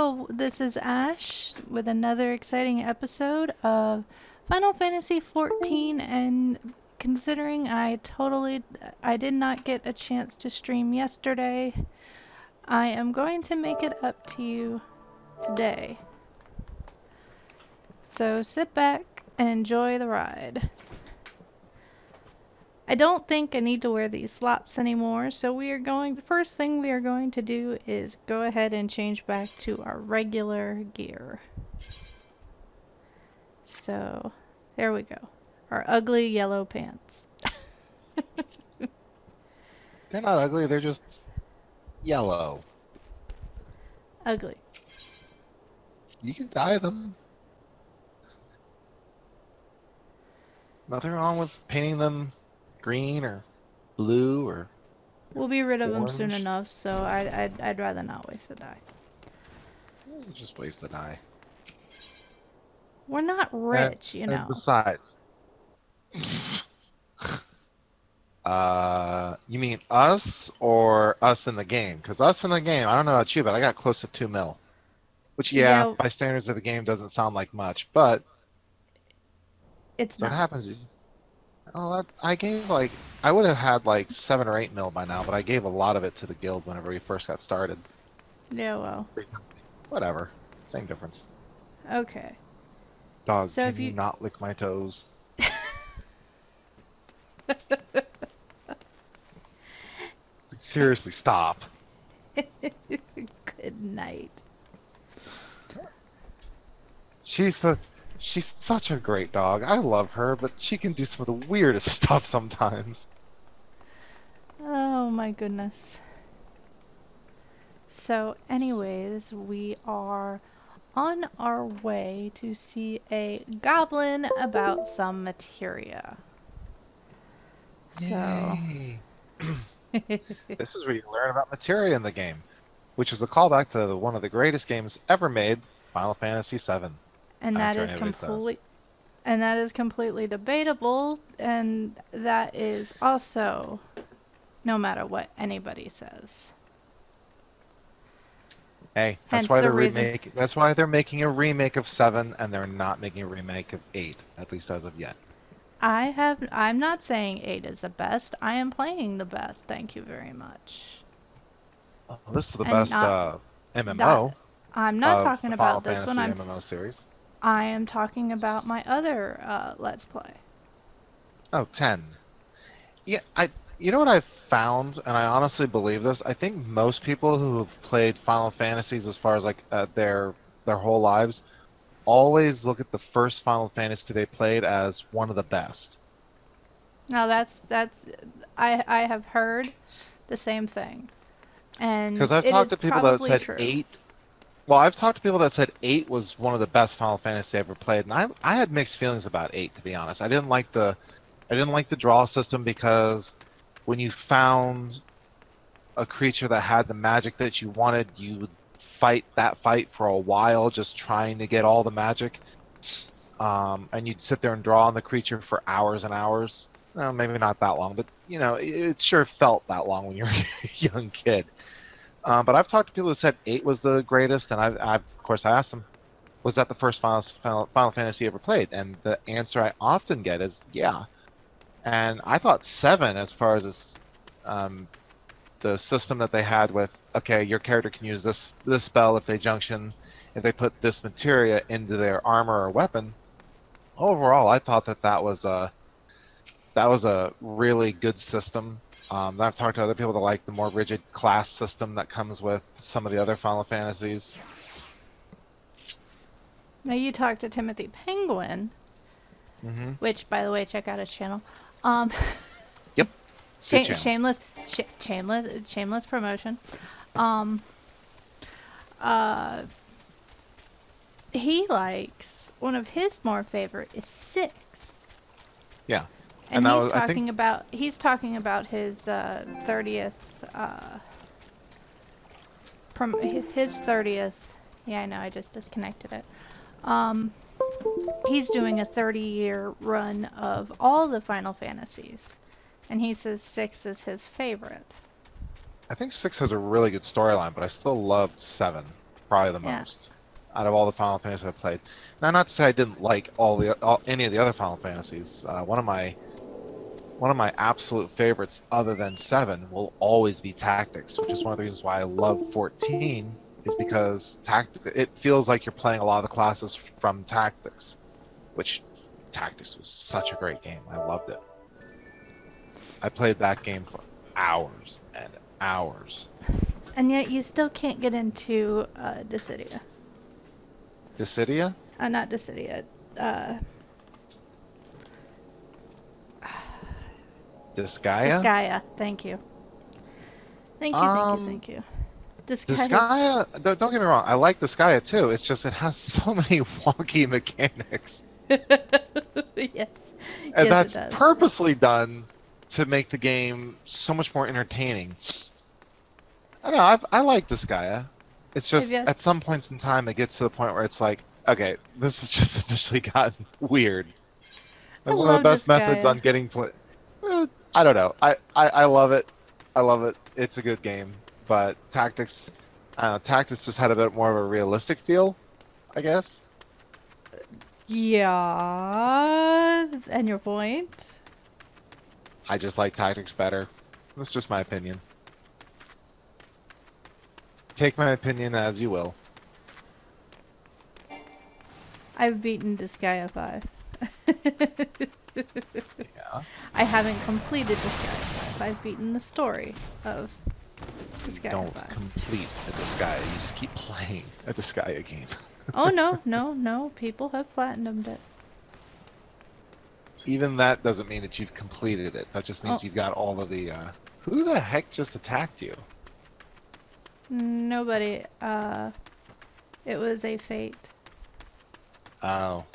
Hello, this is Ash with another exciting episode of Final Fantasy XIV, and considering I did not get a chance to stream yesterday, I am going to make it up to you today. So sit back and enjoy the ride. I don't think I need to wear these slops anymore, so the first thing we are going to do is go ahead and change back to our regular gear. So, there we go. Our ugly yellow pants. They're not ugly, they're just yellow. Ugly. You can dye them. Nothing wrong with painting them green or blue or We'll be rid of them soon orange. enough, so I'd rather not waste the dye. Just waste the dye. We're not rich, you And know. besides, you mean us or us in the game? Because us in the game, I don't know about you, but I got close to 2 mil. Which, yeah, Yeah, by standards of the game doesn't sound like much, but it's so what not. happens is, I gave I would have had like 7 or 8 mil by now, but I gave a lot of it to the guild whenever we first got started. Yeah, well. Whatever, same difference. Okay. Dog, So if can you you... not lick my toes? Seriously, stop. Good night. She's she's such a great dog. I love her, but she can do some of the weirdest stuff sometimes. Oh my goodness. So anyways, we are on our way to see a goblin about some materia. So... Yay. This is where you learn about materia in the game, which is a callback to one of the greatest games ever made, Final Fantasy VII. and I don't that care is what anybody says. completely debatable, and that is also no matter what anybody says. Hey, that's Hence why the they're reason remake. That's why they're making a remake of 7, and they're not making a remake of 8, at least as of yet. I'm not saying 8 is the best. I am playing the best. Thank you very much. Oh, this is the And best not MMO that I'm not of talking the Final about this one. Fantasy MMO series. I am talking about my other Let's Play. Oh, 10. Yeah, you know what I've found, and I honestly believe this. I think most people who have played Final Fantasies, as far as like their whole lives, always look at the first Final Fantasy they played as one of the best. Now I have heard the same thing, Because and I've it talked is to people that probably said true. 8. Well, I've talked to people that said 8 was one of the best Final Fantasy I ever played, and I had mixed feelings about 8, to be honest. I didn't like the draw system because when you found a creature that had the magic that you wanted, you would fight that fight for a while, just trying to get all the magic. And you'd sit there and draw on the creature for hours and hours. Well, maybe not that long, but you know, it sure felt that long when you're a young kid. But I've talked to people who said 8 was the greatest, and of course I asked them, was that the first Final Fantasy you ever played? And the answer I often get is yeah. And I thought 7, as far as um, the system that they had with, okay, your character can use this spell if they put this materia into their armor or weapon. Overall, I thought that was a really good system. I've talked to other people that like the more rigid class system that comes with some of the other Final Fantasies. Now you talk to Timothy Penguin, Mm-hmm. which, by the way, check out his channel. Um, Yep, good channel. shameless promotion. Um, uh, he likes one of his more favorite is 6, Yeah, and that was, I think, he's talking about his 30th his 30th. Yeah, I know. I just disconnected it. Um, he's doing a 30-year run of all the Final Fantasies, and he says 6 is his favorite. I think 6 has a really good storyline, but I still loved 7. probably the Yeah. most out of all the Final Fantasies I've played. Now, not to say I didn't like any of the other Final Fantasies. One of my absolute favorites, other than 7, will always be Tactics, which is one of the reasons why I love 14, is because it feels like you're playing a lot of the classes from Tactics, which Tactics was such a great game. I loved it. I played that game for hours and hours. And yet you still can't get into Dissidia. Dissidia? Not Dissidia. Disgaea? Disgaea. Thank you. Thank you, thank you, thank you. Disgaea, don't get me wrong, I like Disgaea too, it's just it has so many wonky mechanics. Yes. And Yes, it that's does. purposely done to make the game so much more entertaining. I don't know, I like Disgaea. It's just, at some points in time, it gets to the point where it's like, okay, this has just officially gotten weird. Like, one of the best methods on getting I don't know. I love it. I love it. It's a good game. But Tactics, Tactics just had a bit more of a realistic feel, I guess. Yeah. And your point? I just like Tactics better. That's just my opinion. Take my opinion as you will. I've beaten Disgaea 5. Yeah. I haven't completed Disgaea 5. I've beaten the story of Disgaea 5. Don't complete a Disgaea. You just keep playing a Disgaea game. Oh no, no, no. People have platinumed it. Even that doesn't mean that you've completed it. That just means you've got all of the, Who the heck just attacked you? Nobody. It was a fate. Oh.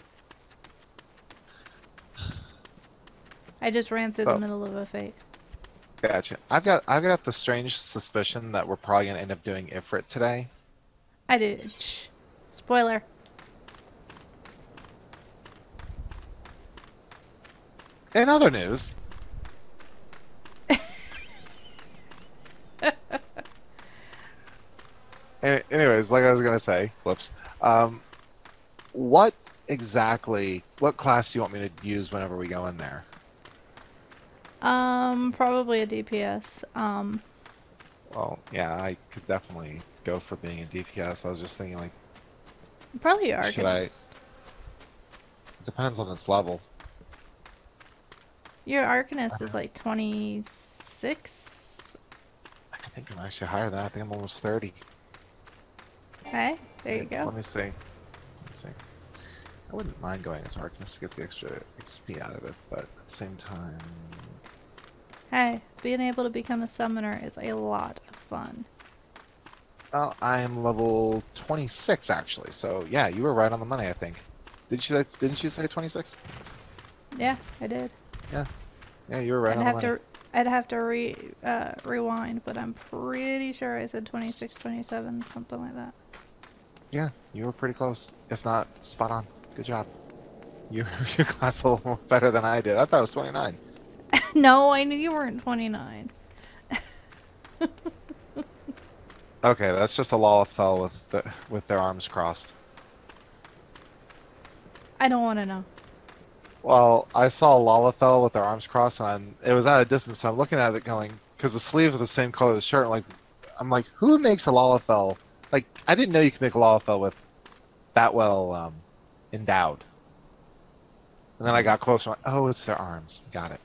I just ran through the middle of a fate. Gotcha. I've got the strange suspicion that we're probably gonna end up doing Ifrit today. I did. Shh. Spoiler. In other news. Anyways, like I was gonna say, whoops. What class do you want me to use whenever we go in there? Probably a DPS. Well, yeah, I could definitely go for being a DPS. I was just thinking, like, probably Arcanist. It depends on its level. Your Arcanist is like 26? I think I'm actually higher than that. I think I'm almost 30. Hey, there you go. Let me see. I wouldn't mind going as Arcanist to get the extra XP out of it, but at the same time... Hey, being able to become a summoner is a lot of fun. Well, I am level 26 actually, so yeah, you were right on the money, I think. Didn't you say 26? Yeah, I did. Yeah, you were right on the money. I'd have to rewind, but I'm pretty sure I said 26, 27, something like that. Yeah, you were pretty close. If not, spot on. Good job. Your class a little more better than I did. I thought it was 29. No, I knew you weren't 29. Okay, that's just a Lalafell with their arms crossed. I don't want to know. Well, I saw a Lalafell with their arms crossed, and it was at a distance, so I'm looking at it going, because the sleeves are the same color as the shirt, I'm like, who makes a Lalafell? Like, I didn't know you could make a Lalafell with that well endowed. And then I got closer, I'm like, oh, it's their arms. Got it.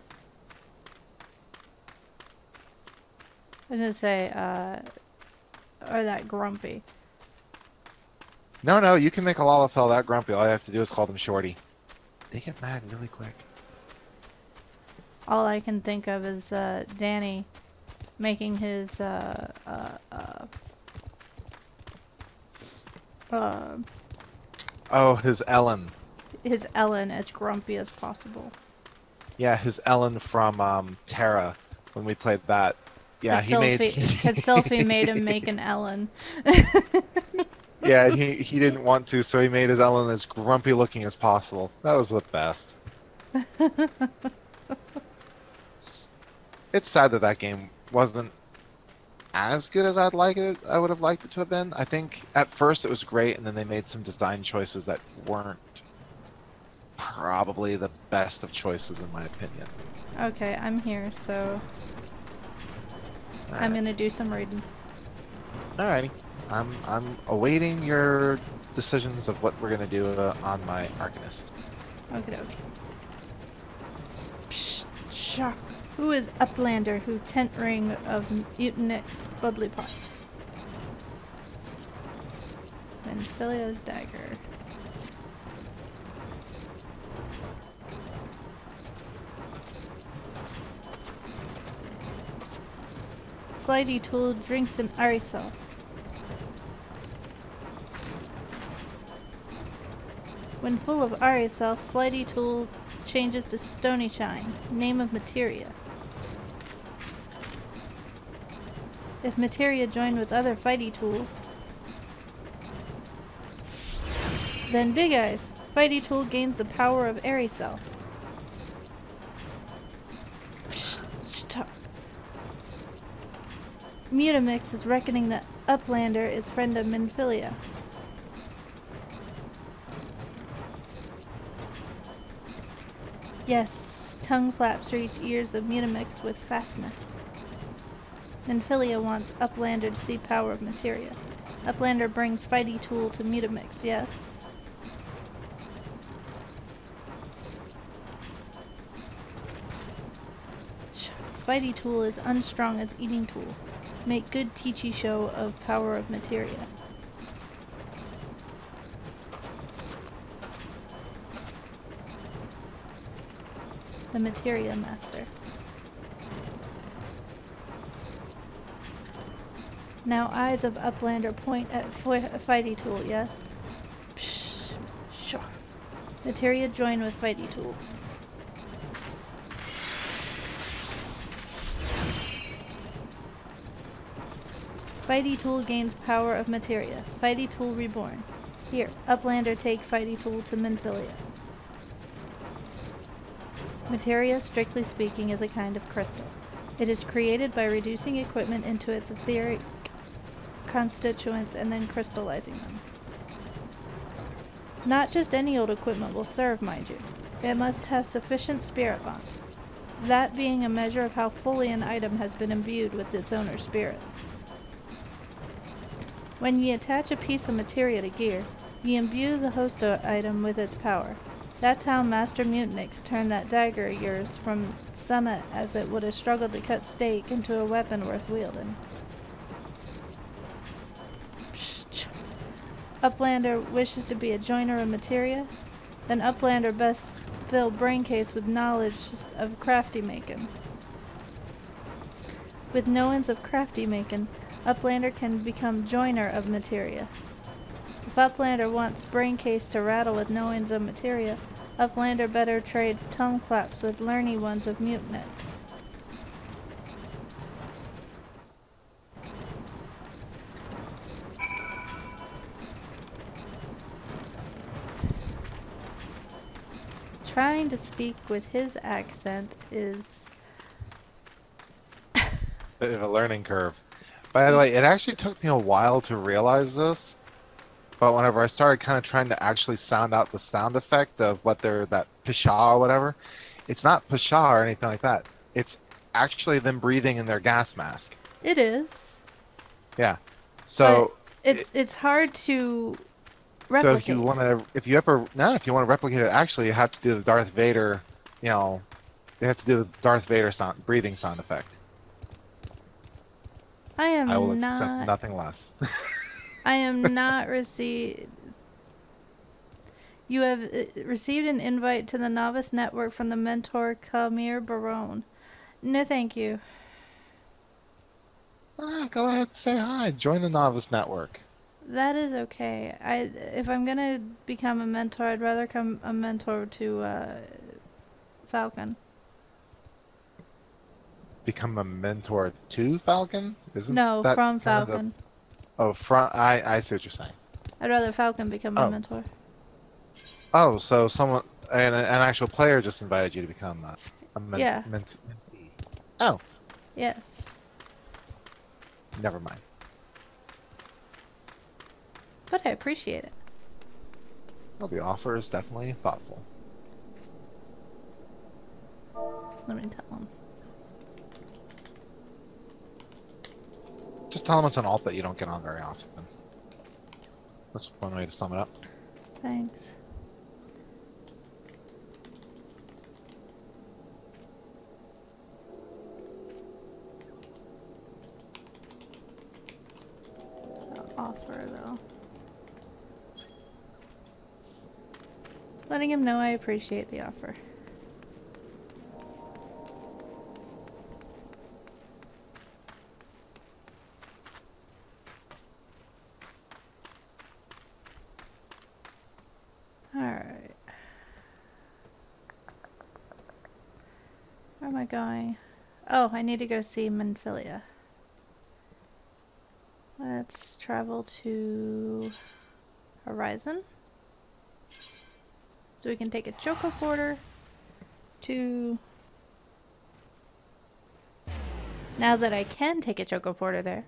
I was gonna say, or that grumpy. No, you can make a Lalafell that grumpy. All you have to do is call them Shorty. They get mad really quick. All I can think of is Danny making his Oh, his Ellen. His Ellen as grumpy as possible. Yeah, his Ellen from Terra when we played that. Yeah, because Sylphie made him make an Ellen. Yeah, he didn't want to, so he made his Ellen as grumpy looking as possible. That was the best. It's sad that game wasn't as good as I would have liked it to have been. I think at first it was great, and then they made some design choices that weren't probably the best of choices in my opinion. Okay, I'm here, so I'm Alright. gonna do some reading. Alrighty. I'm awaiting your decisions of what we're gonna do on my Arcanist. Okay, okay. Psh, shock. Who is Uplander who tent ring of Mutinix bubbly pot? Menphilia's dagger. Flighty tool drinks an aerosol. When full of aerosol, Flighty tool changes to Stony Shine, name of materia. If materia joined with other Fighty tool, then Big Eyes. Fighty tool gains the power of aerosol. Mutamix is reckoning that Uplander is friend of Menphilia. Yes, tongue flaps reach ears of Mutamix with fastness. Menphilia wants Uplander to see power of materia. Uplander brings Fighty tool to Mutamix, yes. Fighty tool is unstrong as eating tool. Make good teachy show of power of materia. The materia master. Now eyes of Uplander point at Fighty tool, yes? Psh, sure. Materia join with Fighty tool. Fighty tool gains power of materia. Fighty tool reborn. Here, Uplander take Fighty tool to Menphilia. Materia, strictly speaking, is a kind of crystal. It is created by reducing equipment into its etheric constituents and then crystallizing them. Not just any old equipment will serve, mind you. It must have sufficient spirit bond. That being a measure of how fully an item has been imbued with its owner's spirit. When ye attach a piece of materia to gear, ye imbue the host item with its power. That's how Master Mutinix turned that dagger of yours from summit as it would have struggled to cut steak into a weapon worth wielding. Uplander wishes to be a joiner of materia? Then Uplander best fill braincase with knowledge of crafty making. With knowings of crafty making, Uplander can become joiner of materia. If Uplander wants braincase to rattle with knowings of materia, Uplander better trade tongue claps with learny ones of Mutinix. Trying to speak with his accent is... Bit of a learning curve. By the way, it actually took me a while to realize this, but whenever I started kind of trying to actually sound out the sound effect of what that pshaw or whatever, it's not pshaw or anything like that. It's actually them breathing in their gas mask. It is. Yeah. So it's hard to replicate. So if you want to replicate it, actually you have to do the Darth Vader, you have to do the Darth Vader breathing sound effect. I will accept nothing less. I am not received. You have received an invite to the Novice Network from the mentor Kamir Barone. No, thank you. Go ahead and say hi. Join the Novice Network. That is okay. If I'm gonna become a mentor, I'd rather become a mentor to Falcon. Become a mentor to Falcon? No, from Falcon. I see what you're saying. I'd rather Falcon become my mentor. Oh, so an actual player just invited you to become a mentee. Oh. Yes. Never mind. But I appreciate it. Well, the offer is definitely thoughtful. Let me tell him. Just tell him it's an alt that you don't get on very often. That's one way to sum it up. Thanks. The offer, though. Letting him know I appreciate the offer. Alright. Where am I going? Oh, I need to go see Menphilia. Let's travel to Horizon. So we can take a Chocobo to... Now that I can take a Chocobo there.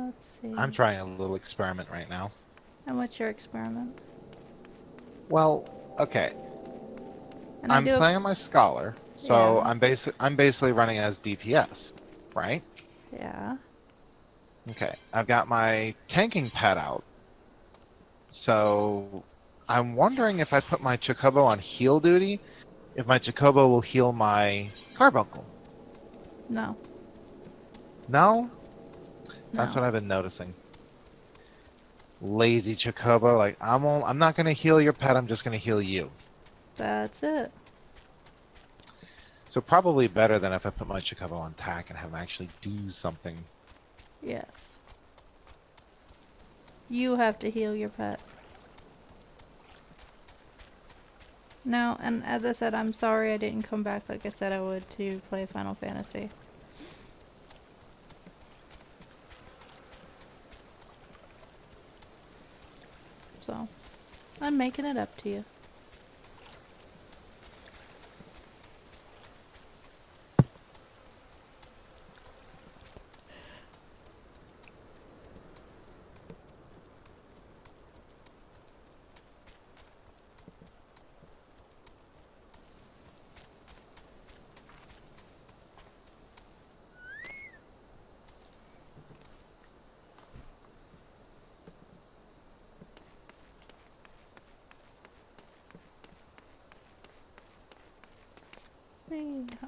Let's see. I'm trying a little experiment right now. And what's your experiment? Well, okay. And I'm playing on my Scholar, so Yeah. I'm basically running as DPS, right? Yeah. Okay. I've got my tanking pet out. So I'm wondering if I put my Chocobo on heal duty, if my Chocobo will heal my carbuncle. No. No? That's No. what I've been noticing. Lazy Chocobo, like I'm not gonna heal your pet, I'm just gonna heal you. That's it. So probably better than if I put my Chocobo on tack and have him actually do something. Yes. You have to heal your pet. No, and as I said, I'm sorry I didn't come back like I said I would to play Final Fantasy. So, I'm making it up to you.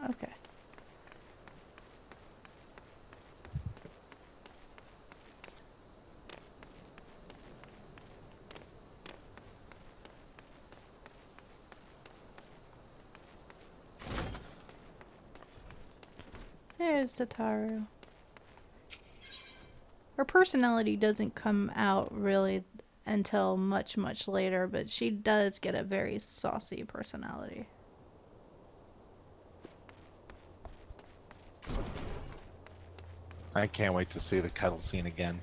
Okay. There's Tataru. Her personality doesn't come out really until much, much later, but she does get a very saucy personality. I can't wait to see the cuddle scene again.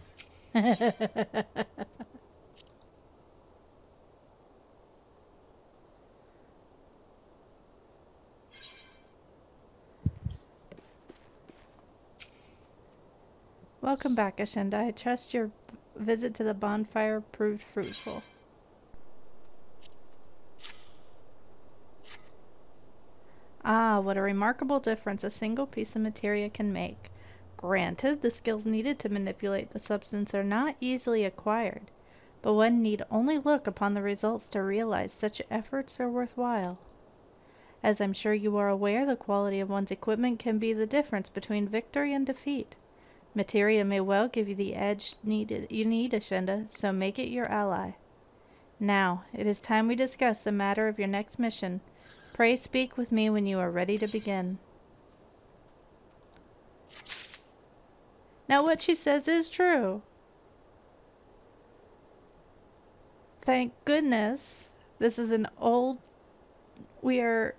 Welcome back, Ashinda. I trust your visit to the bonfire proved fruitful. Ah, what a remarkable difference a single piece of materia can make. Granted, the skills needed to manipulate the substance are not easily acquired, but one need only look upon the results to realize such efforts are worthwhile. As I'm sure you are aware, the quality of one's equipment can be the difference between victory and defeat. Materia may well give you the edge you need, Ashinda, so make it your ally. Now, it is time we discuss the matter of your next mission. Pray speak with me when you are ready to begin. Now what she says is true. Thank goodness this is an old we are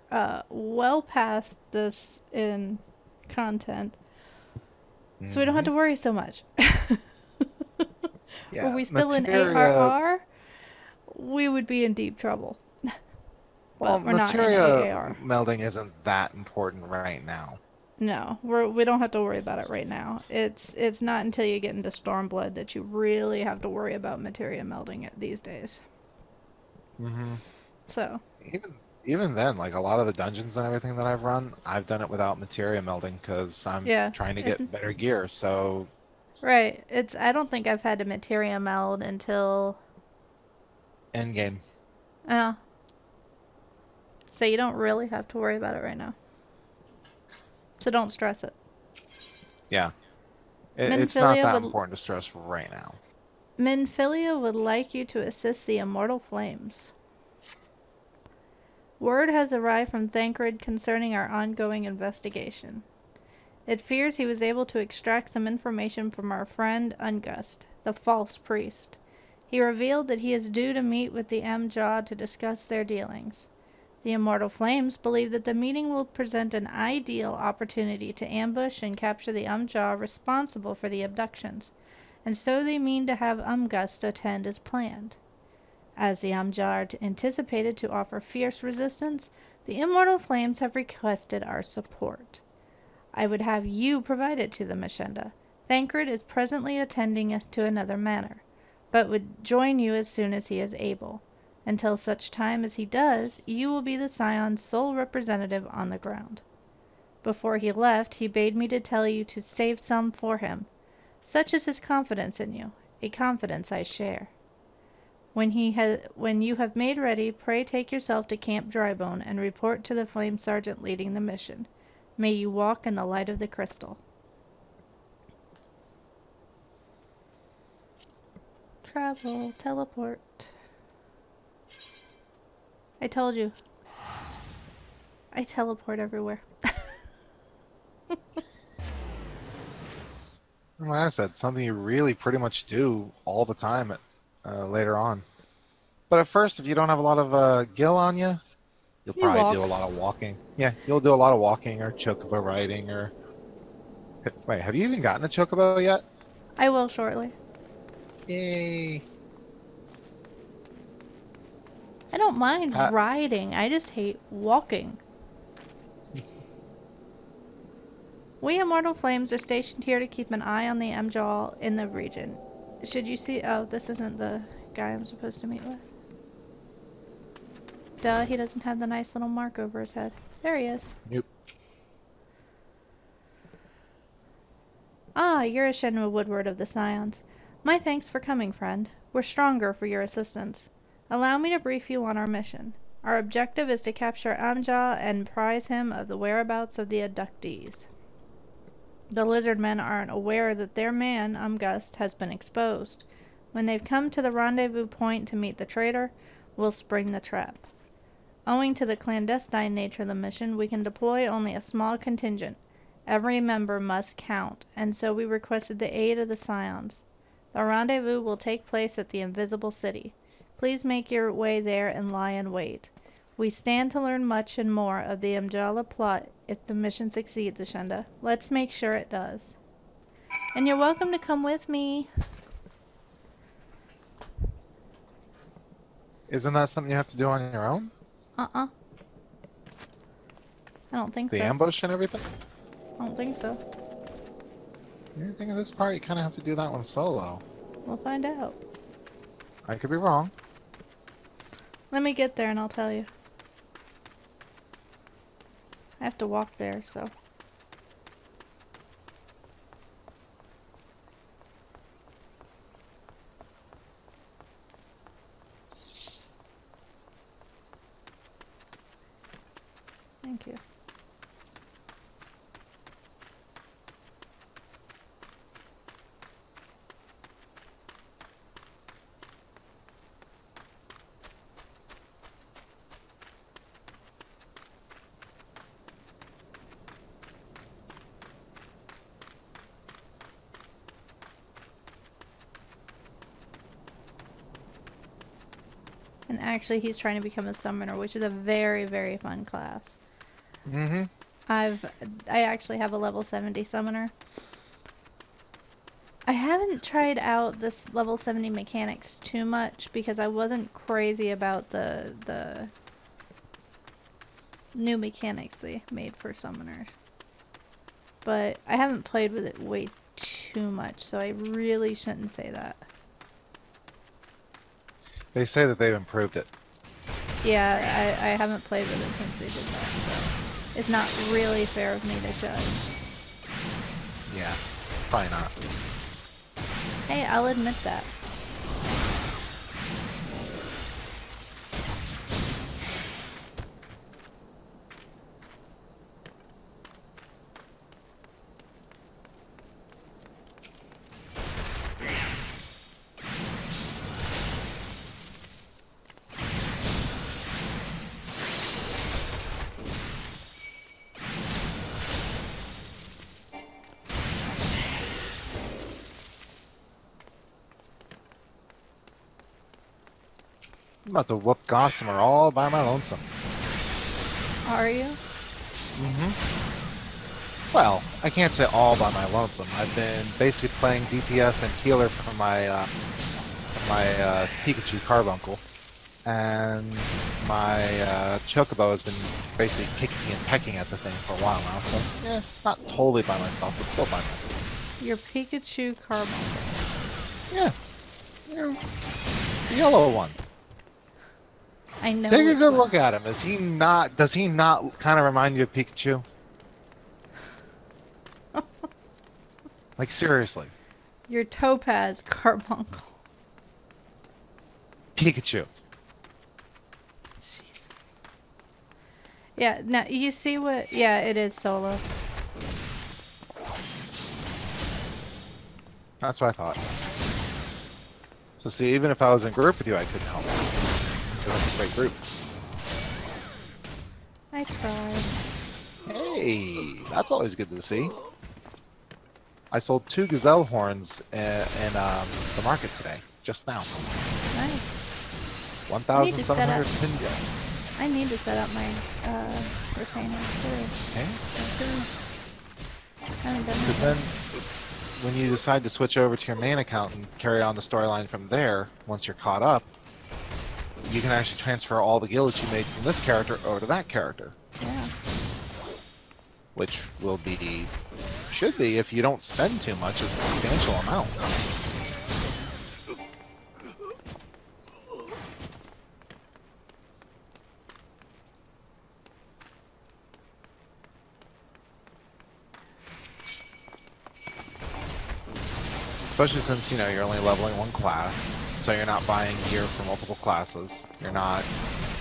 well past this in content, so we don't have Hmm. to worry so much. Were Yeah, we still in materia. ARR, we would be in deep trouble. Well, But we're not in materia AAR. melding isn't that important right now. No, we don't have to worry about it right now. It's not until you get into Stormblood that you really have to worry about materia melding it these days. Hmm. So, Even then, like a lot of the dungeons and everything that I've run, I've done it without materia melding because I'm yeah, trying to it's get better gear. So right. It's I don't think I've had a materia meld until end game. uh so you don't really have to worry about it right now. So don't stress it. Yeah, it's not Minfilia that would important to stress right now. Minfilia would like you to assist the Immortal Flames. Word has arrived from Thancred concerning our ongoing investigation. It fears he was able to extract some information from our friend Ungust, the false priest. He revealed that he is due to meet with the Jaw to discuss their dealings. The Immortal Flames believe that the meeting will present an ideal opportunity to ambush and capture the Jaw responsible for the abductions, and so they mean to have Ungust attend as planned. As the Jaw are anticipated to offer fierce resistance, the Immortal Flames have requested our support. I would have you provide it to them, Ashenda. Thancred is presently attending to another matter, but would join you as soon as he is able. Until such time as he does, you will be the Scion's sole representative on the ground. Before he left, he bade me to tell you to save some for him. Such is his confidence in you, a confidence I share. When you have made ready, pray take yourself to Camp Drybone and report to the Flame Sergeant leading the mission. May you walk in the light of the crystal. Travel, teleport. I told you. I teleport everywhere. Like I said, something you really pretty much do all the time later on. But at first, if you don't have a lot of gil on you, you'll You probably do walk. a lot of walking. Yeah, you'll do a lot of walking or chocobo riding or. Wait, have you even gotten a chocobo yet? I will shortly. Yay! I don't mind Ha riding, I just hate walking. We Immortal Flames are stationed here to keep an eye on the Mjal in the region. Should you see... Oh, this isn't the guy I'm supposed to meet with. Duh, he doesn't have the nice little mark over his head. There he is. Nope. Ah, you're Shenmue Woodward of the Scions. My thanks for coming, friend. We're stronger for your assistance. Allow me to brief you on our mission. Our objective is to capture Amja and apprise him of the whereabouts of the abductees. The lizard men aren't aware that their man, Umgust, has been exposed. When they've come to the rendezvous point to meet the traitor, we'll spring the trap. Owing to the clandestine nature of the mission, we can deploy only a small contingent. Every member must count, and so we requested the aid of the Scions. The rendezvous will take place at the Invisible City. Please make your way there and lie in wait. We stand to learn much and more of the Mjala plot if the mission succeeds, Ashenda. Let's make sure it does. And you're welcome to come with me. Isn't that something you have to do on your own? Uh-uh. I don't think The so. ambush and everything? I don't think so. I think in this part you kind of have to do that one solo. We'll find out. I could be wrong. Let me get there and I'll tell you. I have to walk there, so... Thank you. And actually, he's trying to become a summoner, which is a very, very fun class. Mm-hmm. I actually have a level 70 summoner. I haven't tried out this level 70 mechanics too much because I wasn't crazy about the new mechanics they made for summoners. But I haven't played with it way too much, so I really shouldn't say that. They say that they've improved it. Yeah, I haven't played with it since they did that, so it's not really fair of me to judge. Yeah, probably not. Hey, I'll admit that. I'm about to whoop Gossamer all by my lonesome. Are you? Mm-hmm. Well, I can't say all by my lonesome. I've been basically playing DPS and healer for my Pikachu Carbuncle, and my Chocobo has been basically kicking and pecking at the thing for a while now. So yeah, not totally by myself, but still by myself. Your Pikachu Carbuncle. Yeah, yeah, the yellow one. I know. Take a good look at him. Is he not? Does he not kind of remind you of Pikachu? Like seriously. Your Topaz Carbuncle. Pikachu. Jeez. Yeah, now you see what? Yeah, it is solo. That's what I thought. So see, even if I was in group with you, I couldn't help it. It was a great group. I tried. Hey, that's always good to see. I sold 2 gazelle horns in the market today, just now. Nice. 1,700 pin gil. I need to set up my retainers too. Okay. I haven't done Because that then, yet. when you decide to switch over to your main account and carry on the storyline from there, once you're caught up, you can actually transfer all the gil that you made from this character over to that character. Yeah. Which will be, should be, if you don't spend too much, a substantial amount. Especially since, you know, you're only leveling one class, so you're not buying gear for multiple classes. You're not,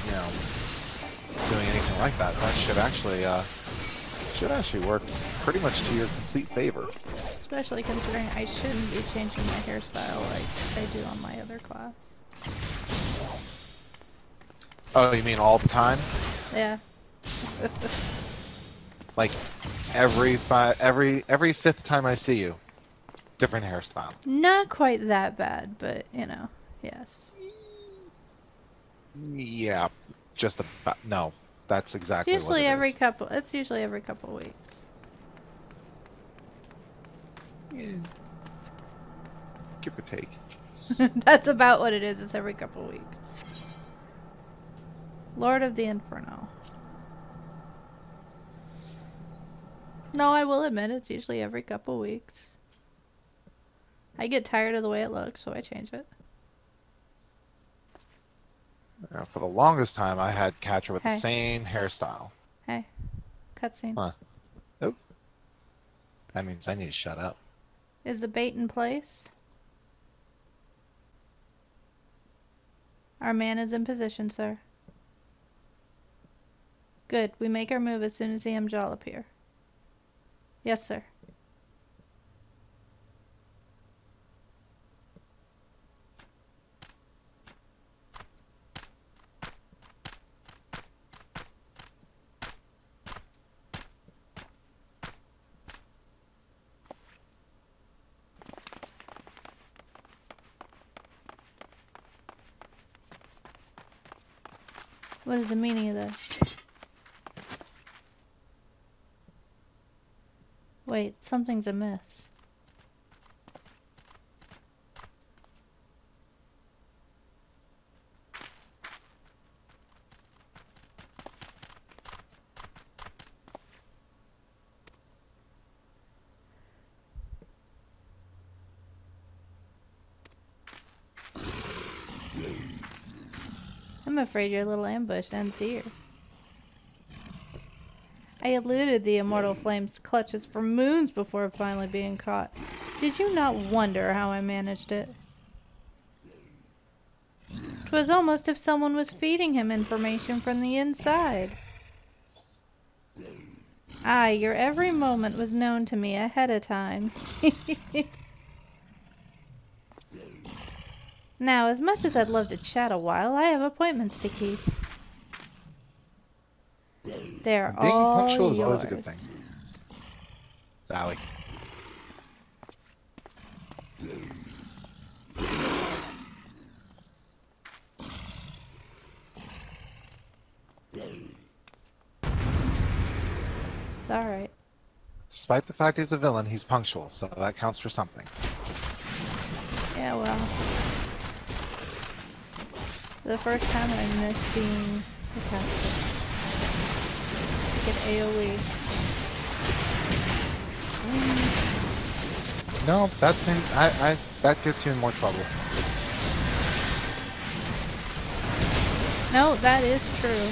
you know, doing anything like that. That should actually work pretty much to your complete favor. Especially considering I shouldn't be changing my hairstyle like I do on my other class. Oh, you mean all the time? Yeah. Like every 5th time I see you, different hairstyle. Not quite that bad, but you know, yes. Yeah, just about. No, that's exactly It's usually what it every is. couple. It's usually every couple weeks. Yeah. Give or take. That's about what it is. It's every couple weeks. Lord of the Inferno. No, I will admit it's usually every couple weeks. I get tired of the way it looks, so I change it. For the longest time, I had Catcher with the Hey. same hairstyle. Hey, cutscene. Huh. Nope. That means I need to shut up. Is the bait in place? Our man is in position, sir. Good. We make our move as soon as the Mjal appear. Yes, sir. What is the meaning of that? Wait, something's amiss. I'm afraid your little ambush ends here. I eluded the immortal flame's clutches for moons before finally being caught. Did you not wonder how I managed it? 'Twas almost as if someone was feeding him information from the inside. Aye, your every moment was known to me ahead of time. Now, as much as I'd love to chat a while, I have appointments to keep. They're Being all punctual is yours. always a good thing. Sally. It's alright. Despite the fact he's a villain, he's punctual, so that counts for something. Yeah, well. The first time I missed being a caster. I get AoE. No, that gets you in more trouble. No, that is true.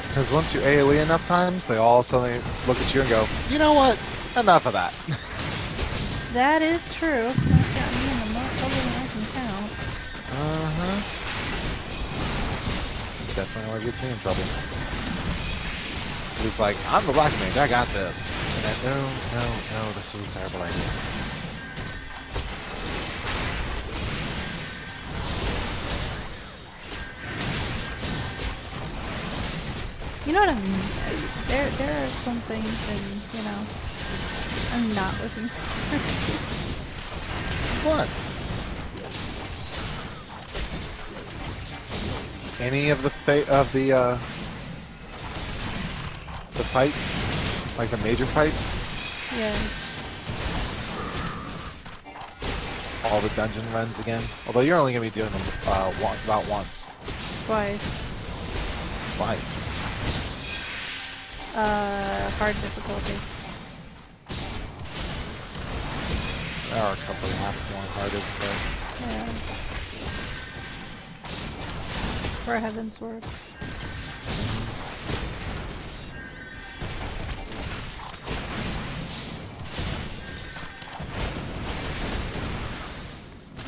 Because once you AoE enough times, they all suddenly look at you and go, you know what? Enough of that. That is true. That's got me in more trouble than I can count. Uh-huh. Definitely what gets me in trouble. He's like, I'm the black mage, I got this. And then, no, this is a terrible idea. You know what I mean? There are some things and, you know, I'm not looking forward What? Any of the fight? Like the major fight? to. Yeah. All the dungeon runs again? Although you're only going to be doing them about once. Twice. Twice. Hard difficulty. There are a couple of half more hardest, but... Yeah. For heaven's word.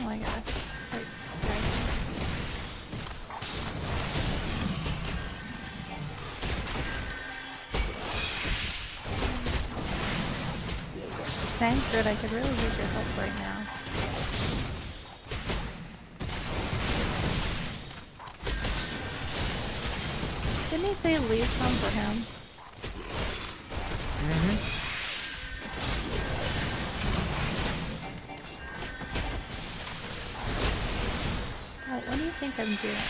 Oh my god. Wait, sorry. Thanks, good. I could really use your help right now. Didn't he say leave some for him? Mm-hmm. Oh, what do you think I'm doing?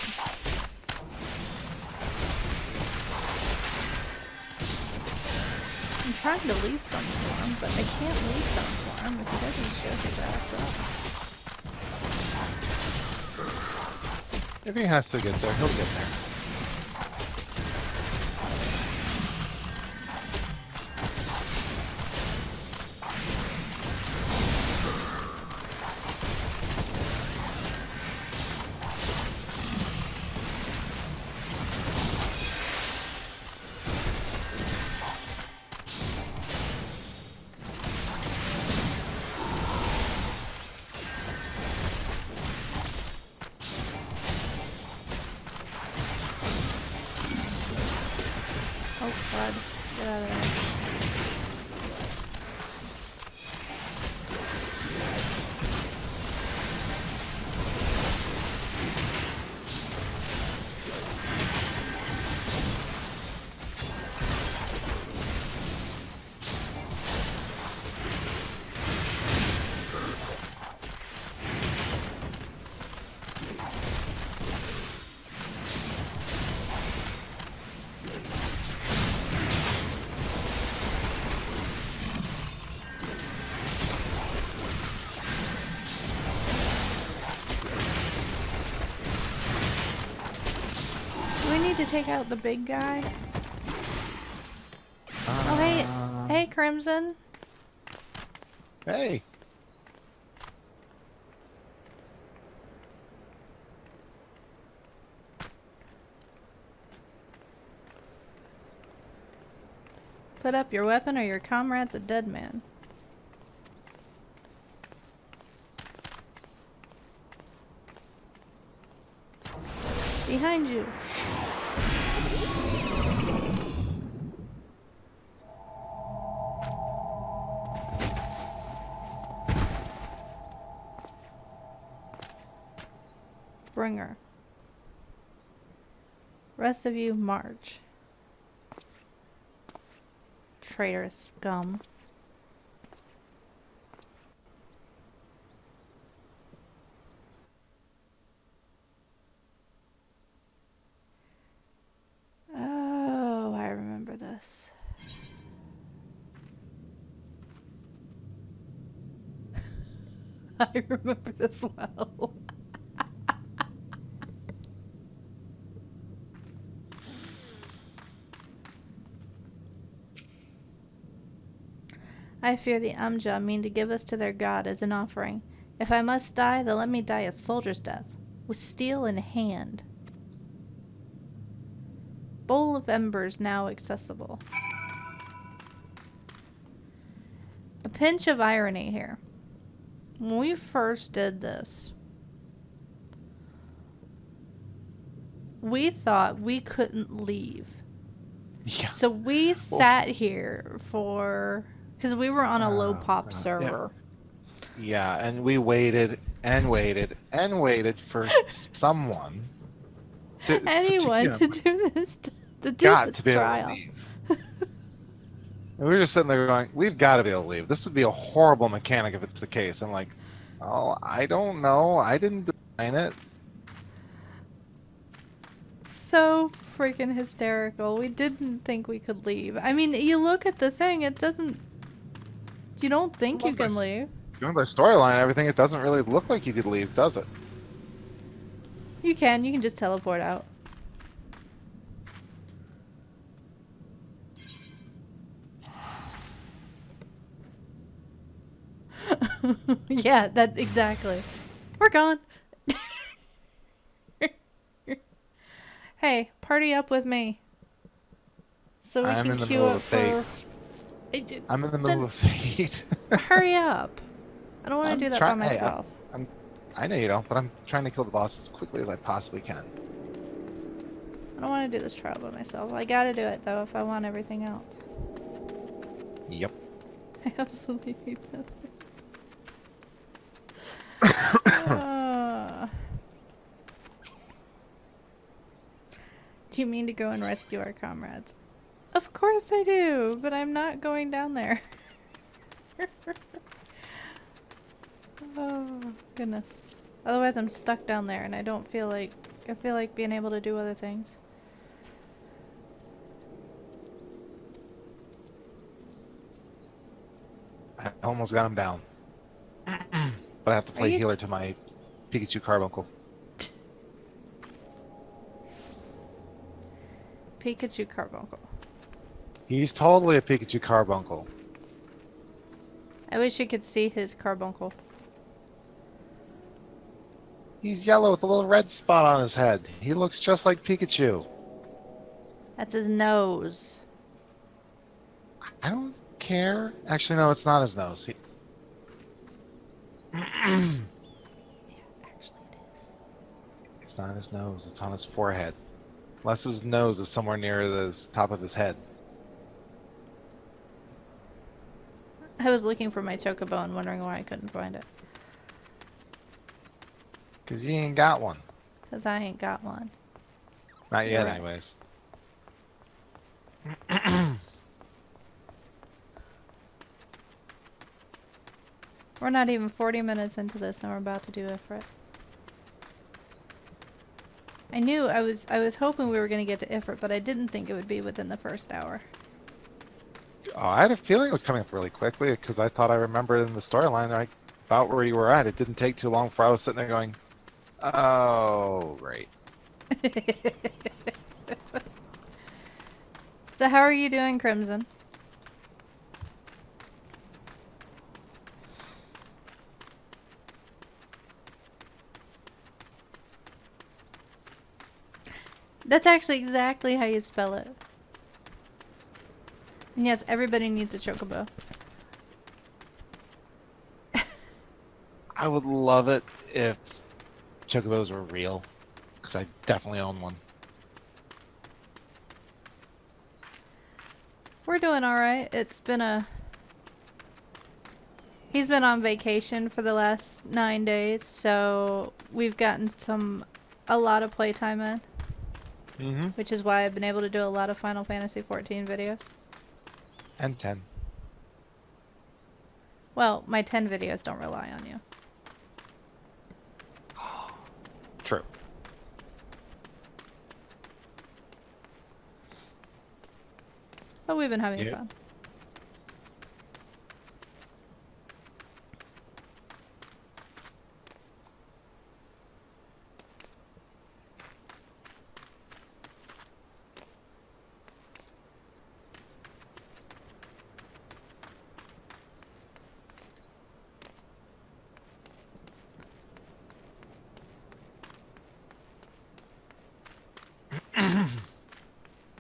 I'm trying to leave some for him, but I can't leave some for him if he doesn't show his ass up. If he has to get there, he'll get there. Oh, crud. Get out of there. need to take out the big guy? Oh, hey. Hey, Crimson. Hey. Put up your weapon or your comrade's a dead man. Behind you. Bringer. Rest of you, march. Traitorous scum. Oh, I remember this. I remember this well. I fear the Amja mean to give us to their god as an offering. If I must die, then let me die a soldier's death, with steel in hand. Bowl of embers now accessible. A pinch of irony here. When we first did this, we thought we couldn't leave. Yeah. So we sat here for... Because we were on a low pop server. Yeah, and we waited and waited and waited for someone to do this trial. And we were just sitting there going, we've got to be able to leave. This would be a horrible mechanic if it's the case. I'm like, oh, I don't know. I didn't design it. So freaking hysterical. We didn't think we could leave. I mean, you look at the thing, it doesn't... You don't think you can leave. Going by storyline and everything, it doesn't really look like you could leave, does it? You can just teleport out. Yeah, that exactly. We're gone. Hey, party up with me. So we can queue up for... I'm in the middle of fate. Hurry up. I don't want to do that by myself. Hey, I know you don't, but I'm trying to kill the boss as quickly as I possibly can. I don't want to do this trial by myself. I gotta do it, though, if I want everything else. Yep. I absolutely hate that. Do you mean to go and rescue our comrades? Of course I do, but I'm not going down there. Oh, goodness. Otherwise I'm stuck down there and I don't feel like... I feel like being able to do other things. I almost got him down. But I have to play healer to my Pikachu Carbuncle. Pikachu Carbuncle. He's totally a Pikachu Carbuncle. I wish you could see his carbuncle. He's yellow with a little red spot on his head. He looks just like Pikachu. That's his nose. I don't care. Actually, no, it's not his nose. Yeah, actually it is. It's not his nose. It's on his forehead. Unless his nose is somewhere near the top of his head. I was looking for my Chocobo and wondering why I couldn't find it. Because you ain't got one. Because I ain't got one. Not yet, anyways. We're not even 40 minutes into this and we're about to do Ifrit. I knew I was hoping we were going to get to Ifrit, but I didn't think it would be within the first hour. Oh, I had a feeling it was coming up really quickly because I thought I remembered in the storyline like about where you were at. It didn't take too long for I was sitting there going, "Oh, right." So how are you doing, Crimson? That's actually exactly how you spell it. And yes, everybody needs a Chocobo. I would love it if Chocobos were real, because I definitely own one. We're doing alright. He's been on vacation for the last 9 days, so we've gotten a lot of playtime in. Mm-hmm. Which is why I've been able to do a lot of Final Fantasy XIV videos. And 10. Well, my 10 videos don't rely on you. True. But we've been having Yeah. fun.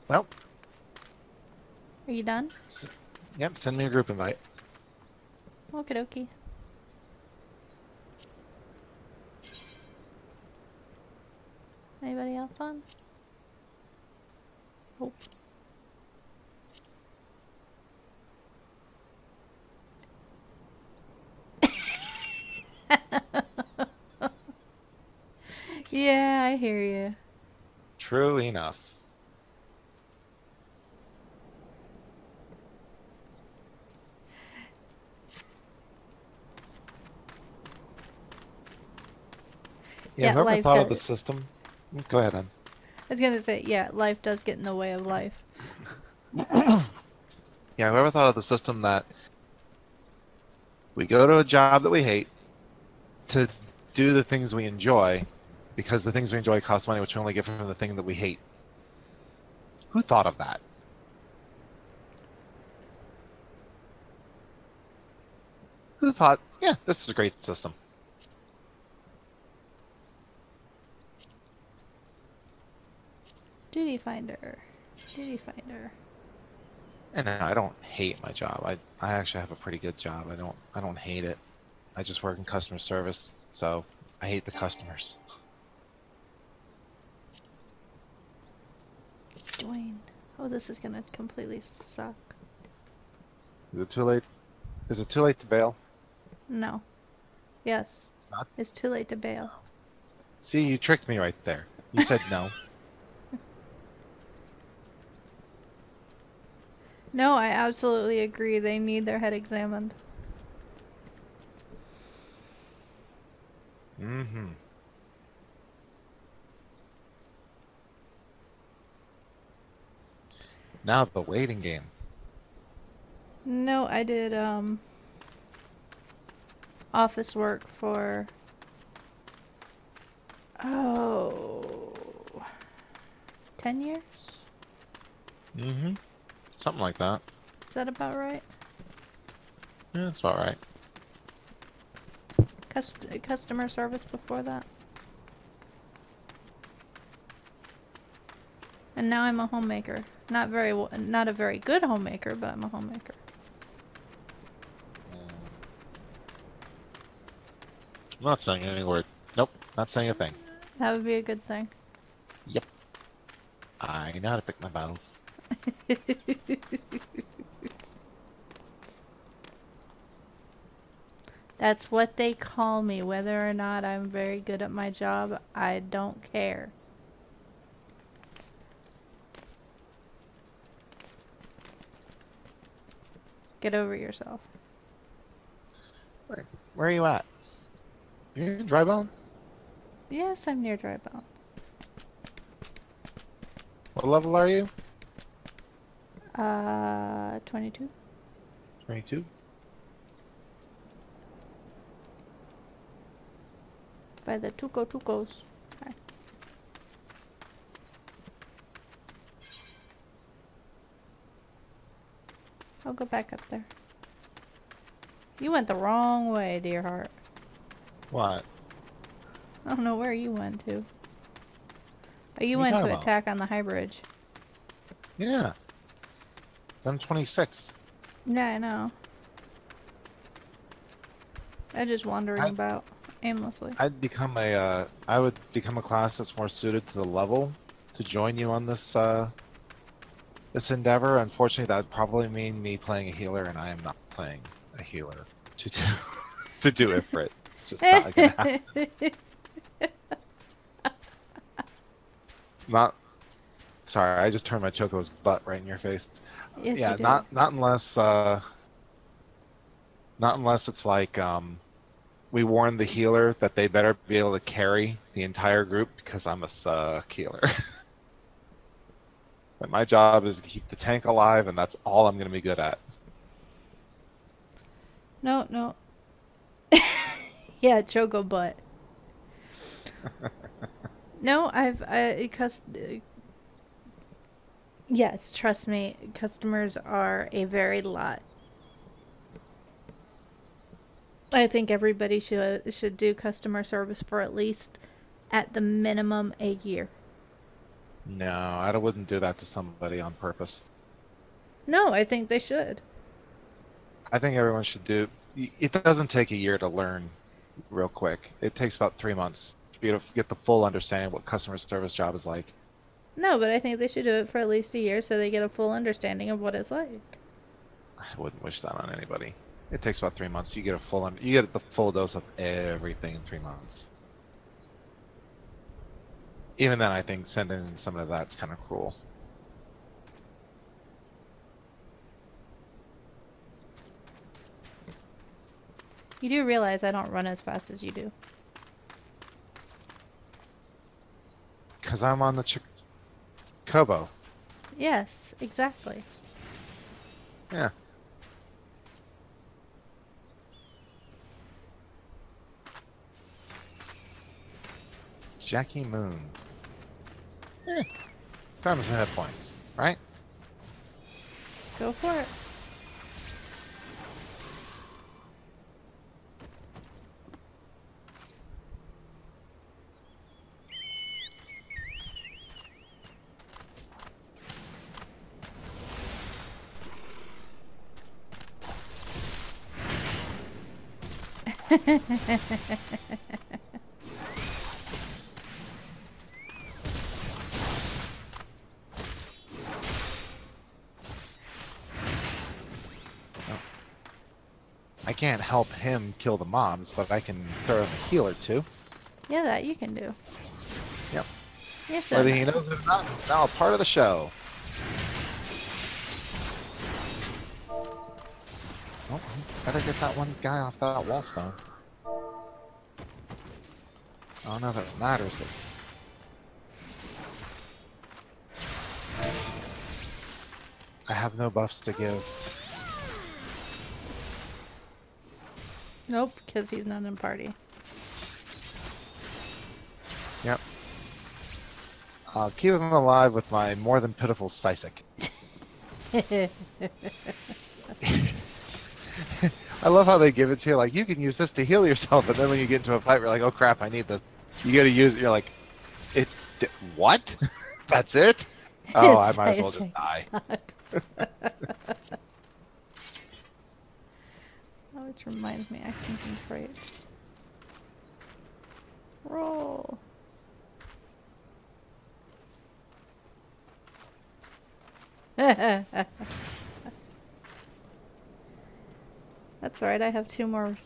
Well. Are you done? Yep, send me a group invite. Okie dokie. Anybody else on? Oh. Yeah, I hear you. True enough. Yeah, Yeah, whoever life thought of the does. system... Go ahead, then. I was gonna say, yeah, life does get in the way of life. Yeah, whoever thought of the system that we go to a job that we hate to do the things we enjoy, because the things we enjoy cost money, which we only get from the thing that we hate. Who thought of that? Who thought, yeah, this is a great system? Duty Finder. Duty Finder. And I don't hate my job. I actually have a pretty good job. I don't hate it. I just work in customer service, so I hate the customers. Dwayne. Oh, this is gonna completely suck. Is it too late? Is it too late to bail? No. Yes. Not? It's too late to bail. See, you tricked me right there. You said no. No, I absolutely agree. They need their head examined. Mm-hmm. Now the waiting game. No, I did office work for 10 years? Mm-hmm. Something like that. Is that about right? Yeah, that's about right. Customer service before that. And now I'm a homemaker. Not a very good homemaker, but I'm a homemaker. I'm not saying any word. Nope, not saying a thing. That would be a good thing. Yep. I know how to pick my battles. That's what they call me. Whether or not I'm very good at my job, I don't care. Get over yourself. Where are you at? You're in Drybone? Yes, I'm near Drybone. What level are you? 22. 22? By the Tucos. Hi. I'll go back up there. You went the wrong way, dear heart. What? I don't know where you went to. Oh, you What are you went talking to about? attack on the high bridge. Yeah. I'm 26. Yeah, I know. I'm just wandering I about aimlessly. I would become a class that's more suited to the level to join you on this endeavor. Unfortunately, that would probably mean me playing a healer, and I am not playing a healer to do to do Ifrit. It's just not gonna happen. Not sorry, I just turned my Chocobo's butt right in your face. Yes, you Yeah, did. not unless it's like we warn the healer that they better be able to carry the entire group because I'm a suck healer. But my job is to keep the tank alive, and that's all I'm going to be good at. No, no. Yeah, Choco butt. No, yes, trust me, customers are a very lot. I think everybody should do customer service for at least, at the minimum, a year. No, I wouldn't do that to somebody on purpose. No, I think they should. I think everyone should do. It doesn't take a year to learn real quick. It takes about 3 months for you to get the full understanding of what customer service job is like. No, but I think they should do it for at least a year so they get a full understanding of what it's like. I wouldn't wish that on anybody. It takes about 3 months. You get you get the full dose of everything in 3 months. Even then, I think sending some of that's kind of cruel. You do realize I don't run as fast as you do. Because I'm on the Chocobo. Yes, exactly. Yeah. Jackie Moon. Found some hit points, right? Go for it. I can't help him kill the mobs, but I can throw in a healer too. Yeah, that you can do. Yep. You're so Whether he nice. knows it or not, it's now a part of the show. Oh, better get that one guy off that wall stone. I don't know if it matters, but... I have no buffs to give. Nope, because he's not in party. Yep. I'll keep him alive with my more than pitiful Sisek. I love how they give it to you, like, you can use this to heal yourself, and then when you get into a fight, you're like, oh crap, I need this. You gotta use it, you're like, what? That's it? Oh, I might as well just die. Oh, which reminds me, actions and traits. Roll. That's right, I have 2 more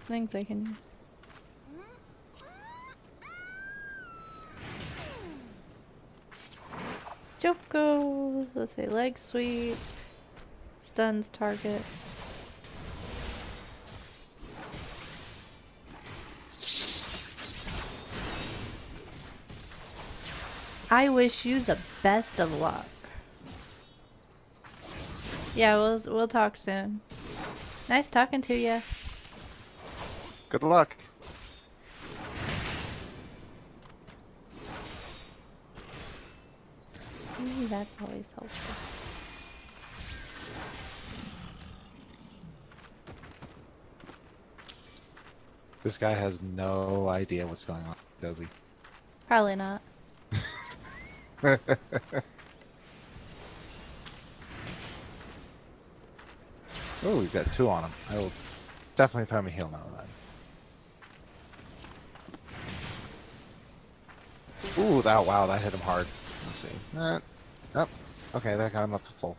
things I can use. Choco, let's say leg sweep, stuns target. I wish you the best of luck. Yeah, we'll talk soon. Nice talking to you. Good luck. Ooh, that's always helpful. This guy has no idea what's going on, does he? Probably not. Oh, he's got 2 on him. I will definitely throw him a heal now then. Ooh, wow, that hit him hard. Let's see. Oh, okay, that got him up to full.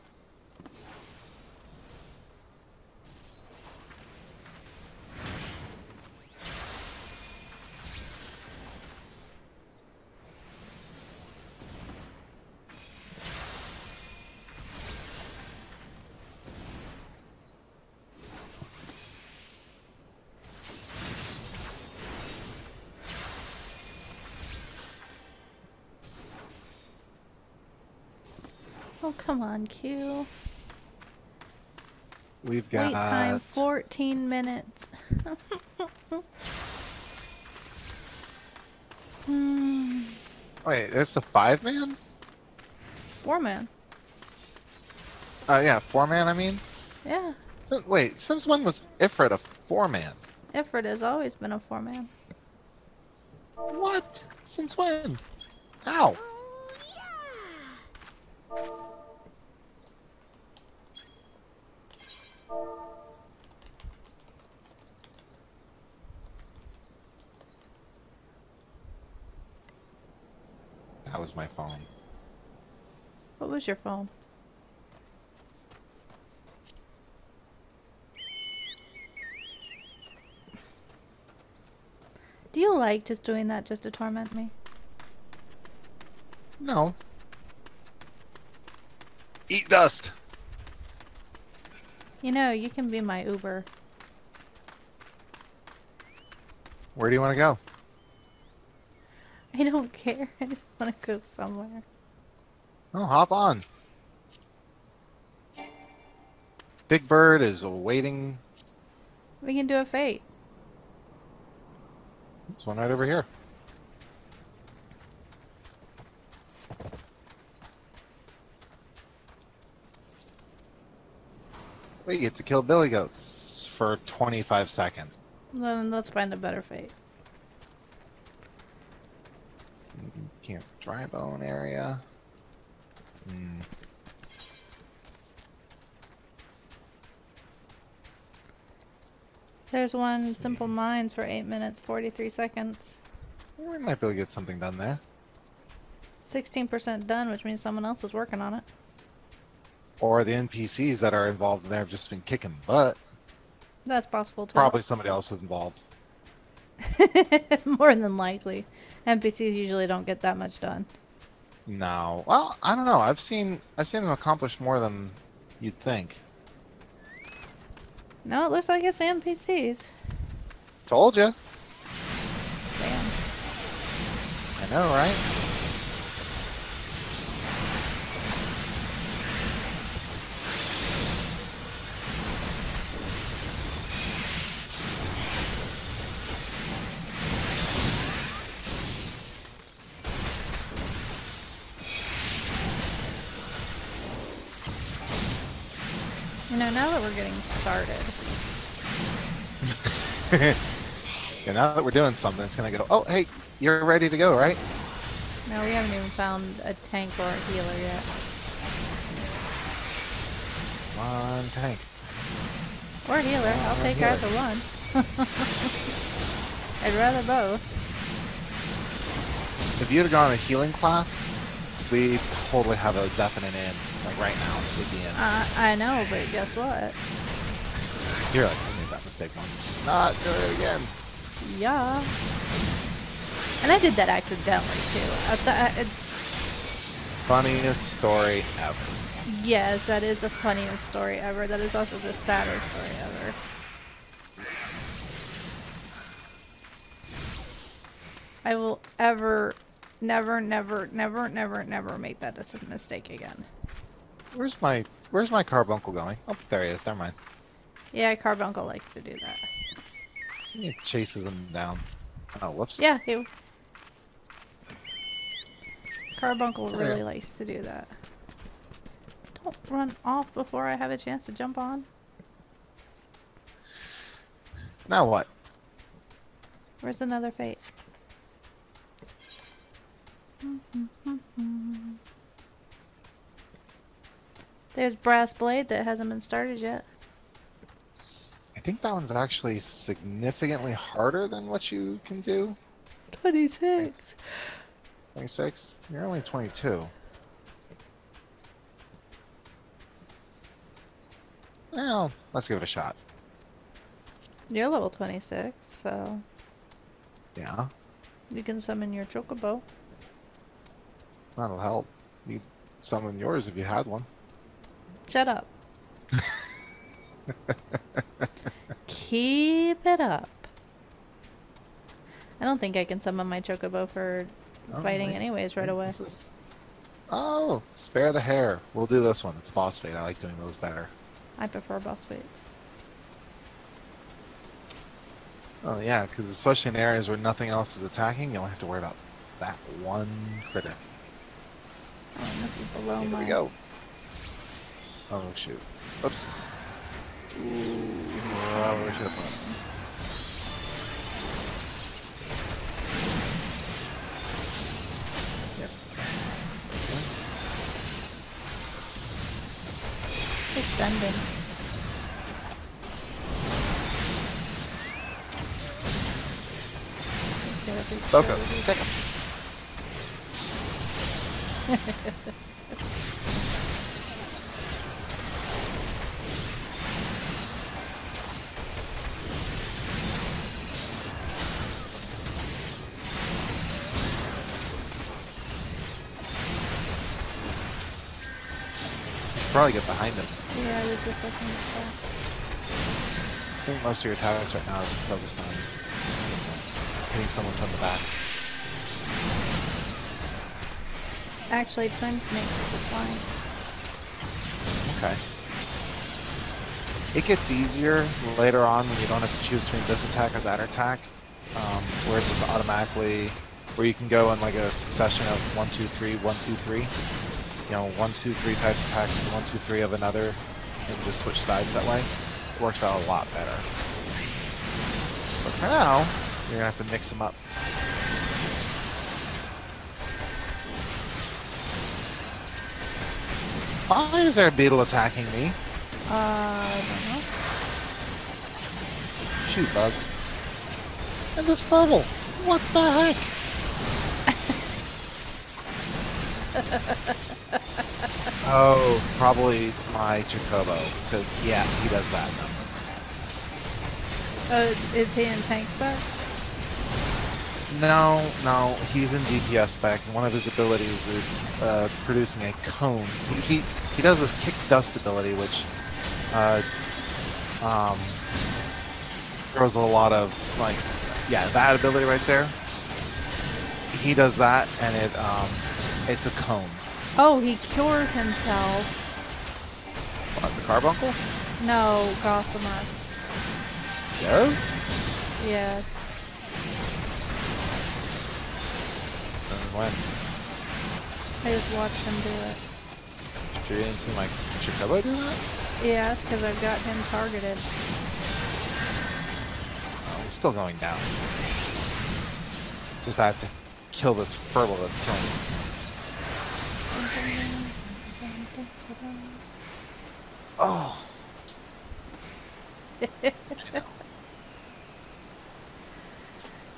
Oh, come on, Q. We've got... Wait time 14 minutes. Wait, there's a 5-man? 4-man. Yeah, 4-man, I mean? Yeah. Wait, since when was Ifrit a 4-man? Ifrit has always been a 4-man. What? Since when? How? That was my phone. What was your phone? Do you like just doing that just to torment me? No. Eat dust! You know, you can be my Uber. Where do you want to go? I don't care. I just want to go somewhere. Oh, hop on. Big Bird is waiting. We can do a fate. There's one right over here. We get to kill billy goats for 25 seconds. Then let's find a better fate. Camp dry bone area. There's one simple mines for 8 minutes, 43 seconds. We might be able to get something done there. 16% done, which means someone else is working on it. Or the NPCs that are involved in there have just been kicking butt. That's possible too. Probably somebody else is involved. More than likely. NPCs usually don't get that much done. No. Well, I don't know. I've seen them accomplish more than you'd think. No, it looks like it's NPCs. Told you. Damn. I know, right? You know, now that we're getting started. Yeah, now that we're doing something, it's gonna go, oh, hey, you're ready to go, right? No, we haven't even found a tank or a healer yet. Come on, tank. Or a healer. I'll take either one. I'd rather both. If you'd have gone a healing class, we totally have a definite end. Like right now, we'd be in. I know, but guess what? You're like, I made that mistake once. Not do it again. Yeah. And I did that accidentally too. Funniest story ever. Yes, that is the funniest story ever. That is also the saddest story ever. I will never make that mistake again. Where's my carbuncle going? Oh, there he is. Never mind. Yeah, Carbuncle likes to do that. He chases him down. Oh, whoops. Yeah, Carbuncle really likes to do that. Don't run off before I have a chance to jump on. Now what? Where's another fate? There's Brass Blade that hasn't been started yet. I think that one's actually significantly harder than what you can do. 26. 26? You're only 22. Well, let's give it a shot. You're level 26, so Yeah, you can summon your Chocobo. that'll help. You'd summon yours if you had one. Shut up. Keep it up. I don't think I can summon my Chocobo for fighting wait, anyways right away. Oh, spare the hair. We'll do this one. It's boss fight. I like doing those better. I prefer boss fights. Oh yeah, because especially in areas where nothing else is attacking, you only have to worry about that one critter. Oh, and this is below Here my... we go. Oh shoot. Oops. Where should I put it? Yep. It's bending. Boko, take him. Probably get behind him. Yeah, I was just looking at that. I think most of your attacks right now are just focused on hitting someone from the back. Actually, Twin Snake is fine. Okay. It gets easier later on when you don't have to choose between this attack or that attack, where it's just automatically, where you can go in like a succession of 1, 2, 3, 1, 2, 3. You know, 1, 2, 3 types of attacks and 1, 2, 3 of another, and just switch sides that way. It works out a lot better. But for now, you're gonna have to mix them up. Why is there a beetle attacking me? I don't know. Shoot, bug. And this purple. What the heck? Oh, probably my Chocobo, because yeah, he does that. Is he in tank spec? No, he's in DPS spec, and one of his abilities is producing a cone. He does this kick dust ability, which throws a lot of like, yeah, that ability right there. He does that, and it's a cone. Oh, he cures himself. What, the carbuncle? No, Gossamer. Yes? Yes. When? I just watched him do it. You didn't see my Chocobo do that? Yes, because I've got him targeted. Oh, he's still going down. Just have to kill this furble that's killing me. Oh.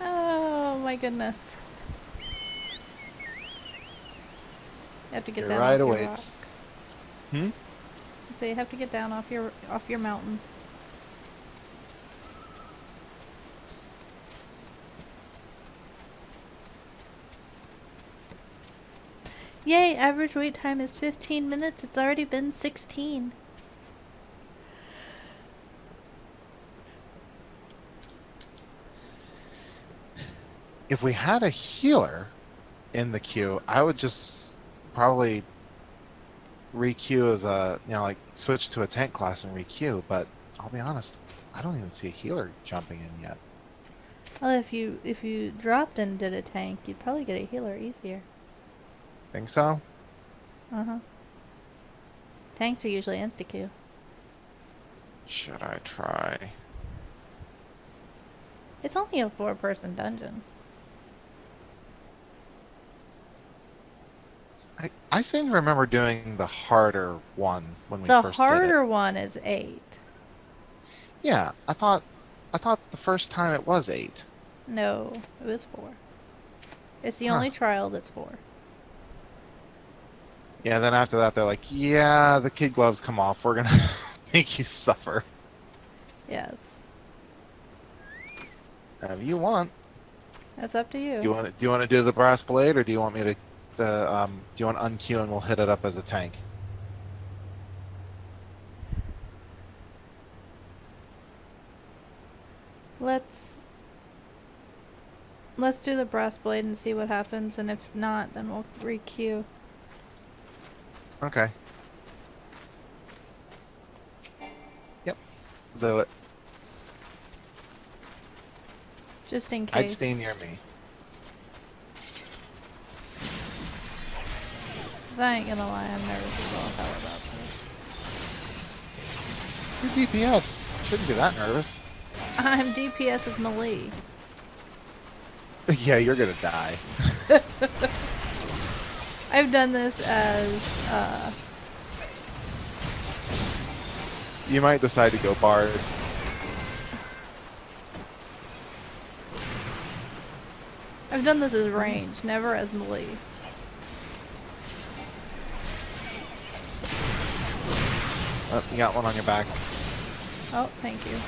Oh my goodness. You have to get You're down right off away. your rock. Hmm? So you have to get down off your mountain. Yay, average wait time is 15 minutes. It's already been 16. If we had a healer in the queue, I would just probably re-queue as a, like switch to a tank class and re-queue, but I'll be honest, I don't even see a healer jumping in yet. Well, if you dropped and did a tank, you'd probably get a healer easier. Think so? Uh-huh. Tanks are usually insta-queue. Should I try? It's only a 4-person dungeon. I seem to remember doing the harder one when we The first did it. harder one is 8. Yeah, I thought the first time it was 8. No, it was 4. It's the Huh. only trial that's 4. Yeah, then after that they're like, yeah, the kid gloves come off. We're gonna make you suffer. Yes. If you want. That's up to you. Do you want to do the brass blade, or do you want me to do you want to unqueue and we'll hit it up as a tank? Let's do the brass blade and see what happens, and if not, then we'll re-queue. Okay. Yep. Do it. Just in I'd case. stay near me. 'Cause I ain't gonna lie, I'm nervous as all hell about this. You're DPS. Shouldn't be that nervous. I'm DPS as melee. Yeah, you're gonna die. I've done this as, You might decide to go bard. I've done this as range, never as melee. Oh, you got one on your back. Oh, thank you.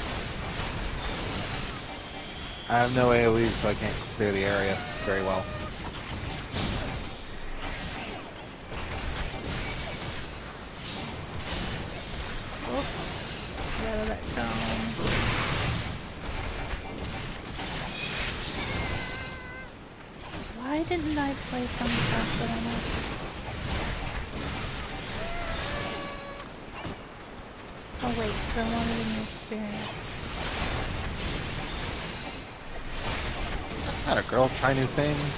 I have no AoEs, so I can't clear the area very well. Oh, get out of that cone. Why didn't I play some stuff that I know? Oh wait, 'cause I wanted a new experience. Not a girl, try new things.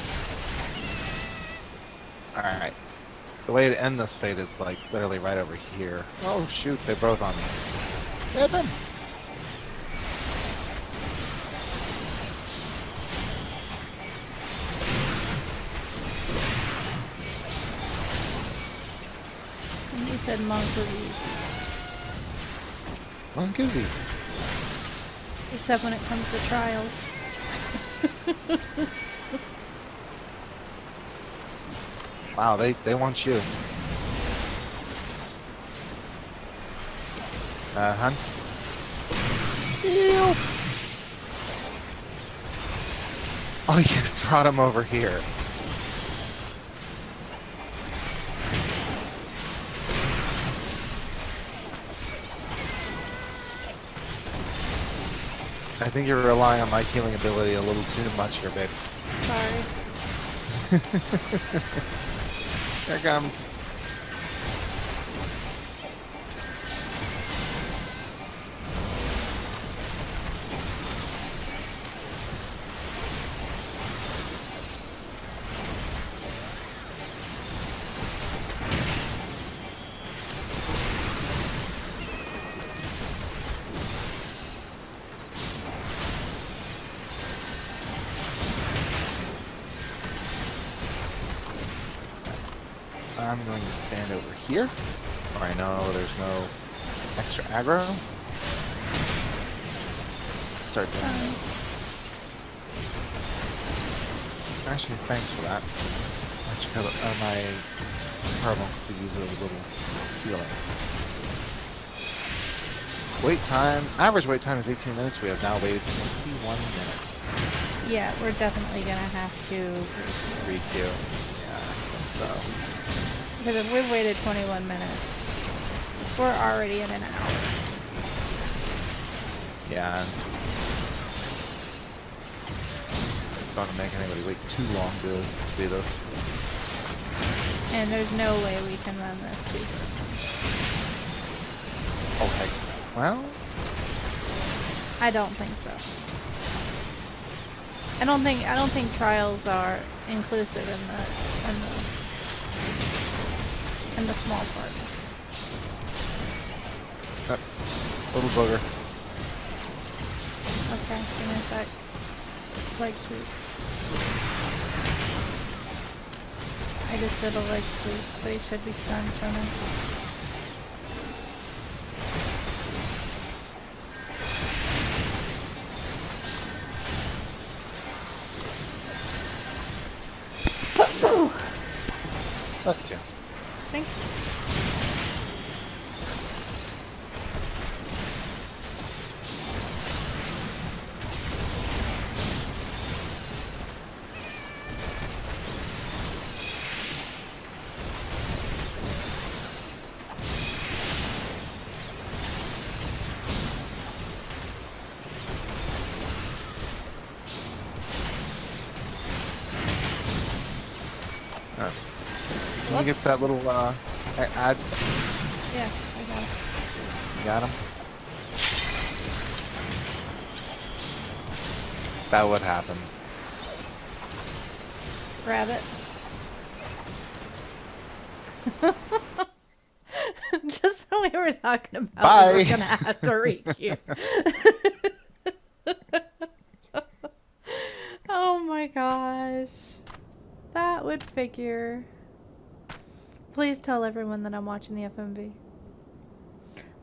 Alright. The way to end this fate is like literally right over here. Oh shoot, they're both on me. Hit them! And you said monk was easy. Monk is easy. Except when it comes to trials. Wow, they want you. Hun? Ew. Oh, you brought him over here. I think you're relying on my healing ability a little too much here, babe. Sorry. Here it comes. I'm going to stand over here, where I know there's no extra aggro. Start doing this. Actually, thanks for that. My carbon could use a little healing. Wait time, average wait time is 18 minutes. We have now waited 21 minutes. Yeah, we're definitely gonna have to. Re-queue. Yeah, so. Because if we've waited 21 minutes, we're already in an hour. Yeah. It's not gonna make anybody wait too long to see this. And there's no way we can run this too. Okay. Well, I don't think so. I don't think trials are inclusive in the small part. little booger. Okay, give me a sec. Leg sweep. I just did a leg sweep, so he should be stunned from it. That's you. Thank you. Can you get that little ad? Yeah, I got it. You got him? That would happen. Grab it. Just when we were talking about Bye. we were gonna have to requeue. Oh my gosh. That would figure. Please tell everyone that I'm watching the FMV.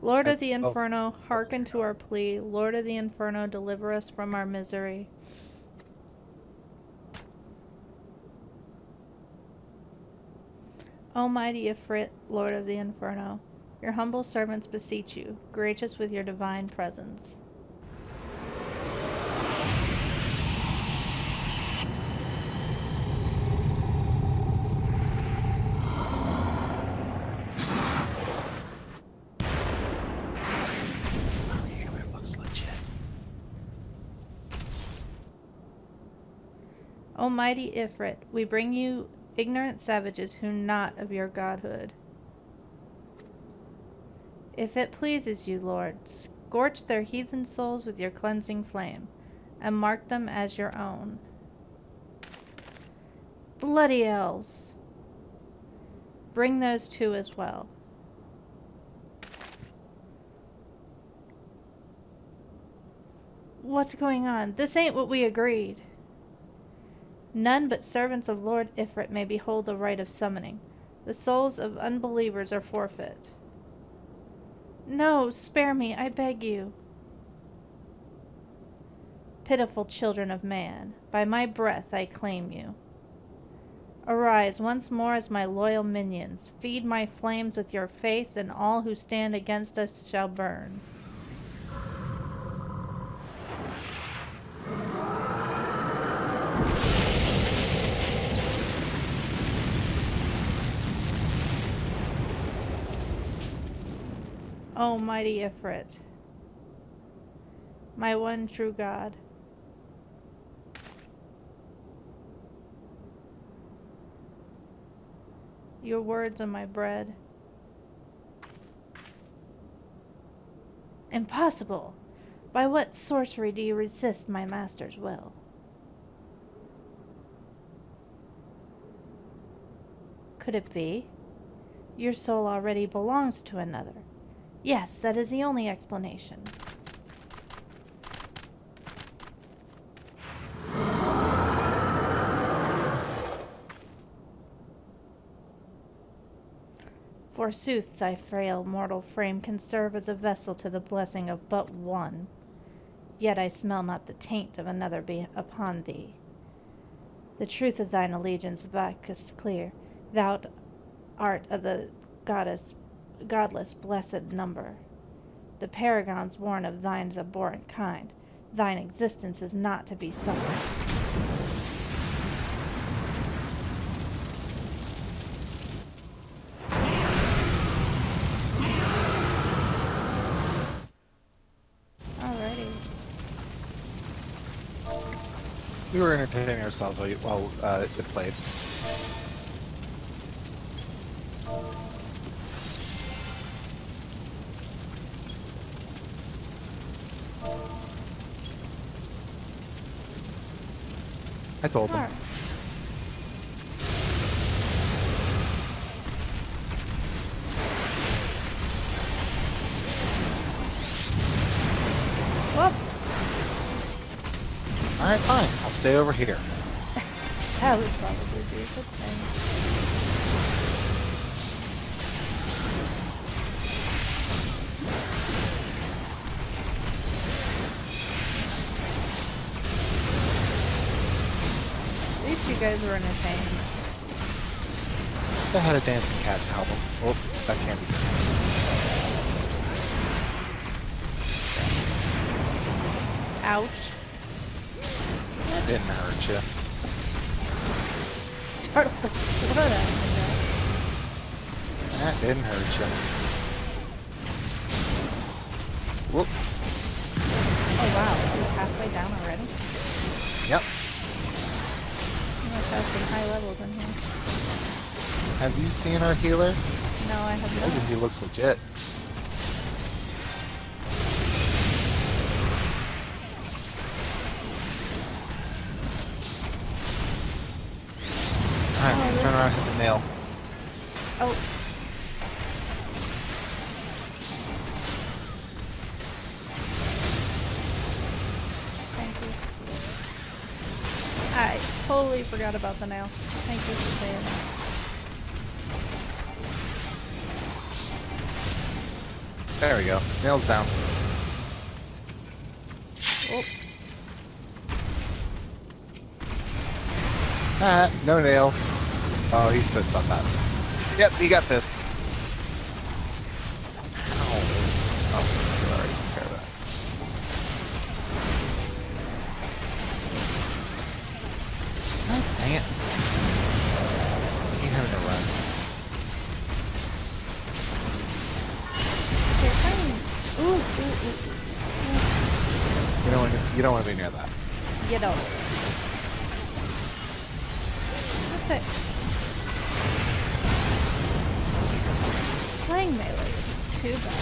Lord of the Inferno, hearken to our plea. Lord of the Inferno, deliver us from our misery. Almighty Ifrit, Lord of the Inferno, your humble servants beseech you, grace us with your divine presence. Almighty Ifrit, we bring you ignorant savages who not of your godhood. If it pleases you, Lord, scorch their heathen souls with your cleansing flame, and mark them as your own. Bloody elves! Bring those too as well. What's going on? This ain't what we agreed. None but servants of Lord Ifrit may behold the rite of summoning. The souls of unbelievers are forfeit. No, spare me, I beg you. Pitiful children of man, by my breath I claim you. Arise once more as my loyal minions. Feed my flames with your faith, and all who stand against us shall burn. O mighty Ifrit, my one true God. Your words are my bread. Impossible! By what sorcery do you resist my master's will? Could it be? Your soul already belongs to another. Yes, that is the only explanation. Forsooth, thy frail mortal frame can serve as a vessel to the blessing of but one. Yet I smell not the taint of another be upon thee. The truth of thine allegiance vakest clear. Thou art of the godless blessed number. The paragons born of thine's abhorrent kind. Thine existence is not to be suffered. Alrighty. We were entertaining ourselves while it played. I told them. Alright, fine. stay over here. That would probably be a good thing. At least you guys were entertained. I had a dancing cat album. Oh, that can't be good. Ouch. That didn't hurt you. Startled the foot out of That didn't hurt you. Whoop. Oh wow, we're halfway down already? Yep. You must have some high levels in here. Have you seen our healer? No, I have Look, not. he looks legit. Alright, Oh, turn around and hit the nail. Oh. Thank you. I totally forgot about the nail. Thank you for saying that. There we go. Nail's down. Oh. Ah, no nail. Oh, he's pissed about that. Yep, he got pissed. Ow. Oh, I already took care of that. God dang it. He's having to run. They're tiny. Ooh, ooh, ooh, You don't want to be near that. ooh. You don't. What's that? Playing melee is too bad.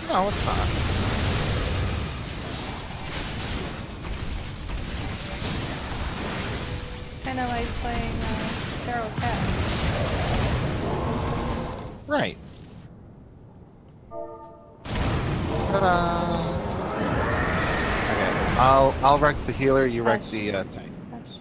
No, it's not. Kinda like playing Feral Cat. Right. Ta-da! Okay, I'll wreck the healer. You wreck Hush. the tank. Hush.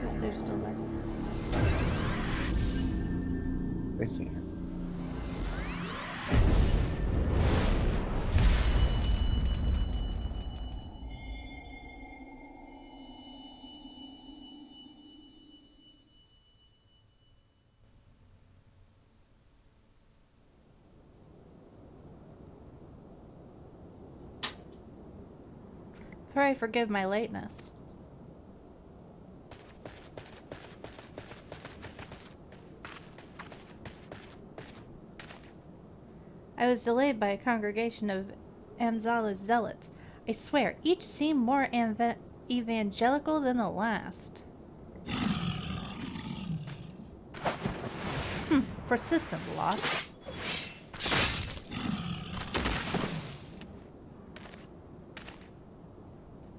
If they're still there. They see him. Pray forgive my lateness. I was delayed by a congregation of Amzala's zealots. I swear, each seemed more evangelical than the last. Persistent lot.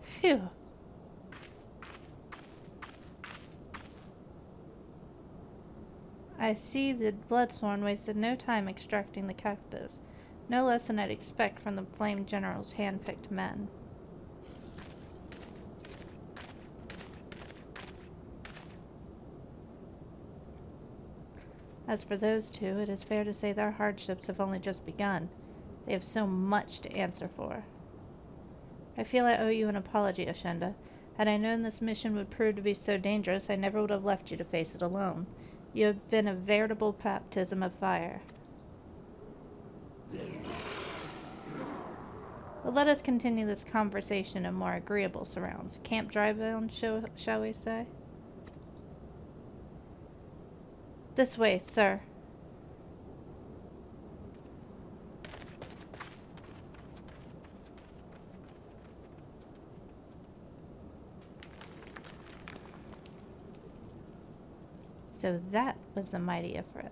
Phew. I see the Bloodsworn wasted no time extracting the captives. No less than I'd expect from the Flame General's hand-picked men. As for those two, it is fair to say their hardships have only just begun. They have so much to answer for. I feel I owe you an apology, Ashenda. Had I known this mission would prove to be so dangerous, I never would have left you to face it alone. You have been a veritable baptism of fire. But let us continue this conversation in more agreeable surrounds. Camp drive-in, shall we say? This way, sir. So that was the mighty Ifrit.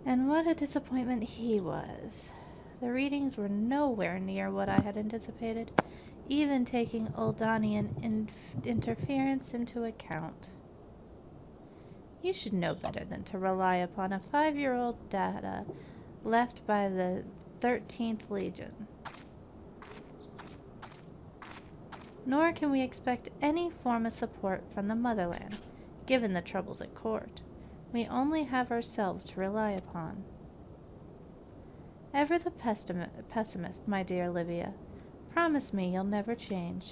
And what a disappointment he was. The readings were nowhere near what I had anticipated, even taking Uldanian interference into account. You should know better than to rely upon a 5-year-old data left by the 13th Legion. Nor can we expect any form of support from the motherland, given the troubles at court. We only have ourselves to rely upon. Ever the pessimist, my dear Livia. Promise me you'll never change.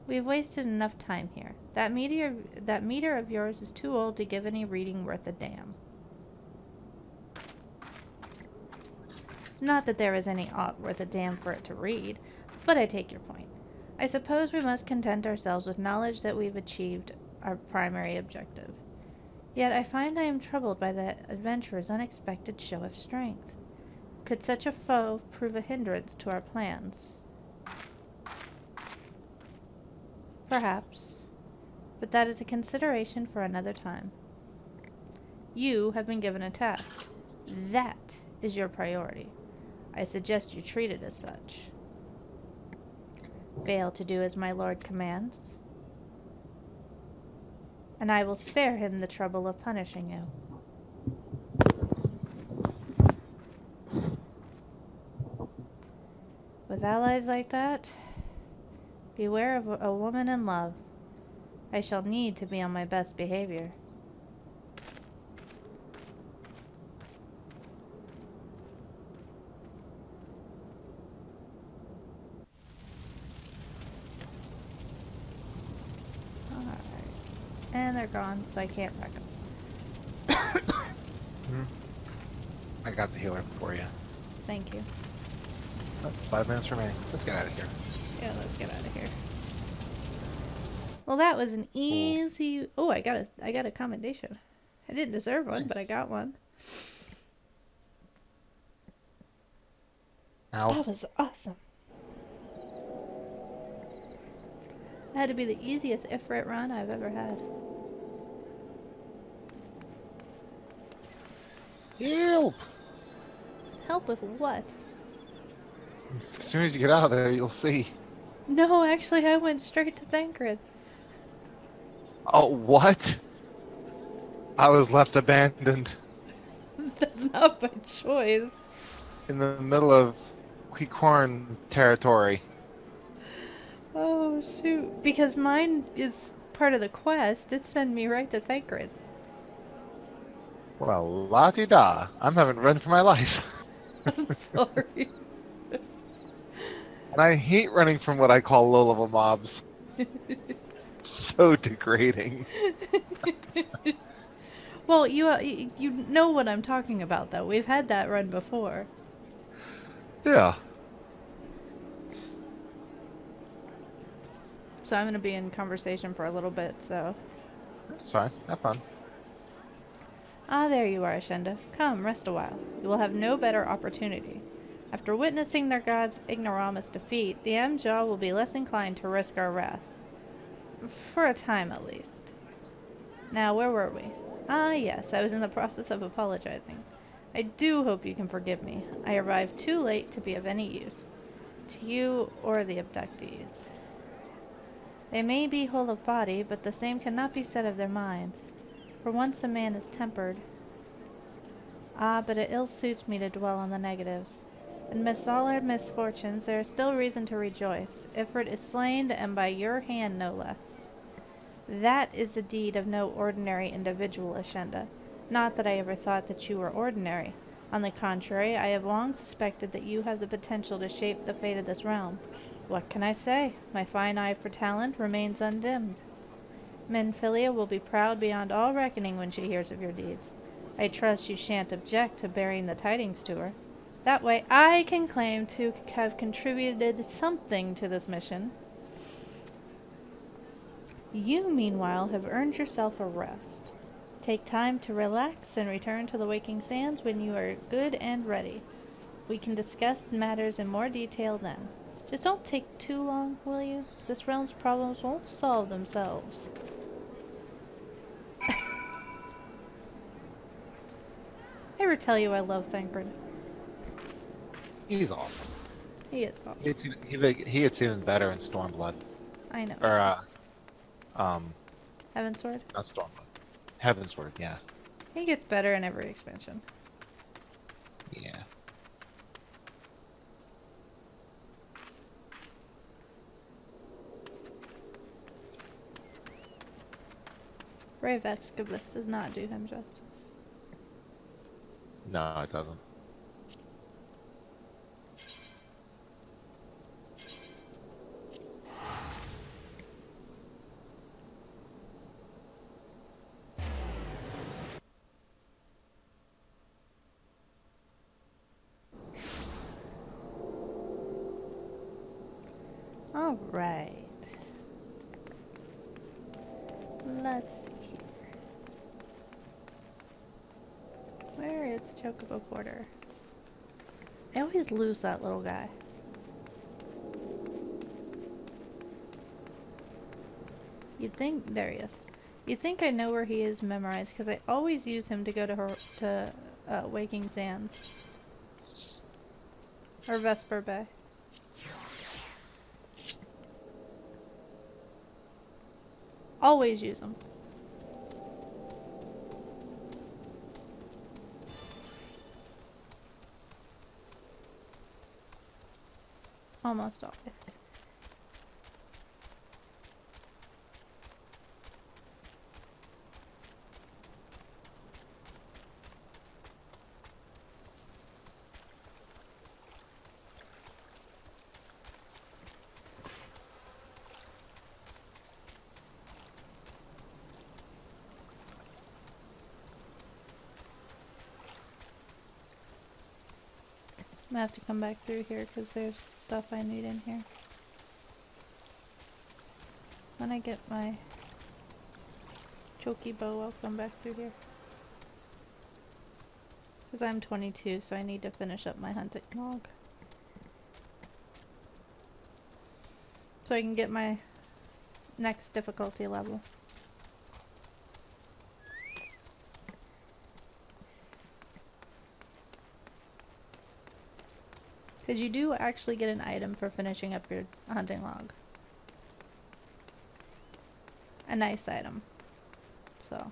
We've wasted enough time here. That meter of yours is too old to give any reading worth a damn. Not that there is any aught worth a damn for it to read, but I take your point. I suppose we must content ourselves with knowledge that we've achieved our primary objective. Yet I find I am troubled by the adventurer's unexpected show of strength. Could such a foe prove a hindrance to our plans? Perhaps, but that is a consideration for another time. You have been given a task. That is your priority. I suggest you treat it as such. Fail to do as my lord commands, and I will spare him the trouble of punishing you. With allies like that, beware of a woman in love. I shall need to be on my best behavior. Alright. And they're gone, so I can't wreck them. I got the healer for you. Thank you. Oh, 5 minutes remaining. Let's get out of here. Yeah, let's get out of here. Well, that was an easy... Oh, I got a commendation. I didn't deserve one, but I got one. Ow. That was awesome. That had to be the easiest Ifrit run I've ever had. Help! Help with what? As soon as you get out of there, you'll see. No, actually, I went straight to Thancred. Oh, what? I was left abandoned That's not by choice. in the middle of Quicorn territory. Oh, shoot. Because mine is part of the quest. It sent me right to Thancred. Well, la-di-da. I'm having to run for my life. I'm sorry. And I hate running from what I call low-level mobs. So degrading. Well, you know what I'm talking about, though. We've had that run before. Yeah. So I'm going to be in conversation for a little bit, so... It's fine. Have fun. Ah, there you are, Ashenda. Come, rest a while. You will have no better opportunity. After witnessing their god's ignoramus defeat, the Amjaw will be less inclined to risk our wrath. For a time, at least. Now, where were we? Ah, yes, I was in the process of apologizing. I do hope you can forgive me. I arrived too late to be of any use. To you or the abductees. They may be whole of body, but the same cannot be said of their minds. For once a man is tempered. Ah, but it ill suits me to dwell on the negatives. Amidst all our misfortunes, there is still reason to rejoice. Ifrit is slain, and by your hand no less. That is a deed of no ordinary individual, Ashenda. Not that I ever thought that you were ordinary. On the contrary, I have long suspected that you have the potential to shape the fate of this realm. What can I say? My fine eye for talent remains undimmed. Menphilia will be proud beyond all reckoning when she hears of your deeds. I trust you shan't object to bearing the tidings to her. That way I can claim to have contributed something to this mission. You, meanwhile, have earned yourself a rest. Take time to relax and return to the Waking Sands when you are good and ready. We can discuss matters in more detail then. Just don't take too long, will you? This realm's problems won't solve themselves. I ever tell you I love Thancred? He's awesome. He is awesome. He gets even better in Stormblood. I know. Or, Heavensward? not Stormblood. Heavensward, yeah. He gets better in every expansion. Yeah. Brave Excavus does not do him justice. No, it doesn't. Alright. Let's see here. Where is Chocobo Porter? I always lose that little guy. You'd think, there he is. You'd think I know where he is memorized, because I always use him to go to Waking Sands. Or Vesper Bay. Always use him. Almost always. I'm gonna have to come back through here because there's stuff I need in here. When I get my Chocobo, I'll come back through here. Because I'm 22, so I need to finish up my hunting log. So I can get my next difficulty level. Because you do actually get an item for finishing up your hunting log. A nice item. So.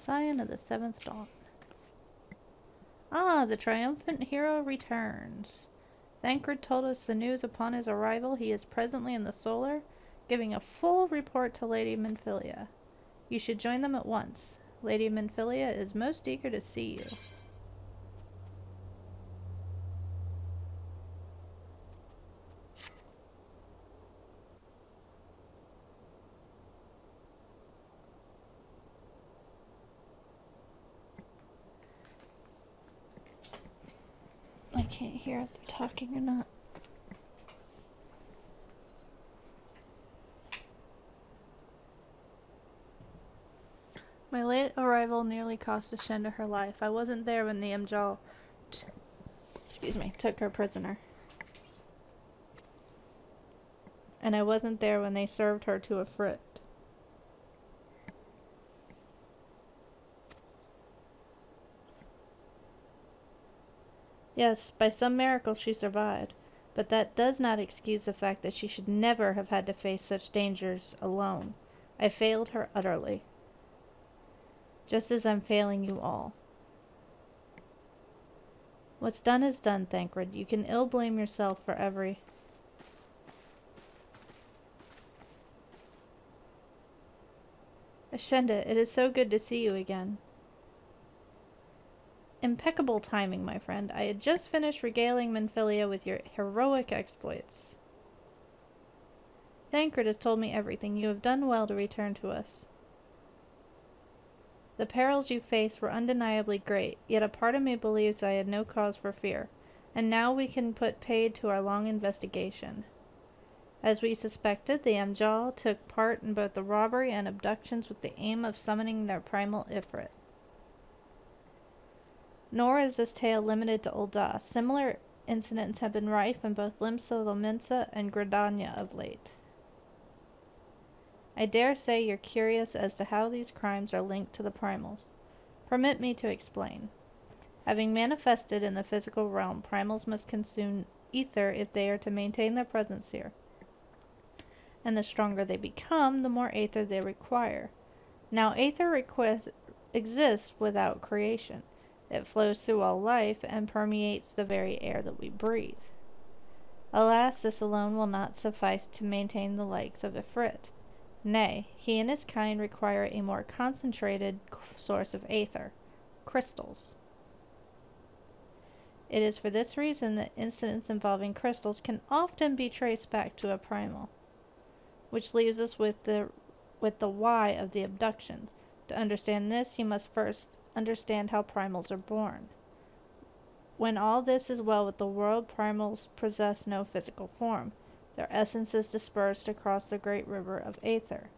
Scion of the Seventh Dawn. Ah, the triumphant hero returns. Thancred told us the news upon his arrival. He is presently in the Solar, giving a full report to Lady Minfilia. You should join them at once. Lady Minfilia is most eager to see you. I can't hear if they're talking or not. My late arrival nearly cost Ashenda her life. I wasn't there when the Imjal took her prisoner. And I wasn't there when they served her to Ifrit. Yes, by some miracle she survived, but that does not excuse the fact that she should never have had to face such dangers alone. I failed her utterly. Just as I'm failing you all. What's done is done, Thancred. You can ill blame yourself for every... Ashenda, it is so good to see you again. Impeccable timing, my friend. I had just finished regaling Minfilia with your heroic exploits. Thancred has told me everything. You have done well to return to us. The perils you faced were undeniably great, yet a part of me believes I had no cause for fear. And now we can put paid to our long investigation. As we suspected, the Amjal took part in both the robbery and abductions with the aim of summoning their primal Ifrit. Nor is this tale limited to Ul'dah. Similar incidents have been rife in both Limsa Lominsa and Gridania of late. I dare say you're curious as to how these crimes are linked to the primals. Permit me to explain. Having manifested in the physical realm, primals must consume ether if they are to maintain their presence here. And the stronger they become, the more aether they require. Now, aether exists without creation. It flows through all life and permeates the very air that we breathe. Alas, this alone will not suffice to maintain the likes of Ifrit. Nay, he and his kind require a more concentrated source of aether, crystals. It is for this reason that incidents involving crystals can often be traced back to a primal. Which leaves us with the why of the abductions. To understand this, you must first understand how primals are born. When all this is well with the world, primals possess no physical form. Their essence is dispersed across the great river of aether.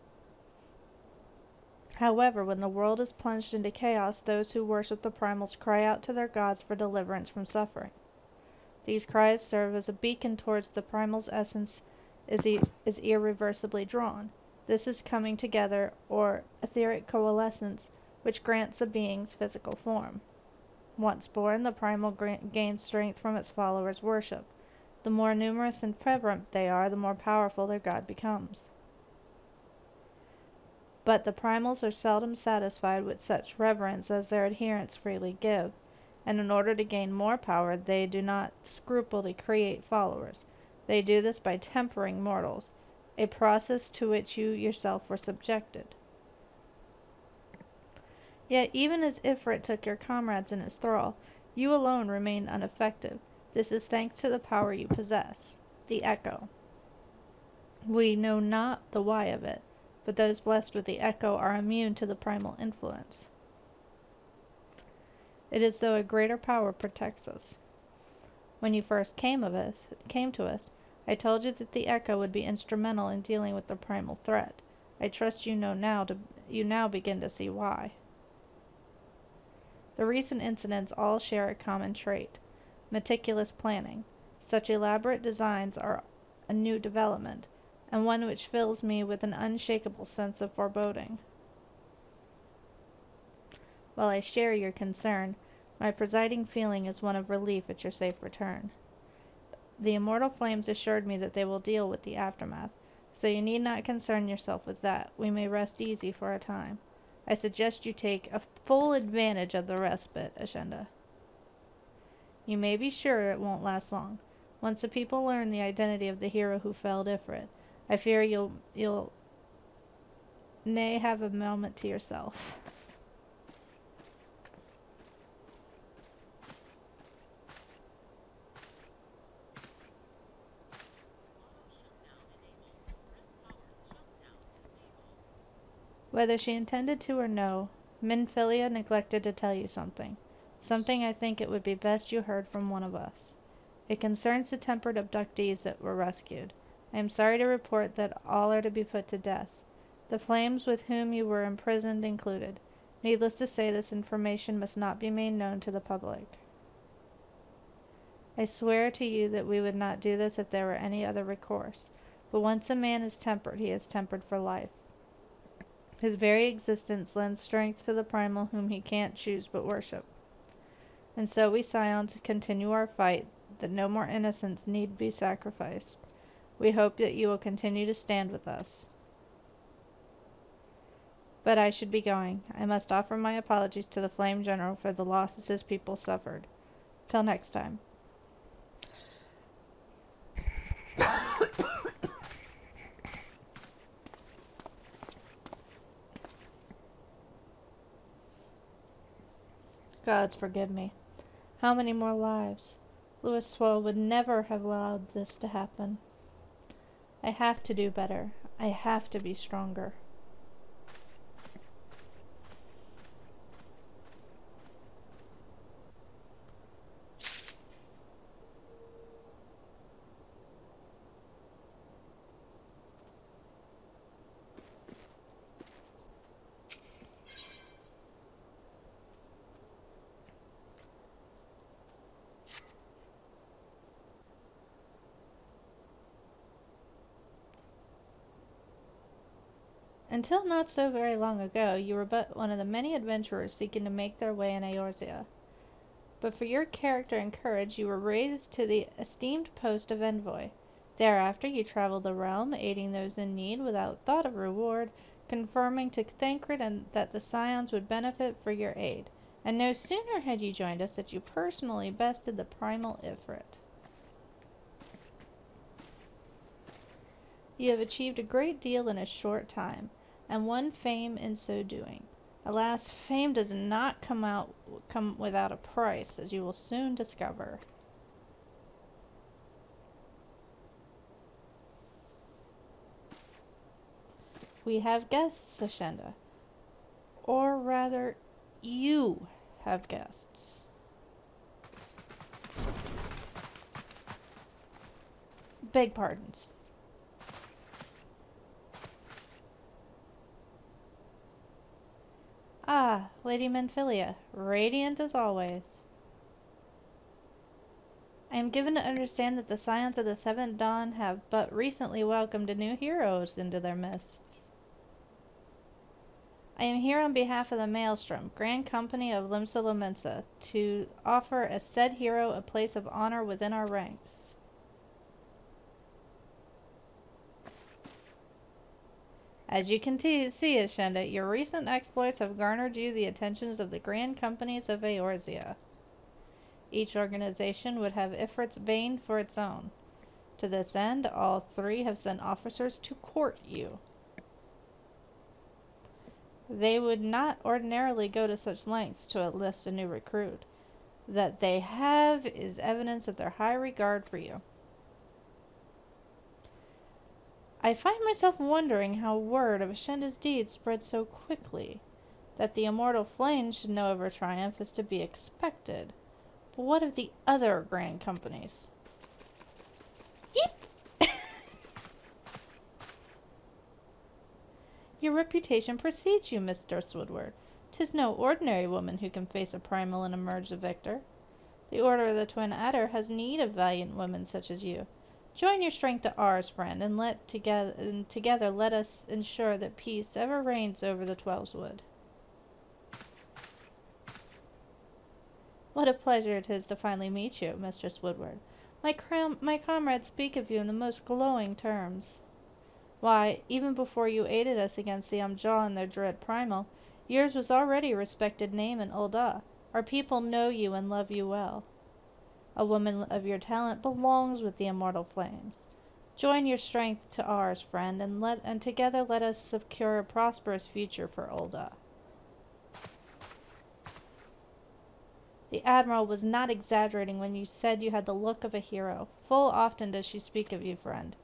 However, when the world is plunged into chaos, those who worship the primals cry out to their gods for deliverance from suffering. These cries serve as a beacon towards the primal's essence is irreversibly drawn. This is coming together, or etheric coalescence, which grants a being's physical form. Once born, the primal gains strength from its followers' worship. The more numerous and fervent they are, the more powerful their god becomes. But the primals are seldom satisfied with such reverence as their adherents freely give, and in order to gain more power, they do not scruple to create followers. They do this by tempering mortals, a process to which you yourself were subjected. Yet even as Ifrit took your comrades in his thrall, you alone remained unaffected. This is thanks to the power you possess, the echo. We know not the why of it, but those blessed with the echo are immune to the primal influence. It is as though a greater power protects us. When you first came to us, I told you that the echo would be instrumental in dealing with the primal threat. I trust you now begin to see why. The recent incidents all share a common trait: meticulous planning. Such elaborate designs are a new development, and one which fills me with an unshakable sense of foreboding. While I share your concern, my presiding feeling is one of relief at your safe return. The immortal flames assured me that they will deal with the aftermath, so you need not concern yourself with that. We may rest easy for a time. I suggest you take a full advantage of the respite, Ashenda. You may be sure it won't last long. Once the people learn the identity of the hero who felled Ifrit, I fear you'll nay have a moment to yourself. Whether she intended to or no, Minfilia neglected to tell you something. Something I think it would be best you heard from one of us. It concerns the tempered abductees that were rescued. I am sorry to report that all are to be put to death, the flames with whom you were imprisoned included. Needless to say, this information must not be made known to the public. I swear to you that we would not do this if there were any other recourse. But once a man is tempered, he is tempered for life. His very existence lends strength to the primal whom he can't choose but worship. And so we Scions continue our fight, that no more innocents need be sacrificed. We hope that you will continue to stand with us. But I should be going. I must offer my apologies to the Flame General for the losses his people suffered. Till next time. Gods forgive me. How many more lives? Louis Swell would never have allowed this to happen. I have to do better. I have to be stronger. Until not so very long ago, you were but one of the many adventurers seeking to make their way in Eorzea. But for your character and courage, you were raised to the esteemed post of envoy. Thereafter, you traveled the realm, aiding those in need without thought of reward, confirming to Thancred that the Scions would benefit for your aid. And no sooner had you joined us than you personally bested the primal Ifrit. You have achieved a great deal in a short time, and won fame in so doing. Alas, fame does not come without a price, as you will soon discover. We have guests, Ashenda. Or rather, you have guests. Beg pardons. Ah, Lady Menphilia, radiant as always. I am given to understand that the Scions of the Seventh Dawn have but recently welcomed a new hero into their midst. I am here on behalf of the Maelstrom, Grand Company of Limsa, to offer a said hero a place of honor within our ranks. As you can see, Ashenda, your recent exploits have garnered you the attentions of the Grand Companies of Eorzea. Each organization would have Ifrit's bane for its own. To this end, all three have sent officers to court you. They would not ordinarily go to such lengths to enlist a new recruit. That they have is evidence of their high regard for you. I find myself wondering how word of Ashenda's deeds spread so quickly. That the immortal flames should know of her triumph is to be expected. But what of the other grand companies? Eep! Your reputation precedes you, Mistress Woodward. 'Tis no ordinary woman who can face a primal and emerge the victor. The Order of the Twin Adder has need of valiant women such as you. Join your strength to ours, friend, and together let us ensure that peace ever reigns over the Twelveswood. What a pleasure it is to finally meet you, Mistress Woodward. My comrades speak of you in the most glowing terms. Why, even before you aided us against the Umjaw and their dread primal, yours was already a respected name in Ul'dah. Our people know you and love you well. A woman of your talent belongs with the immortal flames. Join your strength to ours, friend, and together let us secure a prosperous future for Ul'dah. The Admiral was not exaggerating when you said you had the look of a hero. Full often does she speak of you, friend.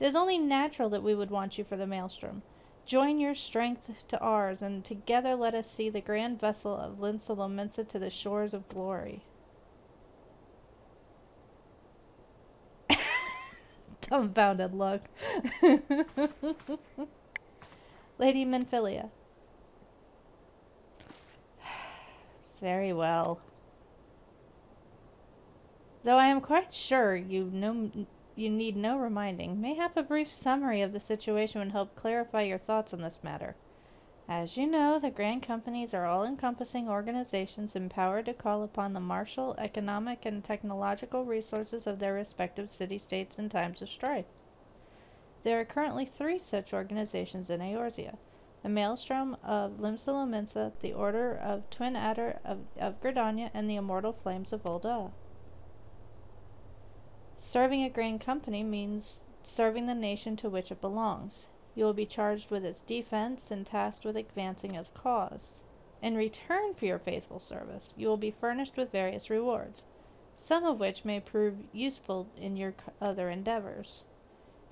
It is only natural that we would want you for the Maelstrom. Join your strength to ours, and together let us see the grand vessel of Limsa to the shores of glory. Dumbfounded look. Lady Menphilia. Very well. Though I am quite sure you need no reminding, mayhap a brief summary of the situation would help clarify your thoughts on this matter. As you know, the Grand Companies are all-encompassing organizations empowered to call upon the martial, economic, and technological resources of their respective city-states in times of strife. There are currently 3 such organizations in Eorzea: the Maelstrom of Limsa, the Order of Twin Adder of Gridania, and the Immortal Flames of Ul'dah. Serving a Grand Company means serving the nation to which it belongs. You will be charged with its defense and tasked with advancing its cause. In return for your faithful service, you will be furnished with various rewards, some of which may prove useful in your other endeavors.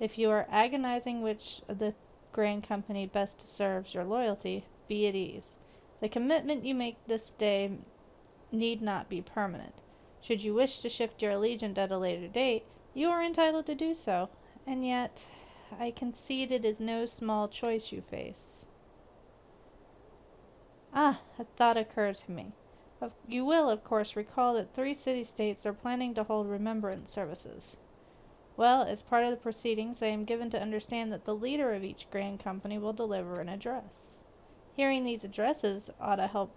If you are agonizing which of the Grand Company best deserves your loyalty, be at ease. The commitment you make this day need not be permanent. Should you wish to shift your allegiance at a later date, you are entitled to do so. And yet, I concede it is no small choice you face. Ah, a thought occurred to me. You will, of course, recall that 3 city-states are planning to hold remembrance services. Well, as part of the proceedings, I am given to understand that the leader of each Grand Company will deliver an address. Hearing these addresses ought to help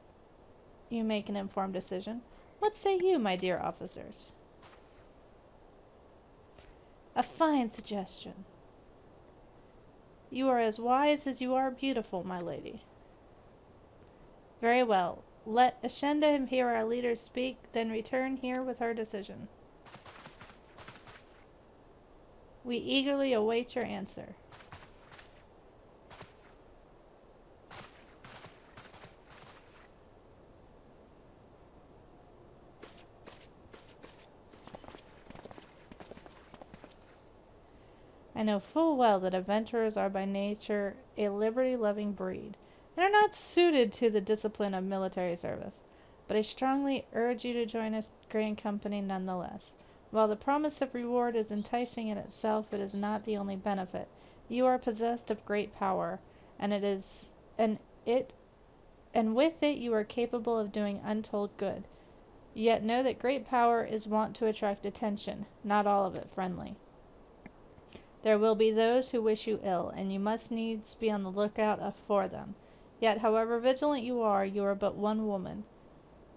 you make an informed decision. What say you, my dear officers? A fine suggestion. You are as wise as you are beautiful, my lady. Very well. Let Ashenda hear our leaders speak, then return here with her decision. We eagerly await your answer. I know full well that adventurers are by nature a liberty-loving breed, and are not suited to the discipline of military service, but I strongly urge you to join us Grand Company nonetheless. While the promise of reward is enticing in itself, it is not the only benefit. You are possessed of great power, and with it you are capable of doing untold good. Yet know that great power is wont to attract attention, not all of it friendly. There will be those who wish you ill, and you must needs be on the lookout for them. Yet, however vigilant you are but one woman.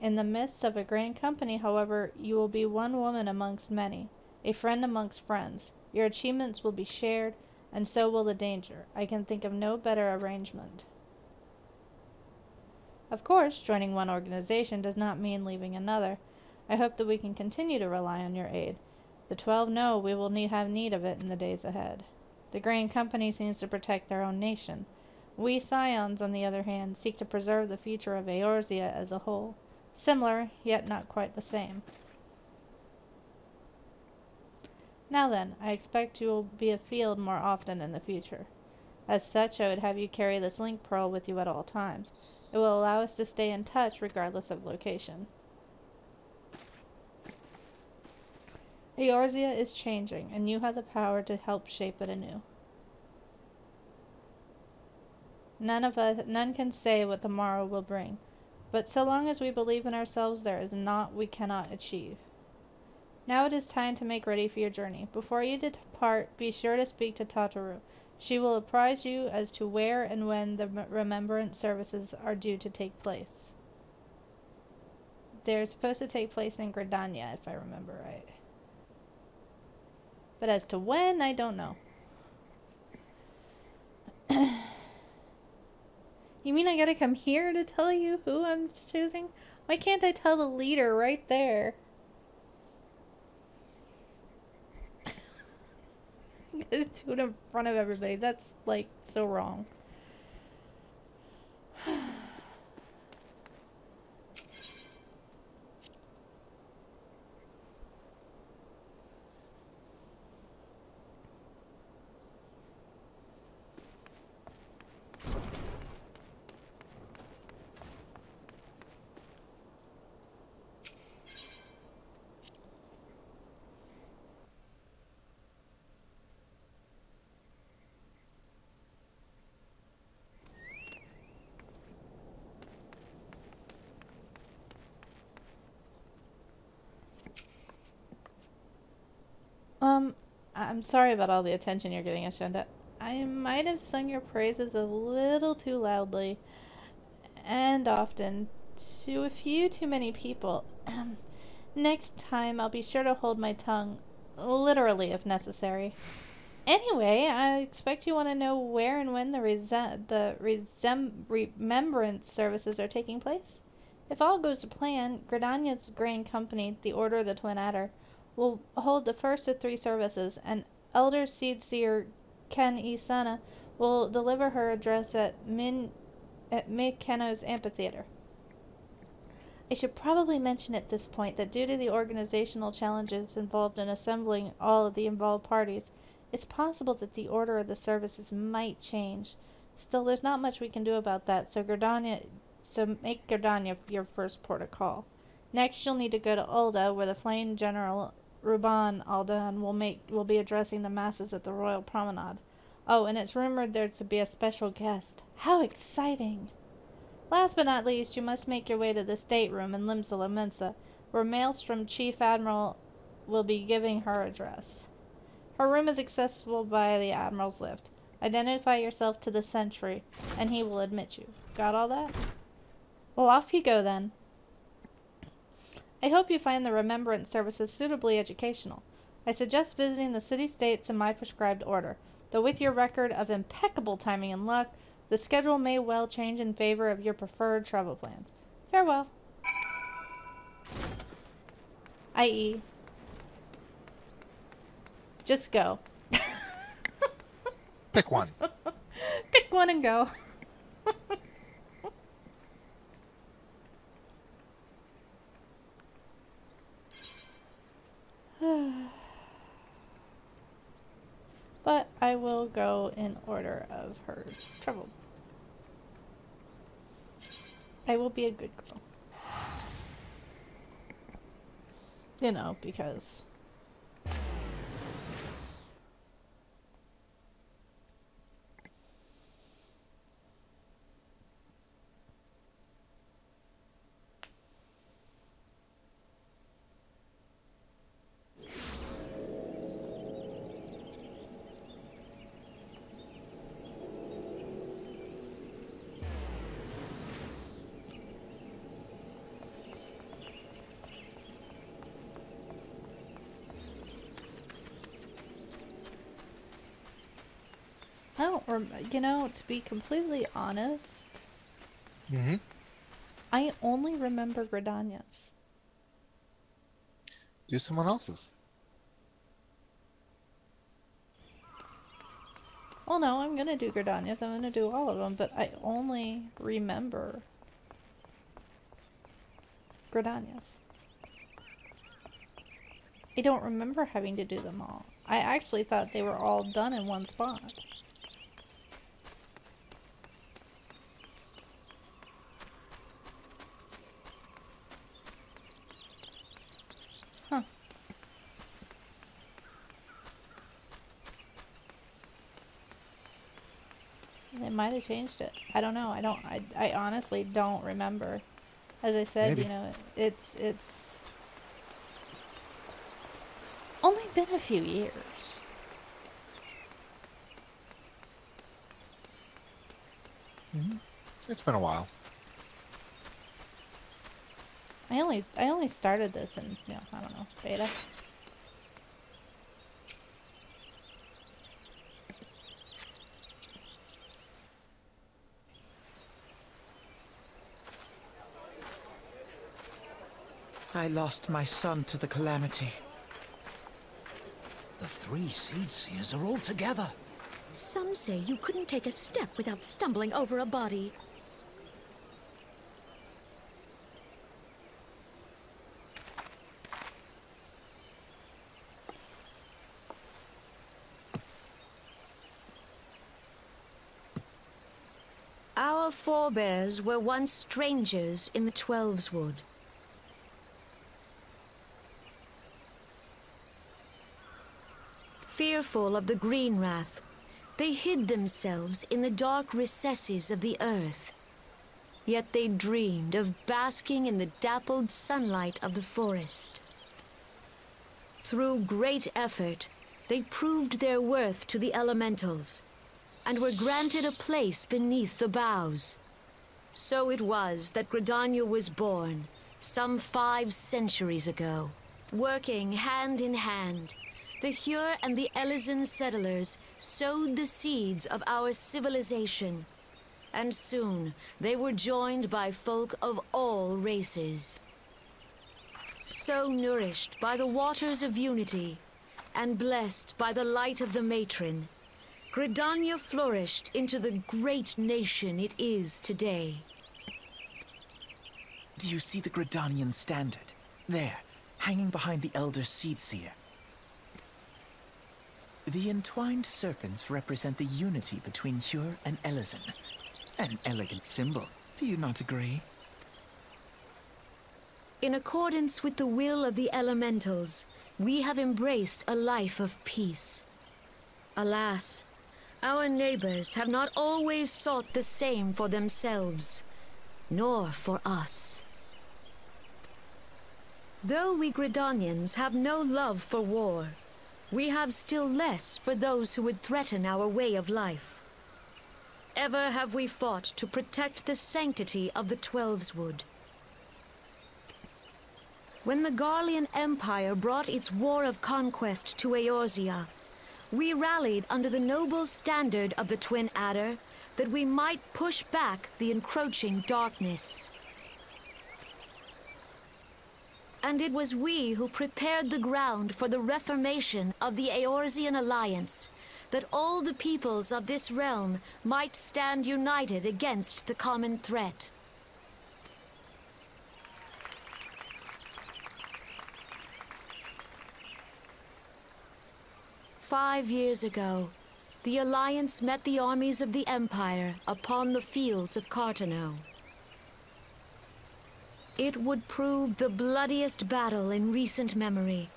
In the midst of a grand company, however, you will be one woman amongst many, a friend amongst friends. Your achievements will be shared, and so will the danger. I can think of no better arrangement. Of course, joining one organization does not mean leaving another. I hope that we can continue to rely on your aid. The 12 know we will have need of it in the days ahead. The Grand Company seems to protect their own nation. We Scions, on the other hand, seek to preserve the future of Eorzea as a whole. Similar, yet not quite the same. Now then, I expect you will be afield more often in the future. As such, I would have you carry this link pearl with you at all times. It will allow us to stay in touch regardless of location. Eorzea is changing, and you have the power to help shape it anew. None can say what the morrow will bring, but so long as we believe in ourselves, there is naught we cannot achieve. Now it is time to make ready for your journey. Before you depart, be sure to speak to Tataru. She will apprise you as to where and when the remembrance services are due to take place. They're supposed to take place in Gridania, if I remember right. But as to when, I don't know. You mean I gotta come here to tell you who I'm choosing? Why can't I tell the leader right there? Do it in front of everybody. That's, like, so wrong. I'm sorry about all the attention you're getting, Ashenda. I might have sung your praises a little too loudly, and often, to a few too many people. Next time, I'll be sure to hold my tongue, literally if necessary. Anyway, I expect you want to know where and when the remembrance services are taking place? If all goes to plan, Gridania's Grand Company, the Order of the Twin Adder, will hold the first of 3 services, and Elder Seedseer Ken Isana will deliver her address at Mikeno's Amphitheater. I should probably mention at this point that due to the organizational challenges involved in assembling all of the involved parties, It's possible that the order of the services might change. Still, there's not much we can do about that, so make Gridania your first port of call. Next, you'll need to go to Ulda, where the Flame General Ruban Aldan will be addressing the masses at the Royal Promenade. Oh, and it's rumored there's to be a special guest. How exciting! Last but not least, you must make your way to the stateroom in Limsa Mensa, where Maelstrom Chief Admiral will be giving her address. Her room is accessible via the Admiral's lift. Identify yourself to the sentry, and he will admit you. Got all that? Well, off you go then. I hope you find the remembrance services suitably educational. I suggest visiting the city-states in my prescribed order, though with your record of impeccable timing and luck, the schedule may well change in favor of your preferred travel plans. Farewell. I.e. just go. Pick one. Pick one and go. But I will go in order of her travel. I will be a good girl. You know, because... I don't you know, to be completely honest, I only remember Gridania's. Do someone else's. Well, no, I'm gonna do Gridania's. I'm gonna do all of them, but I only remember Gridania's. I don't remember having to do them all. I actually thought they were all done in one spot. Huh. They might have changed it. I don't know. I honestly don't remember. As I said, Maybe. you know, it's only been a few years. It's been a while. I only started this in, you know, I don't know, beta. I lost my son to the calamity. The three Seed Seers are all together. Some say you couldn't take a step without stumbling over a body. Our forebears were once strangers in the Twelves Wood. Fearful of the Green Wrath, they hid themselves in the dark recesses of the earth. Yet they dreamed of basking in the dappled sunlight of the forest. Through great effort, they proved their worth to the elementals, and were granted a place beneath the boughs. So it was that Gridania was born, some 5 centuries ago. Working hand in hand, the Hyur and the Elysian settlers sowed the seeds of our civilization, and soon they were joined by folk of all races. So nourished by the waters of unity, and blessed by the light of the matron, Gridania flourished into the great nation it is today. Do you see the Gridanian standard? There, hanging behind the Elder Seed Seer. The entwined serpents represent the unity between Hyur and Elezen. An elegant symbol, do you not agree? In accordance with the will of the elementals, we have embraced a life of peace. Alas, our neighbors have not always sought the same for themselves, nor for us. Though we Gridanians have no love for war, we have still less for those who would threaten our way of life. Ever have we fought to protect the sanctity of the Twelveswood. When the Garlean Empire brought its war of conquest to Eorzea, we rallied under the noble standard of the Twin Adder that we might push back the encroaching darkness. And it was we who prepared the ground for the reformation of the Eorzean Alliance, that all the peoples of this realm might stand united against the common threat. "5 years ago, the Alliance met the armies of the Empire upon the fields of Cartano. It would prove the bloodiest battle in recent memory.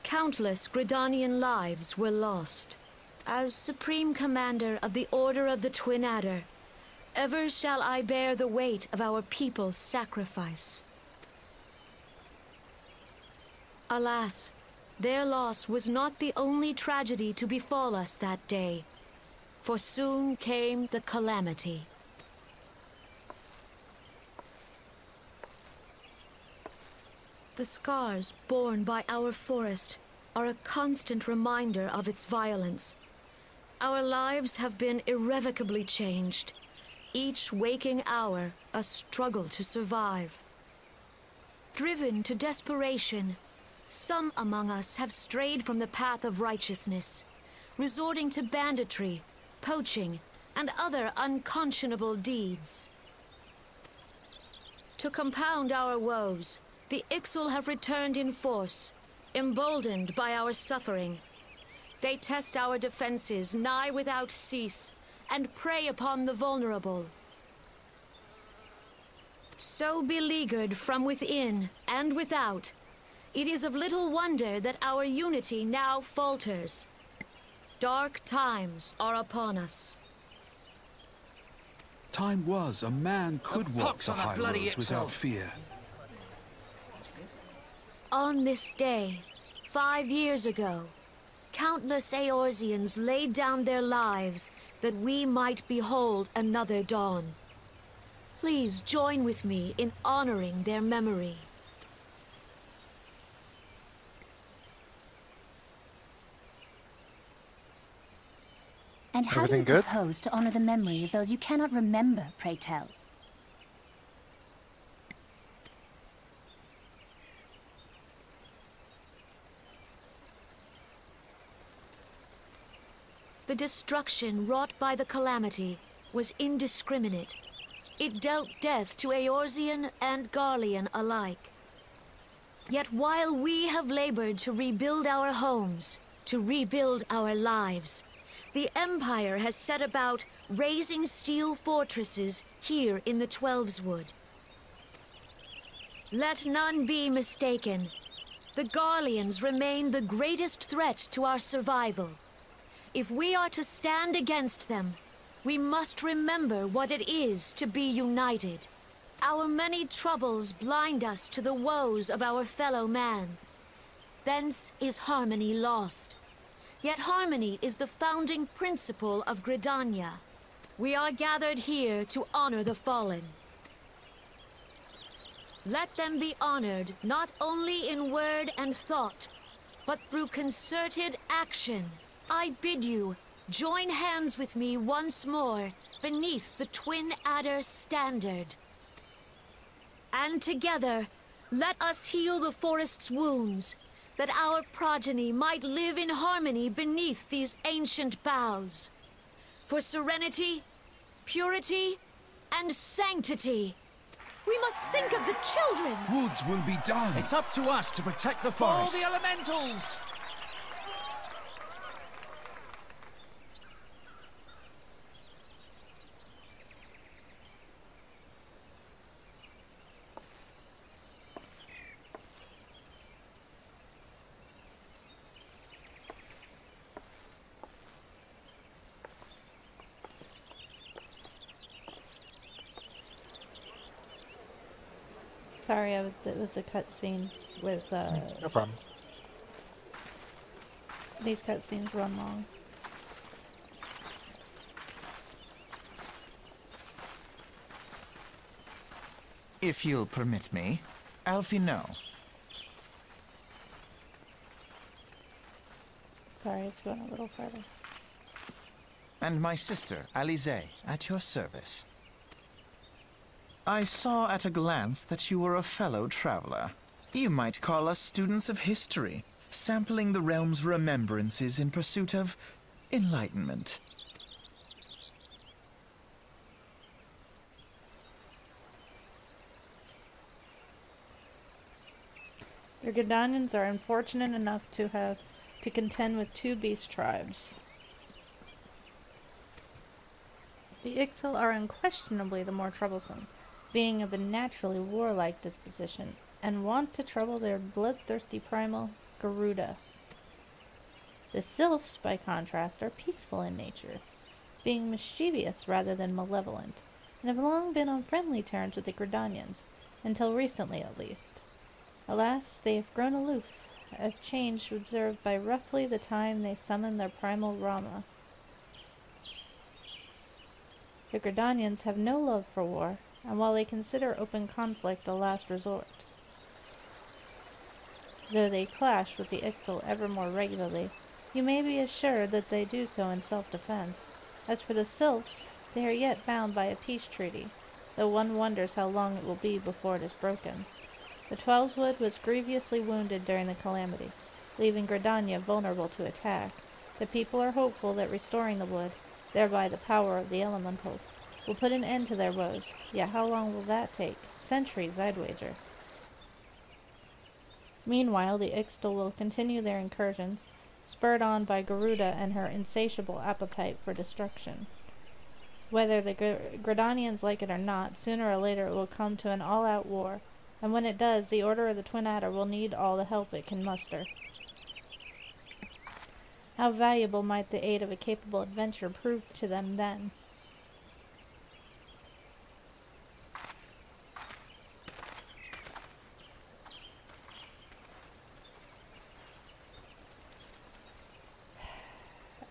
Countless Gridanian lives were lost. As Supreme Commander of the Order of the Twin Adder, ever shall I bear the weight of our people's sacrifice. Alas, their loss was not the only tragedy to befall us that day, for soon came the calamity. The scars borne by our forest are a constant reminder of its violence. Our lives have been irrevocably changed, each waking hour a struggle to survive. Driven to desperation, some among us have strayed from the path of righteousness, resorting to banditry, poaching, and other unconscionable deeds. To compound our woes, the Ixal have returned in force, emboldened by our suffering. They test our defenses nigh without cease, and prey upon the vulnerable. So beleaguered from within and without, it is of little wonder that our unity now falters. Dark times are upon us. Time was a man could walk the high roads without fear. On this day, 5 years ago, countless Eorzeans laid down their lives that we might behold another dawn. Please join with me in honoring their memory. And how do you propose to honor the memory of those you cannot remember, pray tell? The destruction wrought by the calamity was indiscriminate. It dealt death to Eorzean and Garlean alike. Yet while we have labored to rebuild our homes, to rebuild our lives, the Empire has set about raising steel fortresses here in the Twelveswood. Let none be mistaken. The Garleans remain the greatest threat to our survival. If we are to stand against them, we must remember what it is to be united. Our many troubles blind us to the woes of our fellow man. Thence is harmony lost. Yet harmony is the founding principle of Gridania. We are gathered here to honor the fallen. Let them be honored not only in word and thought, but through concerted action. I bid you, join hands with me once more beneath the Twin Adder standard. And together, let us heal the forest's wounds, that our progeny might live in harmony beneath these ancient boughs. For serenity, purity, and sanctity. We must think of the children! Woods will be done! It's up to us to protect the forest. For the elementals! Sorry, it was a cutscene with, No problem. These cutscenes run long. If you'll permit me, Alfie, no. Sorry, it's going a little further. And my sister, Alize, at your service. I saw at a glance that you were a fellow traveler. You might call us students of history, sampling the realm's remembrances in pursuit of enlightenment. The Gridanians are unfortunate enough to have to contend with two beast tribes. The Ixil are unquestionably the more troublesome, being of a naturally warlike disposition, and want to trouble their bloodthirsty primal, Garuda. The Sylphs, by contrast, are peaceful in nature, being mischievous rather than malevolent, and have long been on friendly terms with the Gridanians, until recently at least. Alas, they have grown aloof, a change observed by roughly the time they summoned their primal Rama. The Gridanians have no love for war, and while they consider open conflict a last resort, though they clash with the Ixil ever more regularly, you may be assured that they do so in self-defense. As for the Sylphs, they are yet bound by a peace treaty, though one wonders how long it will be before it is broken. The Twelveswood was grievously wounded during the calamity, leaving Gridania vulnerable to attack. The people are hopeful that restoring the wood, thereby the power of the elementals, will put an end to their woes. Yet how long will that take? Centuries, I'd wager. Meanwhile, the Ixtal will continue their incursions, spurred on by Garuda and her insatiable appetite for destruction. Whether the Gridanians like it or not, sooner or later it will come to an all-out war, and when it does, the Order of the Twin Adder will need all the help it can muster. How valuable might the aid of a capable adventurer prove to them then?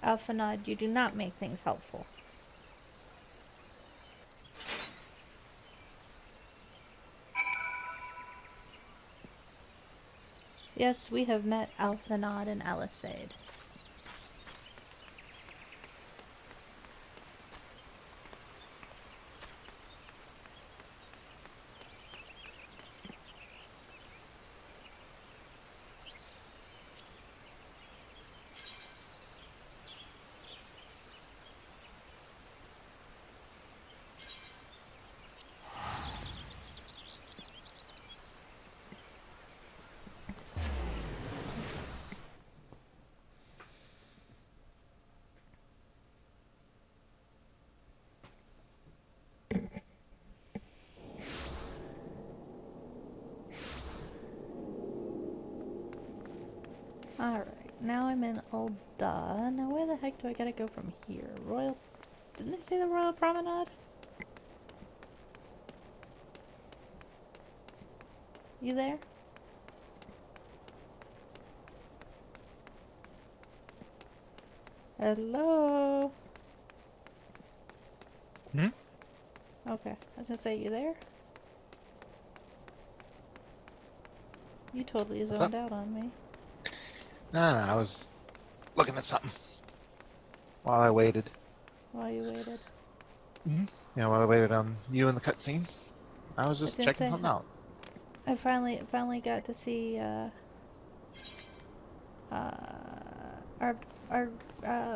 Alphanod, you do not make things helpful. Yes, we have met Alphanod and Alisade. Alright, now I'm in Ul'dah. Now where the heck do I gotta go from here? Royal... Didn't I say the Royal Promenade? You there? Hello? Hmm? Okay, I was gonna say, you there? You totally zoned out on me. No, I was looking at something while I waited. While you waited. Yeah, while I waited on you in the cutscene, I was just gonna checking say, something out. I finally got to see our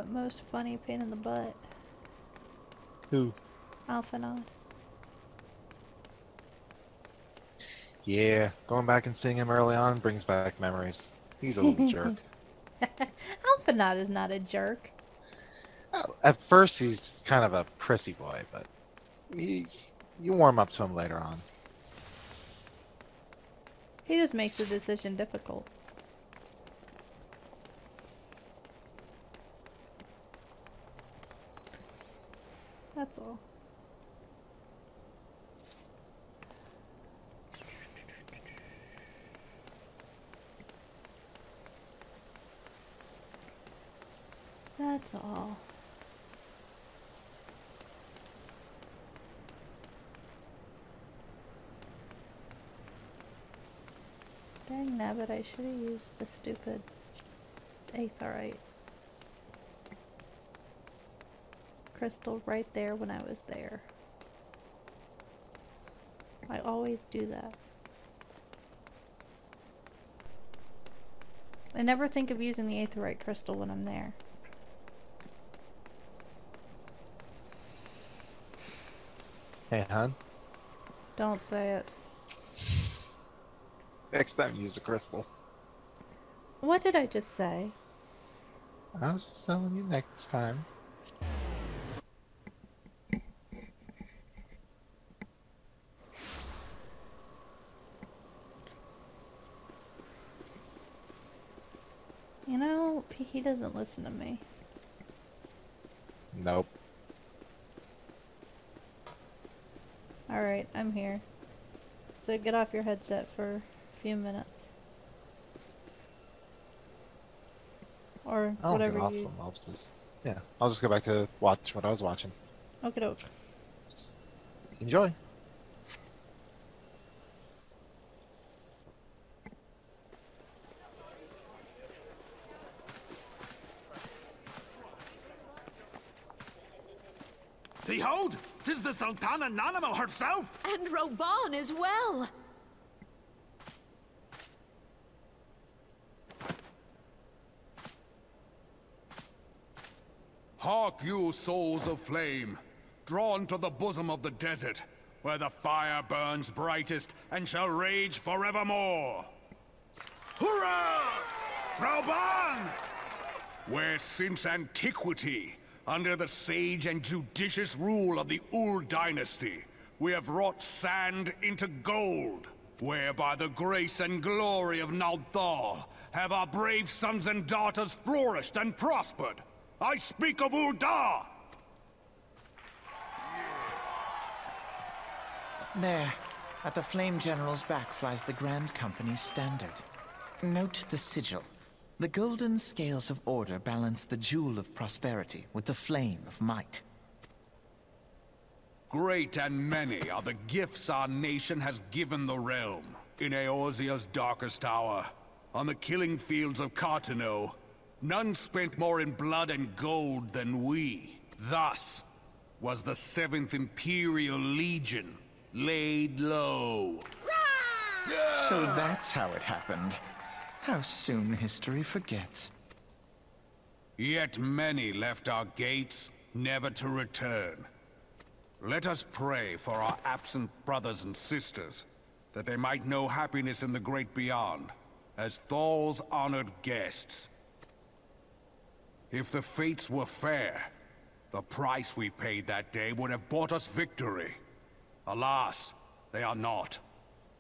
most funny pain in the butt. Who? Alphanod. Yeah, going back and seeing him early on brings back memories. He's a little jerk. Alphanod is not a jerk. Well, at first he's kind of a prissy boy, but you warm up to him later on. He just makes the decision difficult. That's all. That's all. Dang nabbit, I should have used the stupid aetherite crystal right there when I was there. I always do that. I never think of using the aetherite crystal when I'm there. Hey, hon. Don't say it. Next time, use the crystal. What did I just say? I was just telling you next time. You know, he doesn't listen to me. Nope. Alright, I'm here. So get off your headset for a few minutes. Or I'll whatever get off you... them. I'll just go back to watch what I was watching. Okie doke. Enjoy. Behold, 'tis the Sultana Nanamo herself! And Roban as well! Hark you, souls of flame, drawn to the bosom of the desert, where the fire burns brightest and shall rage forevermore. Hurrah! Roban! Where since antiquity, under the sage and judicious rule of the Ul dynasty, we have wrought sand into gold, where by the grace and glory of Naldal have our brave sons and daughters flourished and prospered. I speak of Ul'dah! There, at the Flame General's back flies the Grand Company's standard. Note the sigil. The golden scales of order balance the jewel of prosperity with the flame of might. Great and many are the gifts our nation has given the realm. In Eorzea's darkest hour, on the killing fields of Cartano, none spent more in blood and gold than we. Thus was the 7th Imperial Legion laid low. So that's how it happened. How soon history forgets. Yet many left our gates, never to return. Let us pray for our absent brothers and sisters, that they might know happiness in the great beyond, as Thal's honored guests. If the fates were fair, the price we paid that day would have bought us victory. Alas, they are not.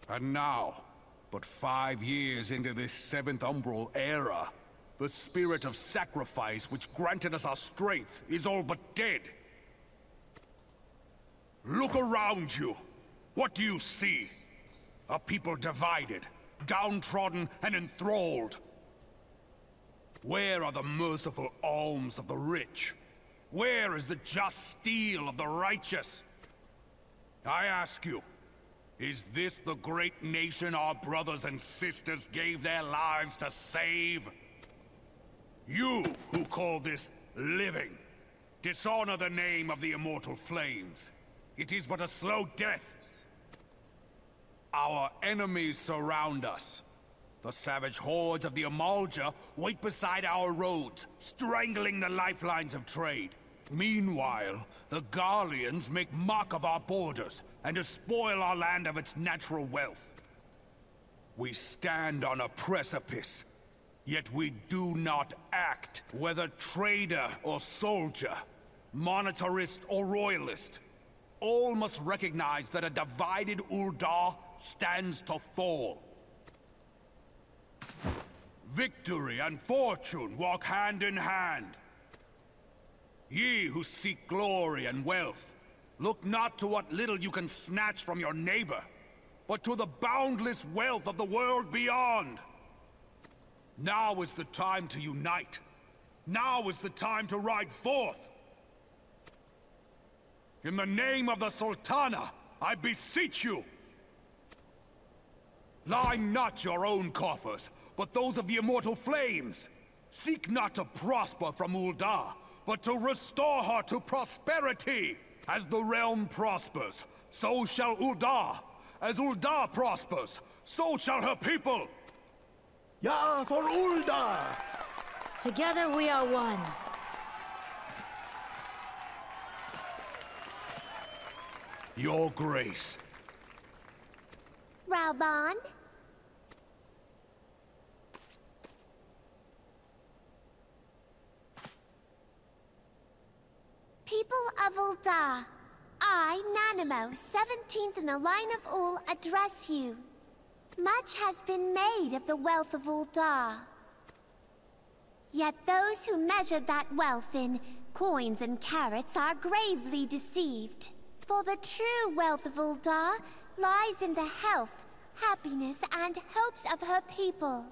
And now, but 5 years into this 7th Umbral era, the spirit of sacrifice which granted us our strength is all but dead. Look around you. What do you see? A people divided, downtrodden and enthralled. Where are the merciful alms of the rich? Where is the just steel of the righteous? I ask you, is this the great nation our brothers and sisters gave their lives to save? You who call this living, dishonor the name of the immortal flames. It is but a slow death. Our enemies surround us. The savage hordes of the Amalja wait beside our roads, strangling the lifelines of trade. Meanwhile, the Garleans make mock of our borders and despoil our land of its natural wealth. We stand on a precipice, yet we do not act, whether trader or soldier, monetarist or royalist. All must recognize that a divided Ul'dah stands to fall. Victory and fortune walk hand in hand. Ye who seek glory and wealth, look not to what little you can snatch from your neighbor, but to the boundless wealth of the world beyond. Now is the time to unite. Now is the time to ride forth. In the name of the Sultana, I beseech you. Line not your own coffers, but those of the immortal flames. Seek not to prosper from Ul'dah, but to restore her to prosperity. As the realm prospers, so shall Ul'dah. As Ul'dah prospers, so shall her people. Ja, for Ul'dah! Together we are one. Your Grace. Raoban? People of Ul'dah, I, Nanamo, 17th in the line of Ul, address you. Much has been made of the wealth of Ul'dah. Yet those who measure that wealth in coins and carats are gravely deceived. For the true wealth of Ul'dah lies in the health, happiness, and hopes of her people.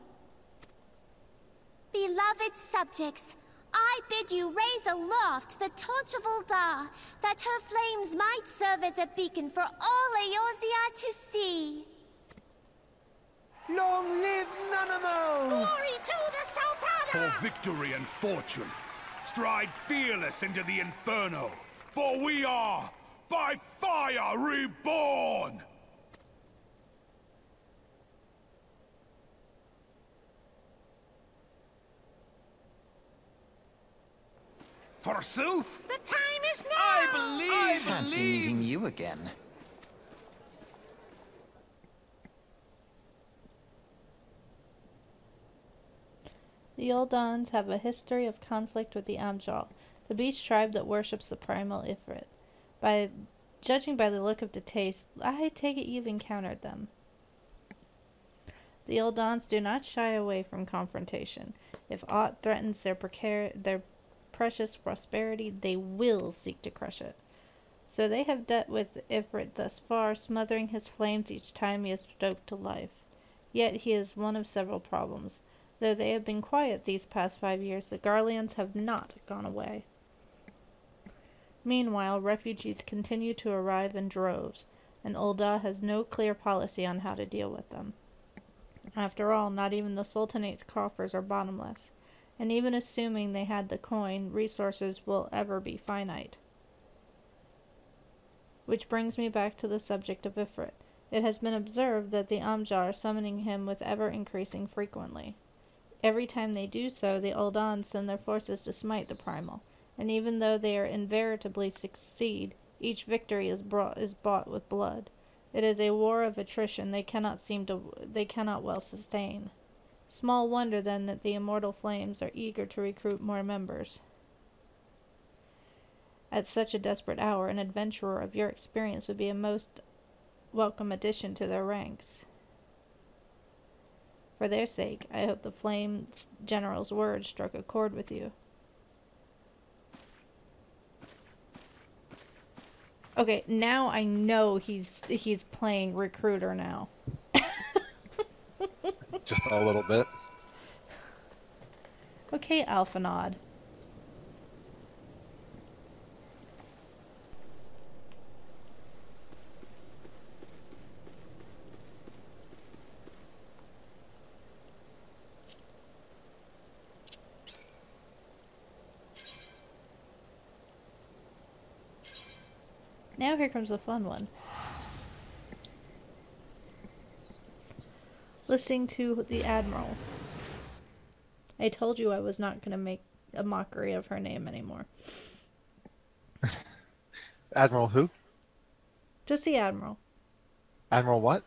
Beloved subjects, I bid you raise aloft the torch of Ul'dah, that her flames might serve as a beacon for all Eorzea to see. Long live Nanamo! Glory to the Sultana! For victory and fortune, stride fearless into the Inferno, for we are, by fire, reborn! Forsooth! The time is now! I fancy meeting you again. The Uldans have a history of conflict with the Amjal, the beast tribe that worships the primal Ifrit. Judging by the look of the taste, I take it you've encountered them. The Uldans do not shy away from confrontation. If aught threatens their precious prosperity, they will seek to crush it. So they have dealt with Ifrit thus far, smothering his flames each time he is stoked to life. Yet he is one of several problems. Though they have been quiet these past 5 years, the Garleans have not gone away. Meanwhile, refugees continue to arrive in droves, and Ul'dah has no clear policy on how to deal with them. After all, not even the Sultanate's coffers are bottomless, and even assuming they had the coin, resources will ever be finite. Which brings me back to the subject of Ifrit. It has been observed that the Amjar are summoning him with ever-increasing frequently. Every time they do so, the Uldans send their forces to smite the primal, and even though they are invariably succeed, each victory is bought with blood. It is a war of attrition they cannot well sustain. Small wonder then that the immortal flames are eager to recruit more members. At such a desperate hour, an adventurer of your experience would be a most welcome addition to their ranks. For their sake, I hope the Flame General's words struck a chord with you. Okay, now I know he's playing recruiter now. Just a little bit. Okay, Alphanod. Now here comes the fun one. Listening to the Admiral. I told you I was not going to make a mockery of her name anymore. Admiral who? Just the Admiral. Admiral what?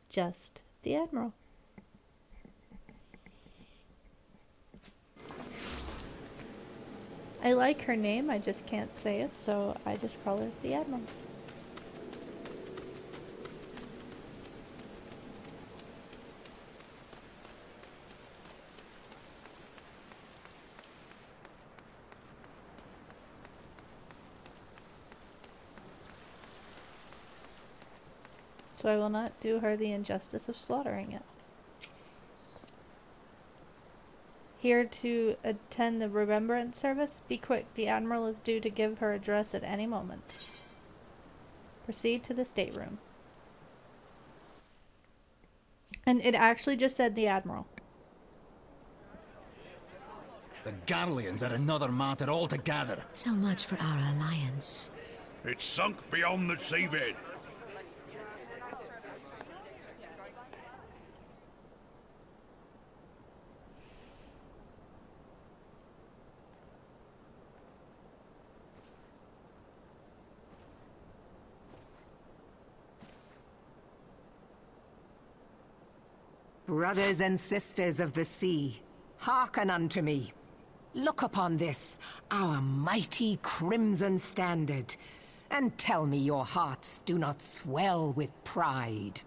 Just the Admiral. I like her name, I just can't say it, so I just call her the Admiral. So I will not do her the injustice of slaughtering it. Here to attend the remembrance service. Be quick, the Admiral is due to give her address at any moment. Proceed to the stateroom. And it actually just said the Admiral. The Garleans are another matter altogether. So much for our alliance. It's sunk beyond the seabed. Brothers and sisters of the sea, hearken unto me. Look upon this, our mighty crimson standard, and tell me your hearts do not swell with pride.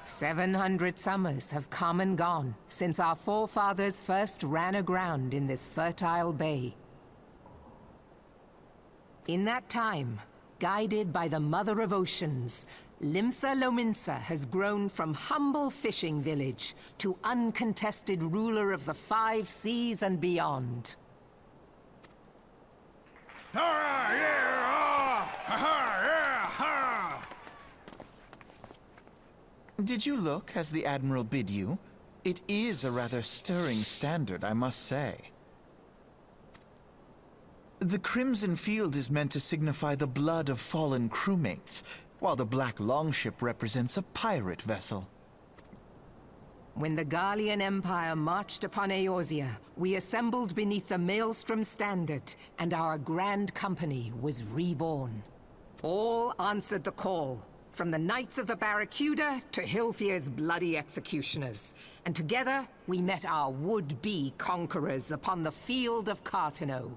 "700 summers have come and gone since our forefathers first ran aground in this fertile bay. In that time, guided by the Mother of Oceans, Limsa Lominsa has grown from humble fishing village to uncontested ruler of the 5 seas and beyond. Did you look as the Admiral bid you? It is a rather stirring standard, I must say. The crimson field is meant to signify the blood of fallen crewmates, while the black longship represents a pirate vessel. When the Garlean Empire marched upon Eorzea, we assembled beneath the Maelstrom Standard, and our grand company was reborn. All answered the call, from the Knights of the Barracuda to Hilfir's bloody executioners. And together, we met our would-be conquerors upon the field of Cartano.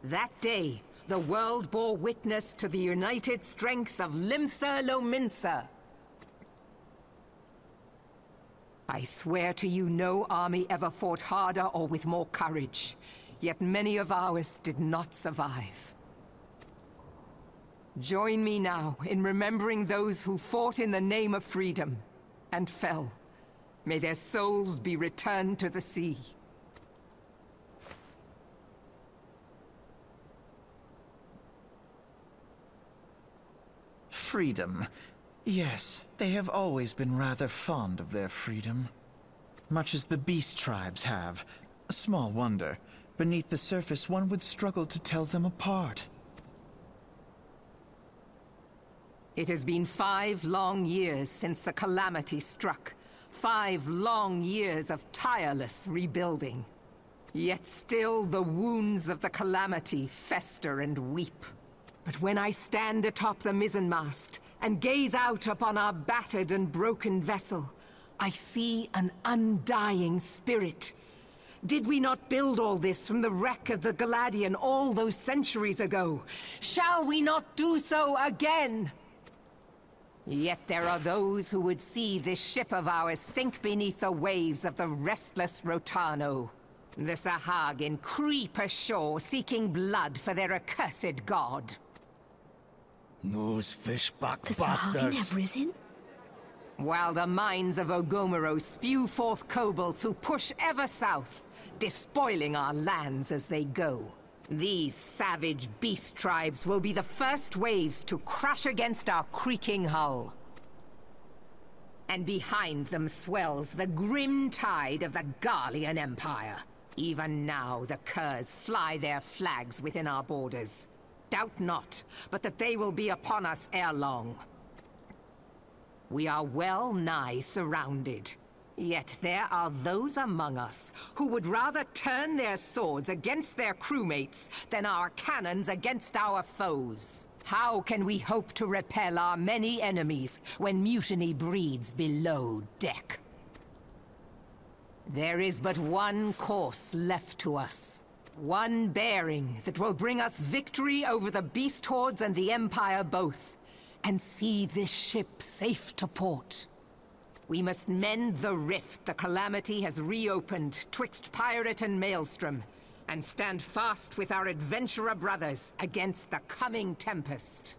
That day, the world bore witness to the united strength of Limsa Lominsa. I swear to you no army ever fought harder or with more courage, yet many of ours did not survive. Join me now in remembering those who fought in the name of freedom and fell. May their souls be returned to the sea. Freedom. Yes, they have always been rather fond of their freedom. Much as the beast tribes have. Small wonder. Beneath the surface, one would struggle to tell them apart. It has been 5 long years since the calamity struck. 5 long years of tireless rebuilding. Yet still the wounds of the calamity fester and weep. But when I stand atop the mizzenmast and gaze out upon our battered and broken vessel, I see an undying spirit. Did we not build all this from the wreck of the Galadian all those centuries ago? Shall we not do so again? Yet there are those who would see this ship of ours sink beneath the waves of the restless Rotano. The Sahagin creep ashore seeking blood for their accursed god. Those fishback The bastards. Sahagin have risen? While the mines of Ogomero spew forth kobolds who push ever south, despoiling our lands as they go. These savage beast tribes will be the first waves to crash against our creaking hull. And behind them swells the grim tide of the Garlean Empire. Even now the curs fly their flags within our borders. Doubt not, but that they will be upon us ere long. We are well nigh surrounded. Yet there are those among us who would rather turn their swords against their crewmates than our cannons against our foes. How can we hope to repel our many enemies when mutiny breeds below deck? There is but one course left to us. One bearing that will bring us victory over the beast hordes and the Empire both, and see this ship safe to port. We must mend the rift the calamity has reopened twixt pirate and maelstrom, and stand fast with our adventurer brothers against the coming tempest.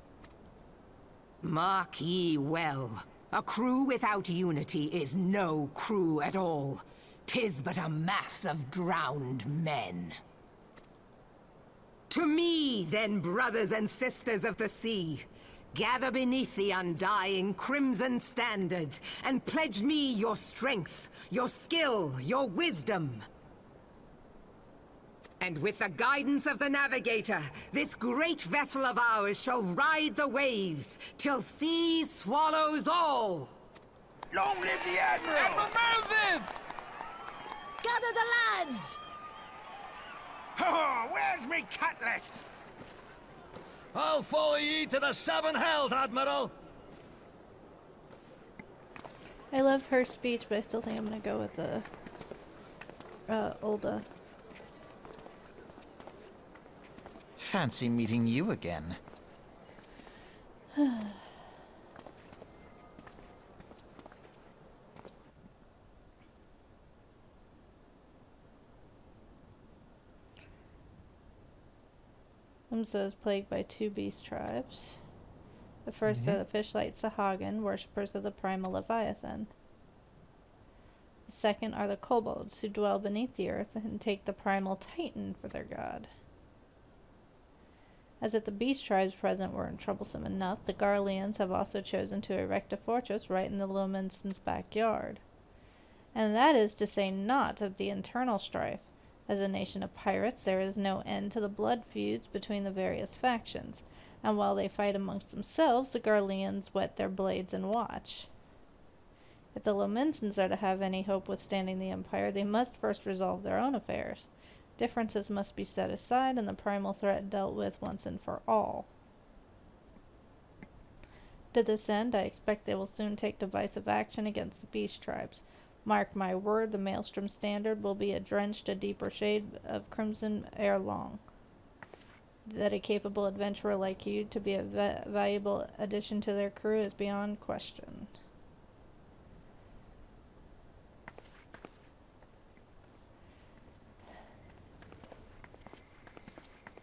Mark ye well, a crew without unity is no crew at all. 'Tis but a mass of drowned men. To me, then, brothers and sisters of the sea, gather beneath the undying crimson standard, and pledge me your strength, your skill, your wisdom. And with the guidance of the navigator, this great vessel of ours shall ride the waves, till sea swallows all! Long live the Admiral! Admiral Melvin! Gather the lads! Oh, where's me cutlass? I'll follow ye to the seven hells, Admiral! I love her speech, but I still think I'm gonna go with the Ulda. Fancy meeting you again. Umsa is plagued by two beast tribes. The first are the Fishlight Sahagan, worshippers of the primal Leviathan. The second are the kobolds, who dwell beneath the earth and take the primal Titan for their god. As if the beast tribes present weren't troublesome enough, the Garleans have also chosen to erect a fortress right in the Lominson's backyard. And that is to say naught of the internal strife. As a nation of pirates, there is no end to the blood feuds between the various factions, and while they fight amongst themselves, the Garleans whet their blades and watch. If the Lominsons are to have any hope withstanding the Empire, they must first resolve their own affairs. Differences must be set aside, and the primal threat dealt with once and for all. To this end, I expect they will soon take decisive action against the beast tribes. Mark my word, the Maelstrom standard will be drenched a deeper shade of crimson ere long. That a capable adventurer like you to be a valuable addition to their crew is beyond question.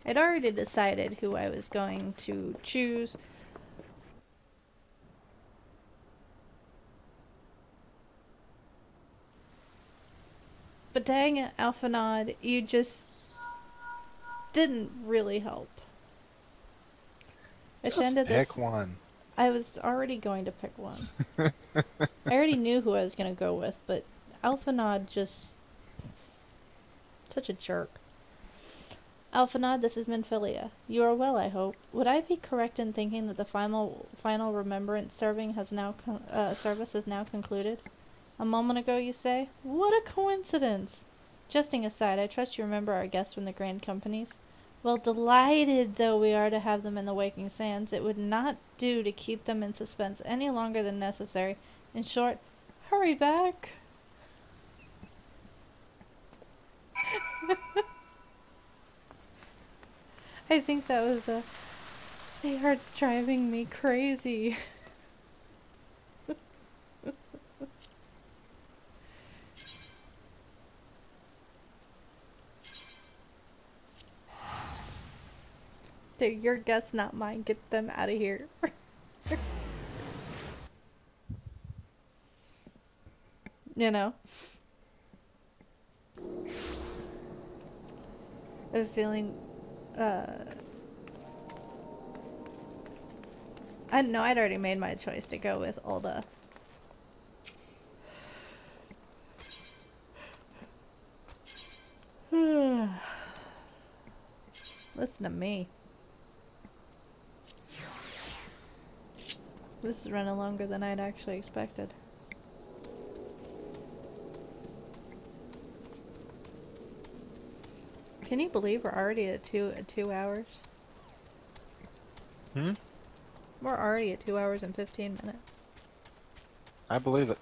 I'd already decided who I was going to choose. But dang it, Alphanod, you just didn't really help. Just pick one. I was already going to pick one. I already knew who I was going to go with, but Alphanod just... such a jerk. Alphanod, this is Minfilia. You are well, I hope. Would I be correct in thinking that the final remembrance service has now concluded? A moment ago, you say? What a coincidence! Jesting aside, I trust you remember our guests from the Grand Companies? Well, delighted though we are to have them in the Waking Sands, it would not do to keep them in suspense any longer than necessary. In short, hurry back! I think that was they are driving me crazy. They're your guests, not mine. Get them out of here. You know? I have a feeling, I know I'd already made my choice to go with Ulda. Listen to me. This is running longer than I'd actually expected. Can you believe we're already at 2 hours? Hmm? We're already at 2 hours and 15 minutes. I believe it.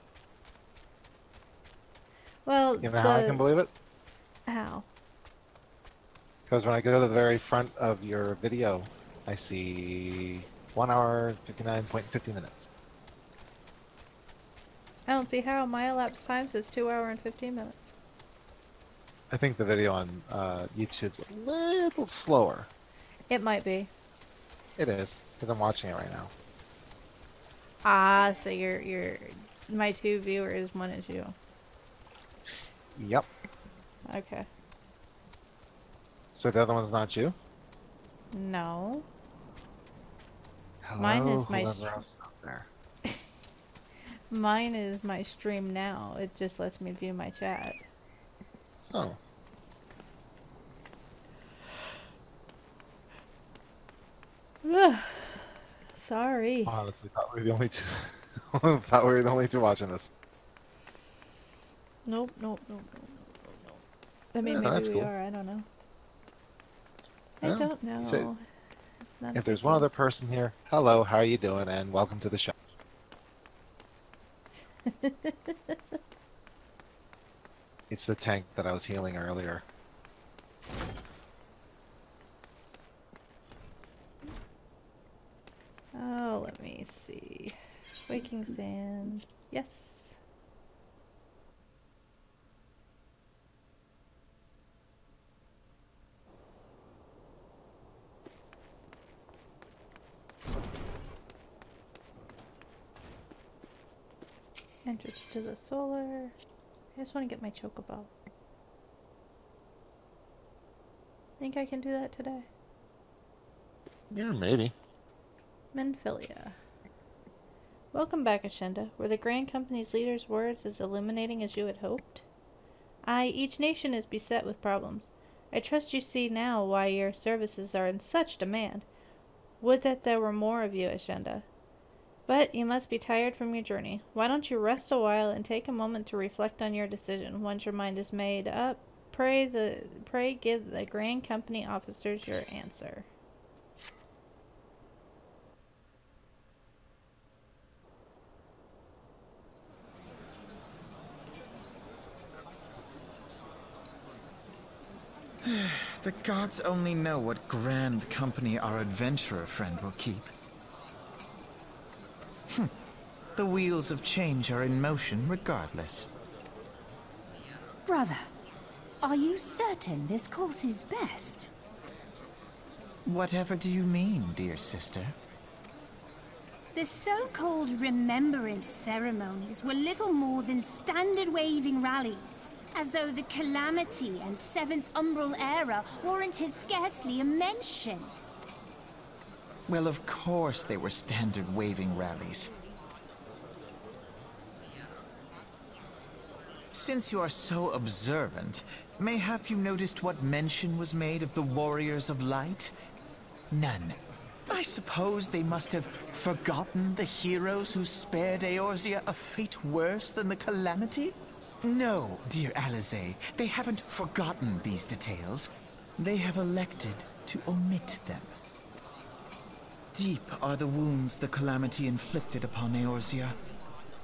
Well, you know how I can believe it? How? Because when I go to the very front of your video, I see 1 hour, 59.50 minutes. I don't see how. My elapsed time says 2 hours and 15 minutes. I think the video on YouTube's a little slower. It might be. It is, because I'm watching it right now. Ah, so you're my 2 viewers, one is you. Yep. Okay. So the other one's not you? No. Hello, Mine is my whoever else out there. Mine is my stream now. It just lets me view my chat. Oh. Sorry. Honestly, thought we were the only two. Thought we were the only two watching this. Nope. I mean, maybe we are. I don't know. I don't know. If there's one other person here, hello, how are you doing, and welcome to the show. It's the tank that I was healing earlier. Oh, let me see. Waking Sands. Yes. Entrance to the solar. I just want to get my Chocobo. Think I can do that today? Yeah, maybe. Menphilia. Welcome back, Ashenda. Were the Grand Company's leader's words as illuminating as you had hoped? Aye, each nation is beset with problems. I trust you see now why your services are in such demand. Would that there were more of you, Ashenda. But you must be tired from your journey. Why don't you rest a while and take a moment to reflect on your decision? Once your mind is made up, pray give the Grand Company officers your answer. The gods only know what grand company our adventurer friend will keep. The wheels of change are in motion regardless. Brother, are you certain this course is best? Whatever do you mean, dear sister? The so-called remembrance ceremonies were little more than standard waving rallies, as though the Calamity and Seventh Umbral Era warranted scarcely a mention. Well, of course they were standard waving rallies. Since you are so observant, mayhap you noticed what mention was made of the Warriors of Light? None. I suppose they must have forgotten the heroes who spared Eorzea a fate worse than the Calamity? No, dear Alize, they haven't forgotten these details. They have elected to omit them. Deep are the wounds the Calamity inflicted upon Eorzea.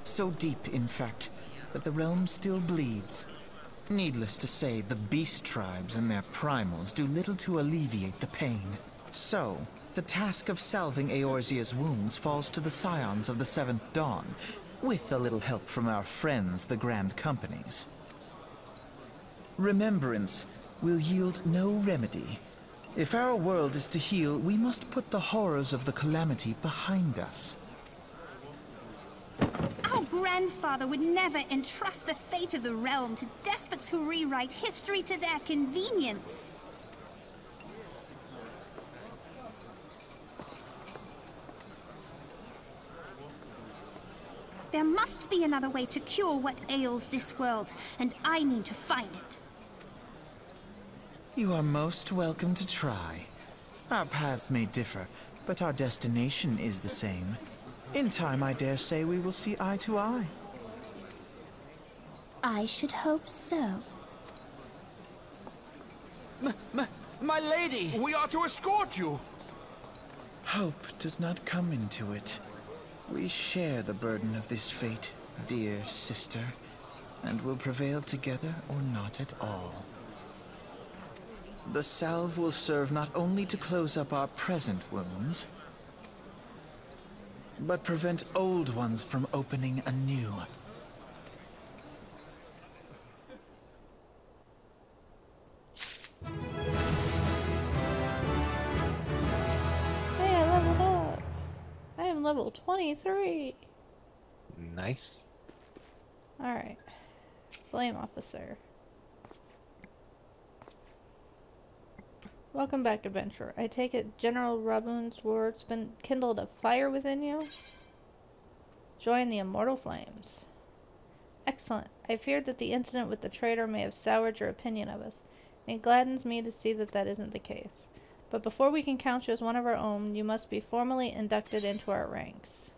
So deep, in fact, that the realm still bleeds. Needless to say, the beast tribes and their primals do little to alleviate the pain. So, the task of salving Eorzea's wounds falls to the scions of the Seventh Dawn, with a little help from our friends, the Grand Companies. Remembrance will yield no remedy. If our world is to heal, we must put the horrors of the Calamity behind us. Our grandfather would never entrust the fate of the realm to despots who rewrite history to their convenience. There must be another way to cure what ails this world, and I mean to find it. You are most welcome to try. Our paths may differ, but our destination is the same. In time, I dare say we will see eye to eye. I should hope so. My lady! We are to escort you! Hope does not come into it. We share the burden of this fate, dear sister, and will prevail together or not at all. The salve will serve not only to close up our present wounds, but prevent old ones from opening anew. level 23. Nice. Alright. Flame officer. Welcome back, adventurer. I take it General Rabun's words been kindled a fire within you? Join the immortal flames. Excellent. I feared that the incident with the traitor may have soured your opinion of us. It gladdens me to see that that isn't the case. But before we can count you as one of our own, you must be formally inducted into our ranks.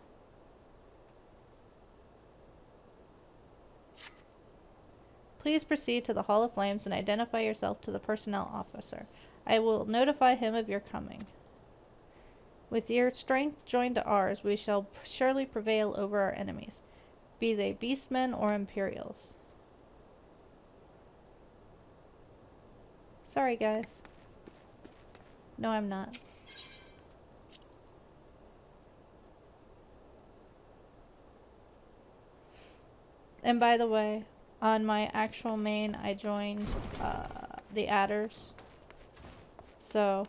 Please proceed to the Hall of Flames and identify yourself to the personnel officer. I will notify him of your coming. With your strength joined to ours, we shall surely prevail over our enemies, be they beastmen or Imperials. Sorry, guys. No, I'm not. And by the way, on my actual main, I joined the adders. So,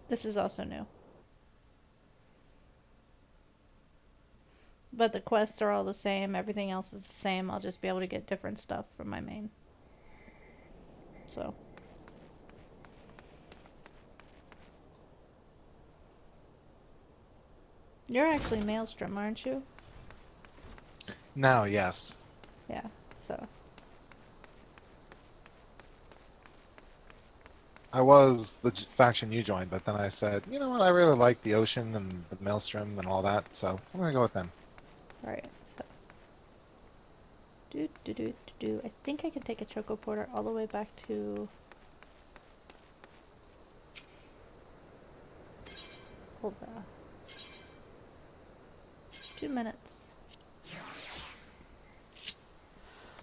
this is also new. But the quests are all the same, everything else is the same. I'll just be able to get different stuff from my main. So. You're actually Maelstrom, aren't you? Now, yes. Yeah, so. I was the faction you joined, but then I said, you know what, I really like the ocean and the maelstrom and all that, so I'm gonna go with them. Alright, so. I think I can take a Chocoporter all the way back to... Hold on. 2 minutes.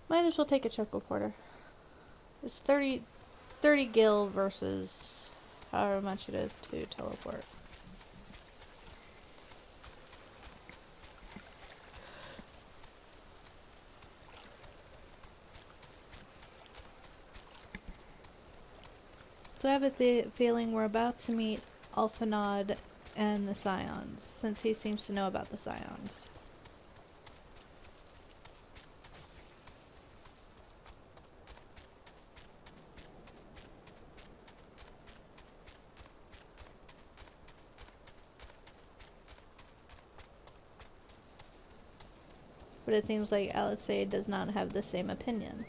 Might as well take a Chocoporter. It's 30 gil versus however much it is to teleport. So I have a feeling we're about to meet Alphanod and the Scions, since he seems to know about the Scions. But it seems like Alice does not have the same opinion.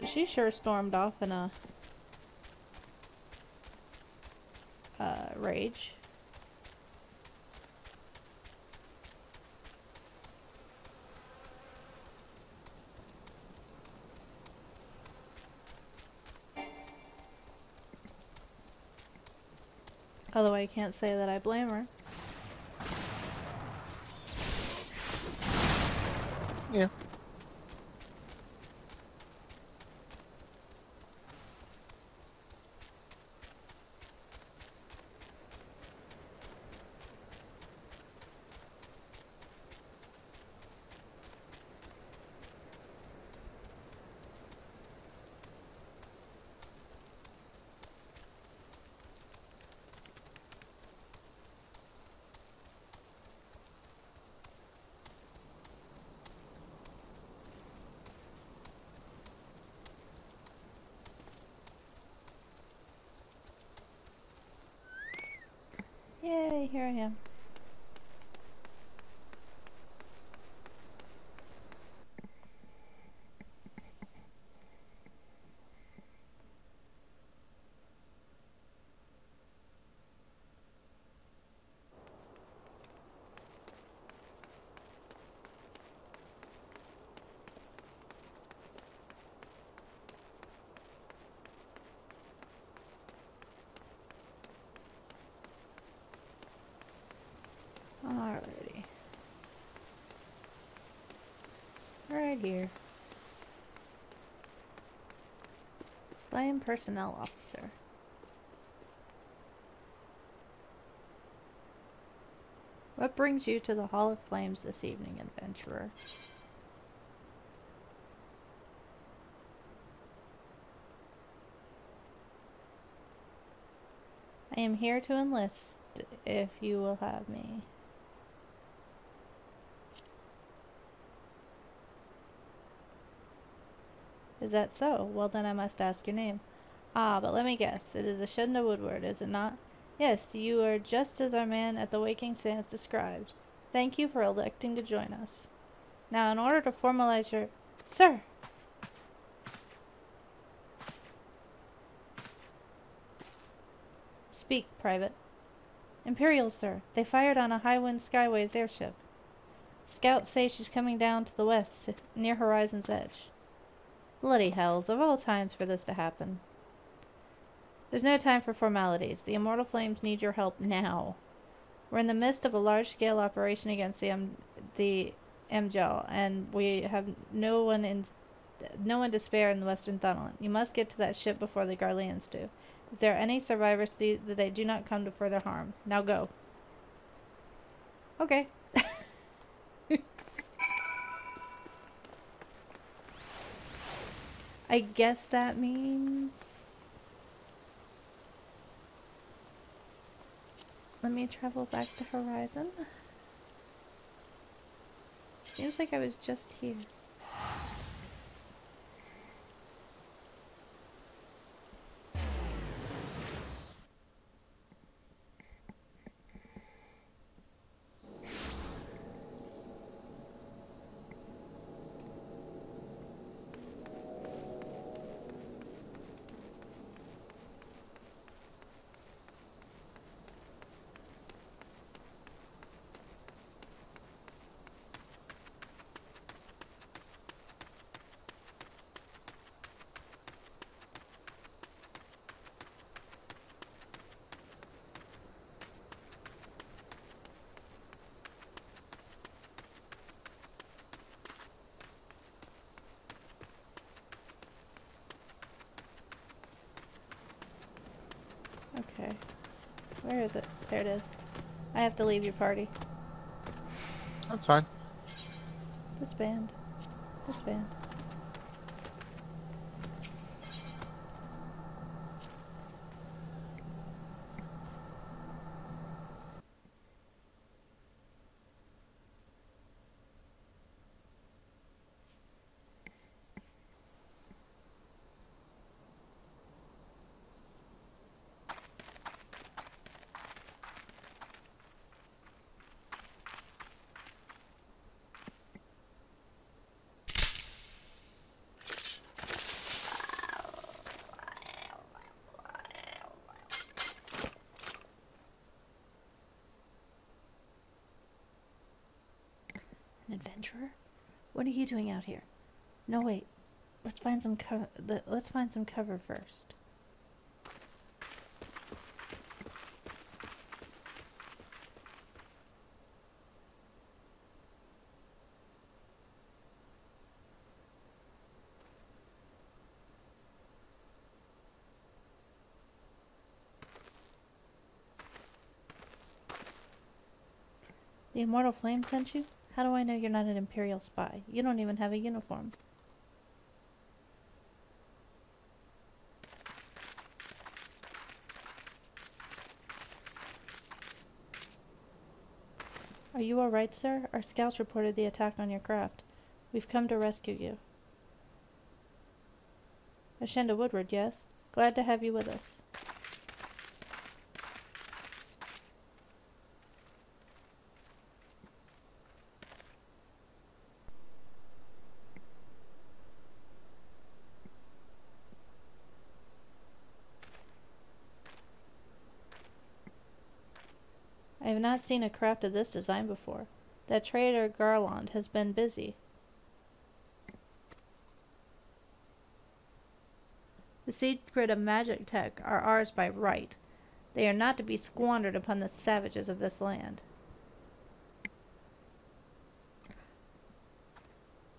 She sure stormed off in a rage. Although I can't say that I blame her. Yeah. Yay, here I am. Alrighty. Right here. Flame personnel officer. What brings you to the Hall of Flames this evening, adventurer? I am here to enlist, if you will have me. Is that so? Well, then I must ask your name. Ah, but let me guess. It is Ashenda Woodward, is it not? Yes, you are just as our man at the Waking Sands described. Thank you for electing to join us. Now, in order to formalize your... Sir! Speak, Private. Imperials, sir. They fired on a Highwind Skyways airship. Scouts say she's coming down to the west, near Horizon's Edge. Bloody hells, of all times for this to happen. There's no time for formalities. The Immortal Flames need your help now. We're in the midst of a large-scale operation against the MGL, and we have no one to spare in the Western Tunnel. You must get to that ship before the Garleans do. If there are any survivors, see that they do not come to further harm. Now go. Okay. I guess that means... Let me travel back to Horizon. Seems like I was just here. Okay. Where is it? There it is. I have to leave your party. That's fine. Disband. Disband. An adventurer? What are you doing out here? No, wait. Let's find some cover. Let's find some cover first. The Immortal Flame sent you? How do I know you're not an Imperial spy? You don't even have a uniform. Are you alright, sir? Our scouts reported the attack on your craft. We've come to rescue you. Ashenda Woodward, yes? Glad to have you with us. I have not seen a craft of this design before. That trader Garland has been busy. The secret of magic tech are ours by right. They are not to be squandered upon the savages of this land.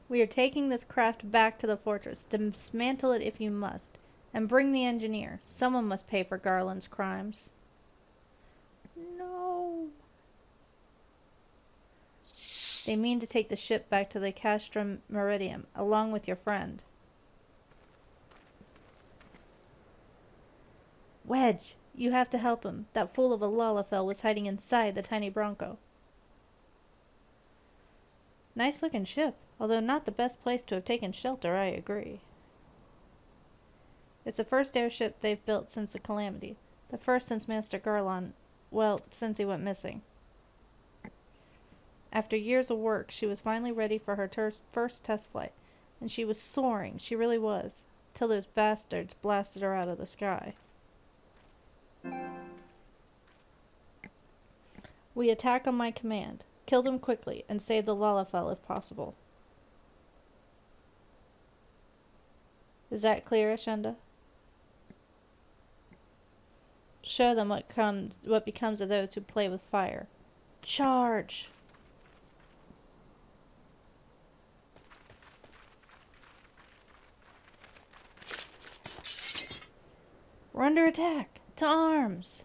We are taking this craft back to the fortress. Dismantle it if you must. And bring the engineer. Someone must pay for Garland's crimes. No. They mean to take the ship back to the Castrum Meridium, along with your friend. Wedge, you have to help him. That fool of a Lalafell was hiding inside the tiny Bronco. Nice looking ship, although not the best place to have taken shelter, I agree. It's the first airship they've built since the Calamity. The first since Master Garlon, well, since he went missing. After years of work, she was finally ready for her first test flight, and she was soaring, she really was, till those bastards blasted her out of the sky. We attack on my command. Kill them quickly, and save the Lalafell if possible. Is that clear, Ashenda? Show them what becomes of those who play with fire. Charge! We're under attack! To arms!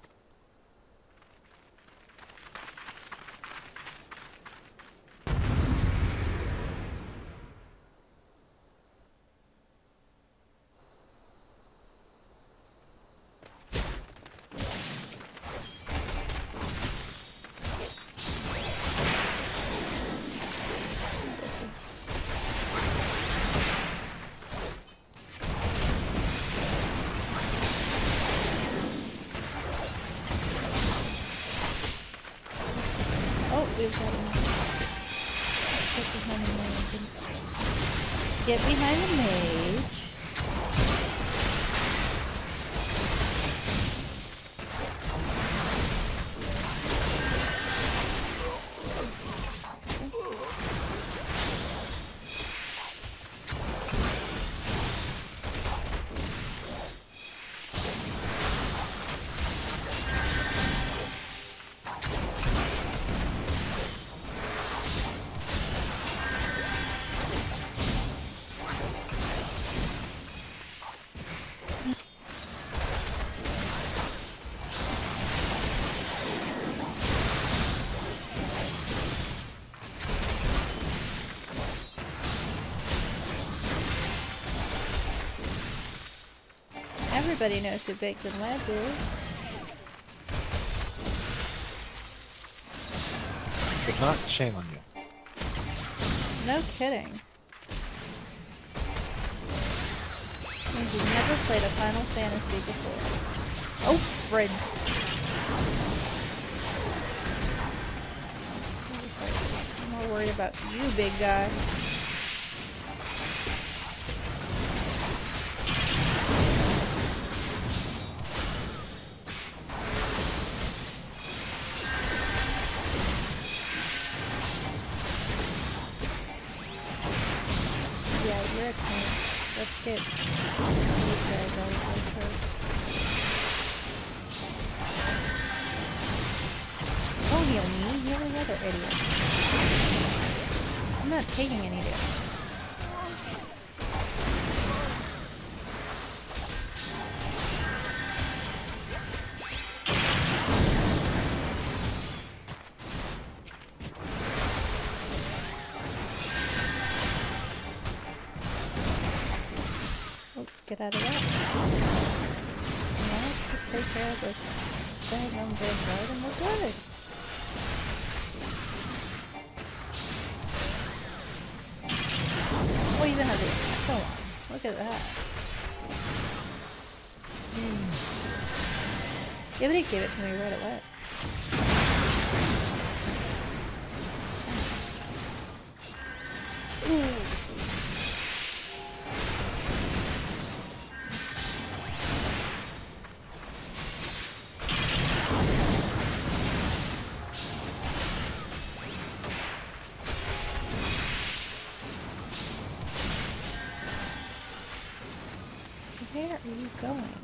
Get behind the mage. Everybody knows who Baked and Wedge is. If not, shame on you. No kidding. Means you've never played a Final Fantasy before. Oh, Fred. I'm more worried about you, big guy. Let's get these guys out of here first. Don't heal me, heal the other idiot. I'm not taking any damage. Get out of that. Now let's just take care of this daggum big bird and we're good. Oh, even have the echo on. Look at that. Give it to me right away. Ooh. Where are you going?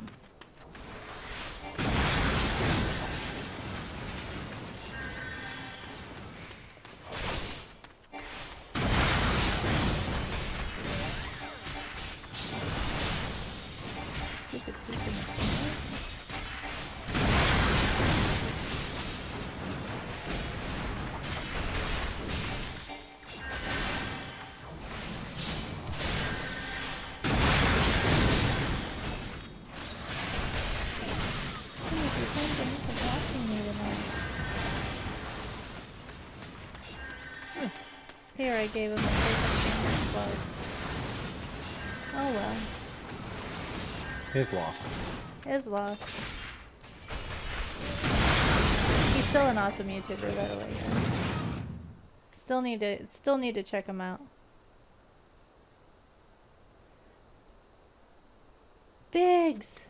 Stupid piece of machine. Here, I gave him a freaking plug. Oh well. His loss. His loss. He's still an awesome YouTuber, by the way. Still need to check him out. Biggs!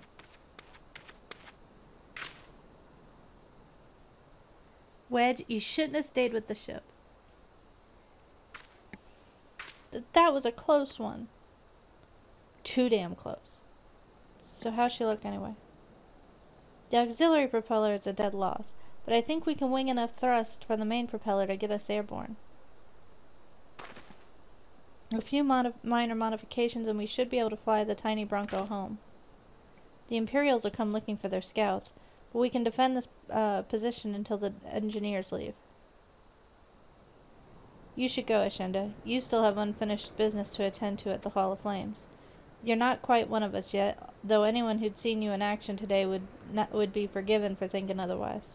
Wedge, you shouldn't have stayed with the ship. That was a close one. Too damn close. So how's she look anyway? The auxiliary propeller is a dead loss, but I think we can wing enough thrust from the main propeller to get us airborne. A few minor modifications and we should be able to fly the tiny Bronco home. The Imperials will come looking for their scouts, but we can defend this position until the engineers leave. You should go, Ashenda. You still have unfinished business to attend to at the Hall of Flames. You're not quite one of us yet, though anyone who'd seen you in action today would be forgiven for thinking otherwise.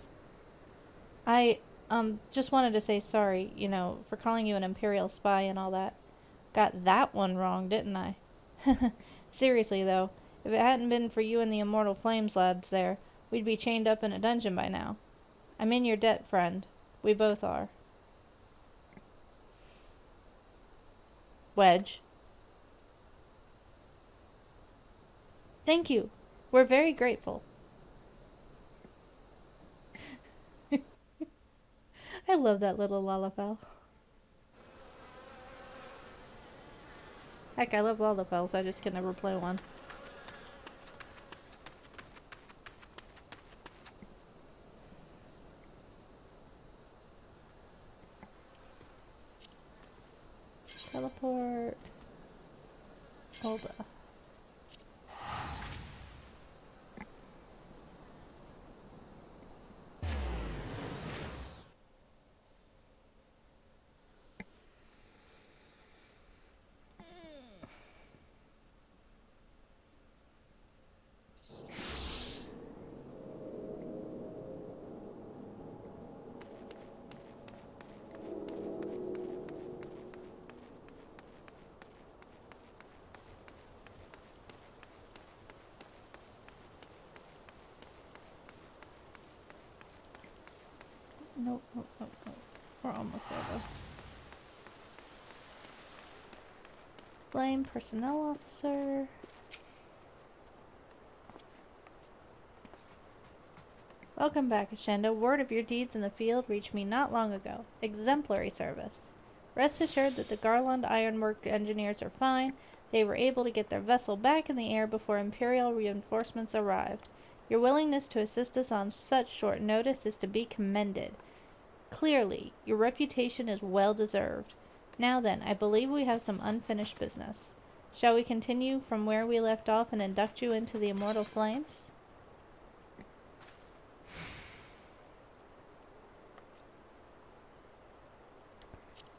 I just wanted to say sorry, you know, for calling you an Imperial spy and all that. Got that one wrong, didn't I? Seriously, though, if it hadn't been for you and the Immortal Flames lads there, we'd be chained up in a dungeon by now. I'm in your debt, friend. We both are. Wedge. Thank you. We're very grateful. I love that little Lalafell. Heck, I love Lalafells, I just can never play one. Teleport. Hold up. Nope. We're almost there though. Flame personnel officer. Welcome back, Ashenda. Word of your deeds in the field reached me not long ago. Exemplary service. Rest assured that the Garland Ironwork engineers are fine. They were able to get their vessel back in the air before Imperial reinforcements arrived. Your willingness to assist us on such short notice is to be commended. Clearly, your reputation is well deserved. Now then, I believe we have some unfinished business. Shall we continue from where we left off and induct you into the Immortal Flames?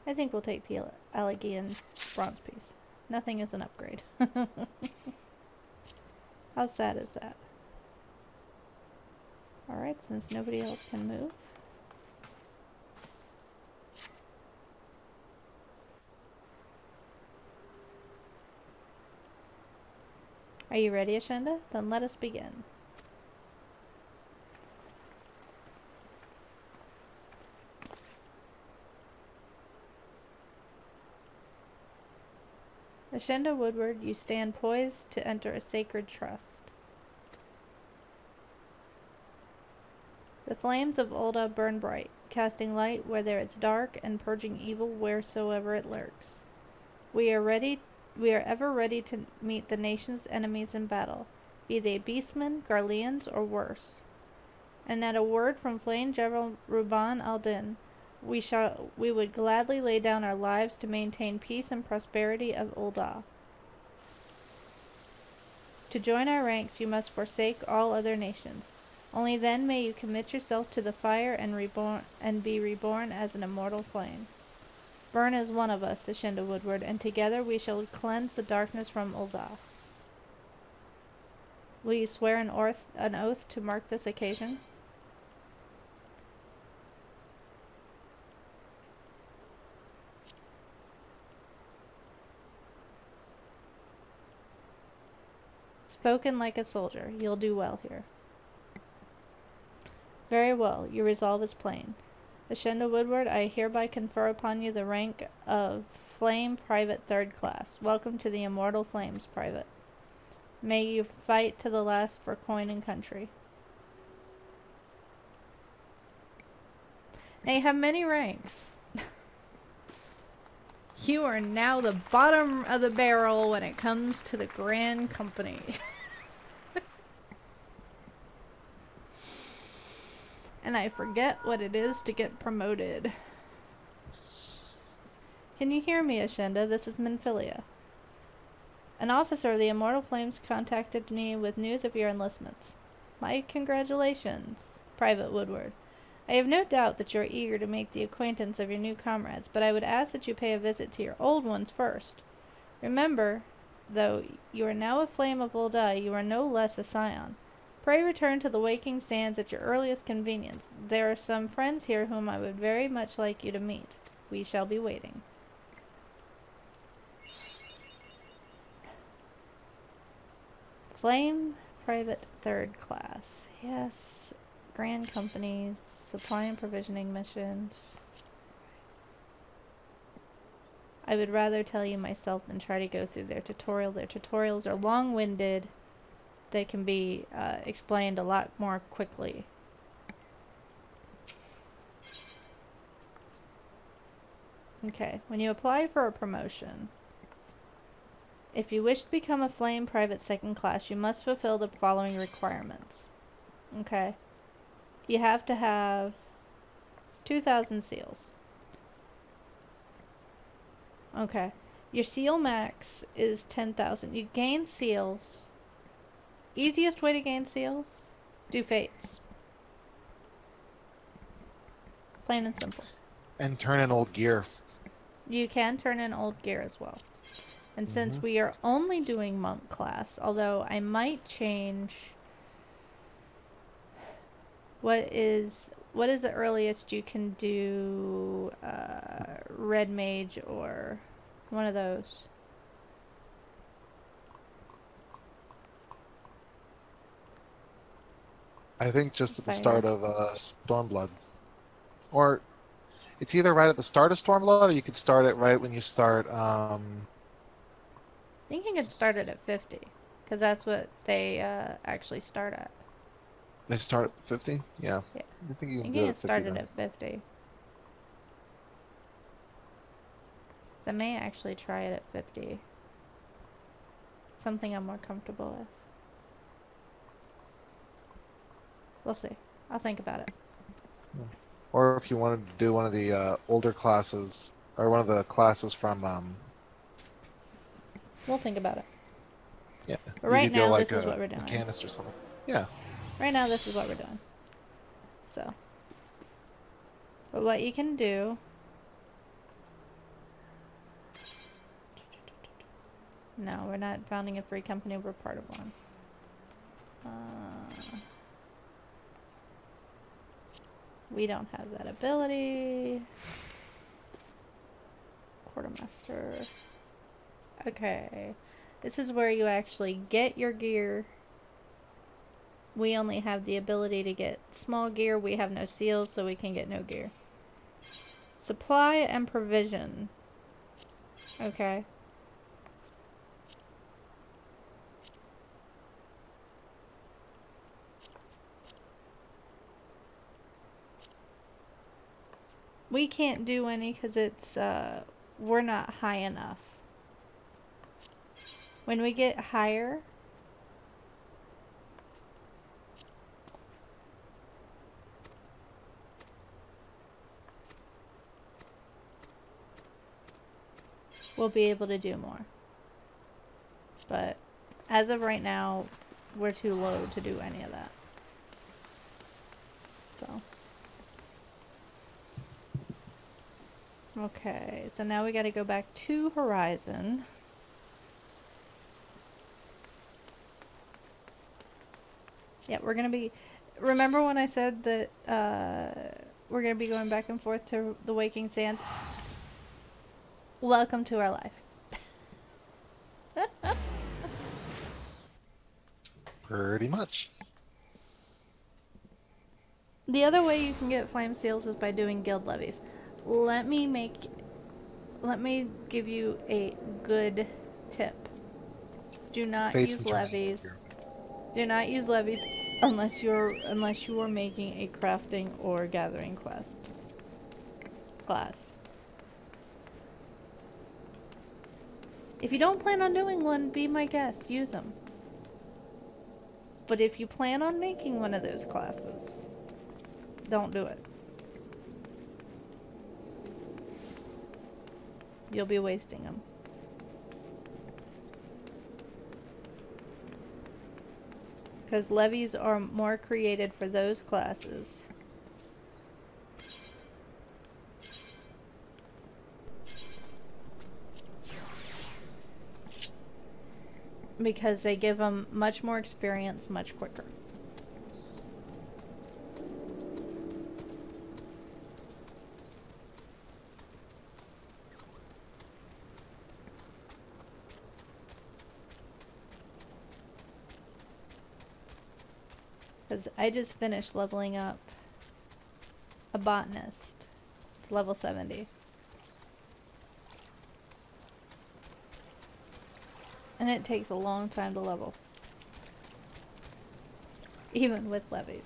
I think we'll take the Allegian bronze piece. Nothing is an upgrade. How sad is that? Alright, since nobody else can move. Are you ready, Ashenda? Then let us begin. Ashenda Woodward, you stand poised to enter a sacred trust. The flames of Ulda burn bright, casting light where there is dark and purging evil wheresoever it lurks. We are ever ready to meet the nation's enemies in battle, be they beastmen, Garleans, or worse. And at a word from Flame General Ruban al-Din, we would gladly lay down our lives to maintain peace and prosperity of Ulda. To join our ranks you must forsake all other nations. Only then may you commit yourself to the fire and be reborn as an immortal flame. Burn as one of us, Ashenda Woodward, and together we shall cleanse the darkness from Ulda. Will you swear an oath to mark this occasion? Spoken like a soldier. You'll do well here. Very well. Your resolve is plain. Ashenda Woodward, I hereby confer upon you the rank of Flame Private 3rd Class. Welcome to the Immortal Flames, Private. May you fight to the last for coin and country. Now you have many ranks. You are now the bottom of the barrel when it comes to the Grand Company. And I forget what it is to get promoted. Can you hear me, Ashenda? This is Minfilia. An officer of the Immortal Flames contacted me with news of your enlistments. My congratulations, Private Woodward. I have no doubt that you are eager to make the acquaintance of your new comrades, but I would ask that you pay a visit to your old ones first. Remember, though you are now a Flame of Ul'dah, you are no less a Scion. Pray return to the Waking Sands at your earliest convenience. There are some friends here whom I would very much like you to meet. We shall be waiting. Flame Private 3rd Class. Yes. Grand Companies. Supply and provisioning missions. I would rather tell you myself than try to go through their tutorial. Their tutorials are long-winded. They can be explained a lot more quickly. Okay, when you apply for a promotion, if you wish to become a Flame Private 2nd Class, you must fulfill the following requirements. Okay. You have to have 2,000 seals. Okay. Your seal max is 10,000. You gain seals. Easiest way to gain seals? Do fates. Plain and simple. And turn in old gear. You can turn in old gear as well. And since we are only doing monk class, although I might change... What is the earliest you can do red mage or one of those? I think just at the start of Stormblood. Or it's either right at the start of Stormblood or you could start it right when you start... I think you can start it at 50. Because that's what they actually start at. They start at 50? Yeah. Yeah. I think you can I think do you it can at 50 start it then. at 50. So I may actually try it at 50. Something I'm more comfortable with. We'll see. I'll think about it. Or if you wanted to do one of the older classes, or one of the classes from... We'll think about it. Yeah. But right now, this is what we're doing. Mechanist or something. Yeah. Right now, this is what we're doing. So. But what you can do... No, we're not founding a free company, we're part of one. We don't have that ability. Quartermaster. Okay. This is where you actually get your gear. We only have the ability to get small gear. We have no seals, so we can get no gear. Supply and provision. Okay. We can't do any because it's, we're not high enough. When we get higher, we'll be able to do more. But as of right now, we're too low to do any of that. So. Okay, so now we gotta go back to Horizon. Yeah, we're gonna be... Remember when I said that we're gonna be going back and forth to the Waking Sands? Welcome to our life. Pretty much. The other way you can get flame seals is by doing guild levies. Let me give you a good tip. Do not Fates use and terminate here. levies. Do not use levies unless you are making a crafting or gathering class. If you don't plan on doing one, be my guest, use them. But if you plan on making one of those classes, don't do it. You'll be wasting them. Because levies are more created for those classes. Because they give them much more experience much quicker. Because I just finished leveling up a botanist to level 70. And it takes a long time to level. Even with levies.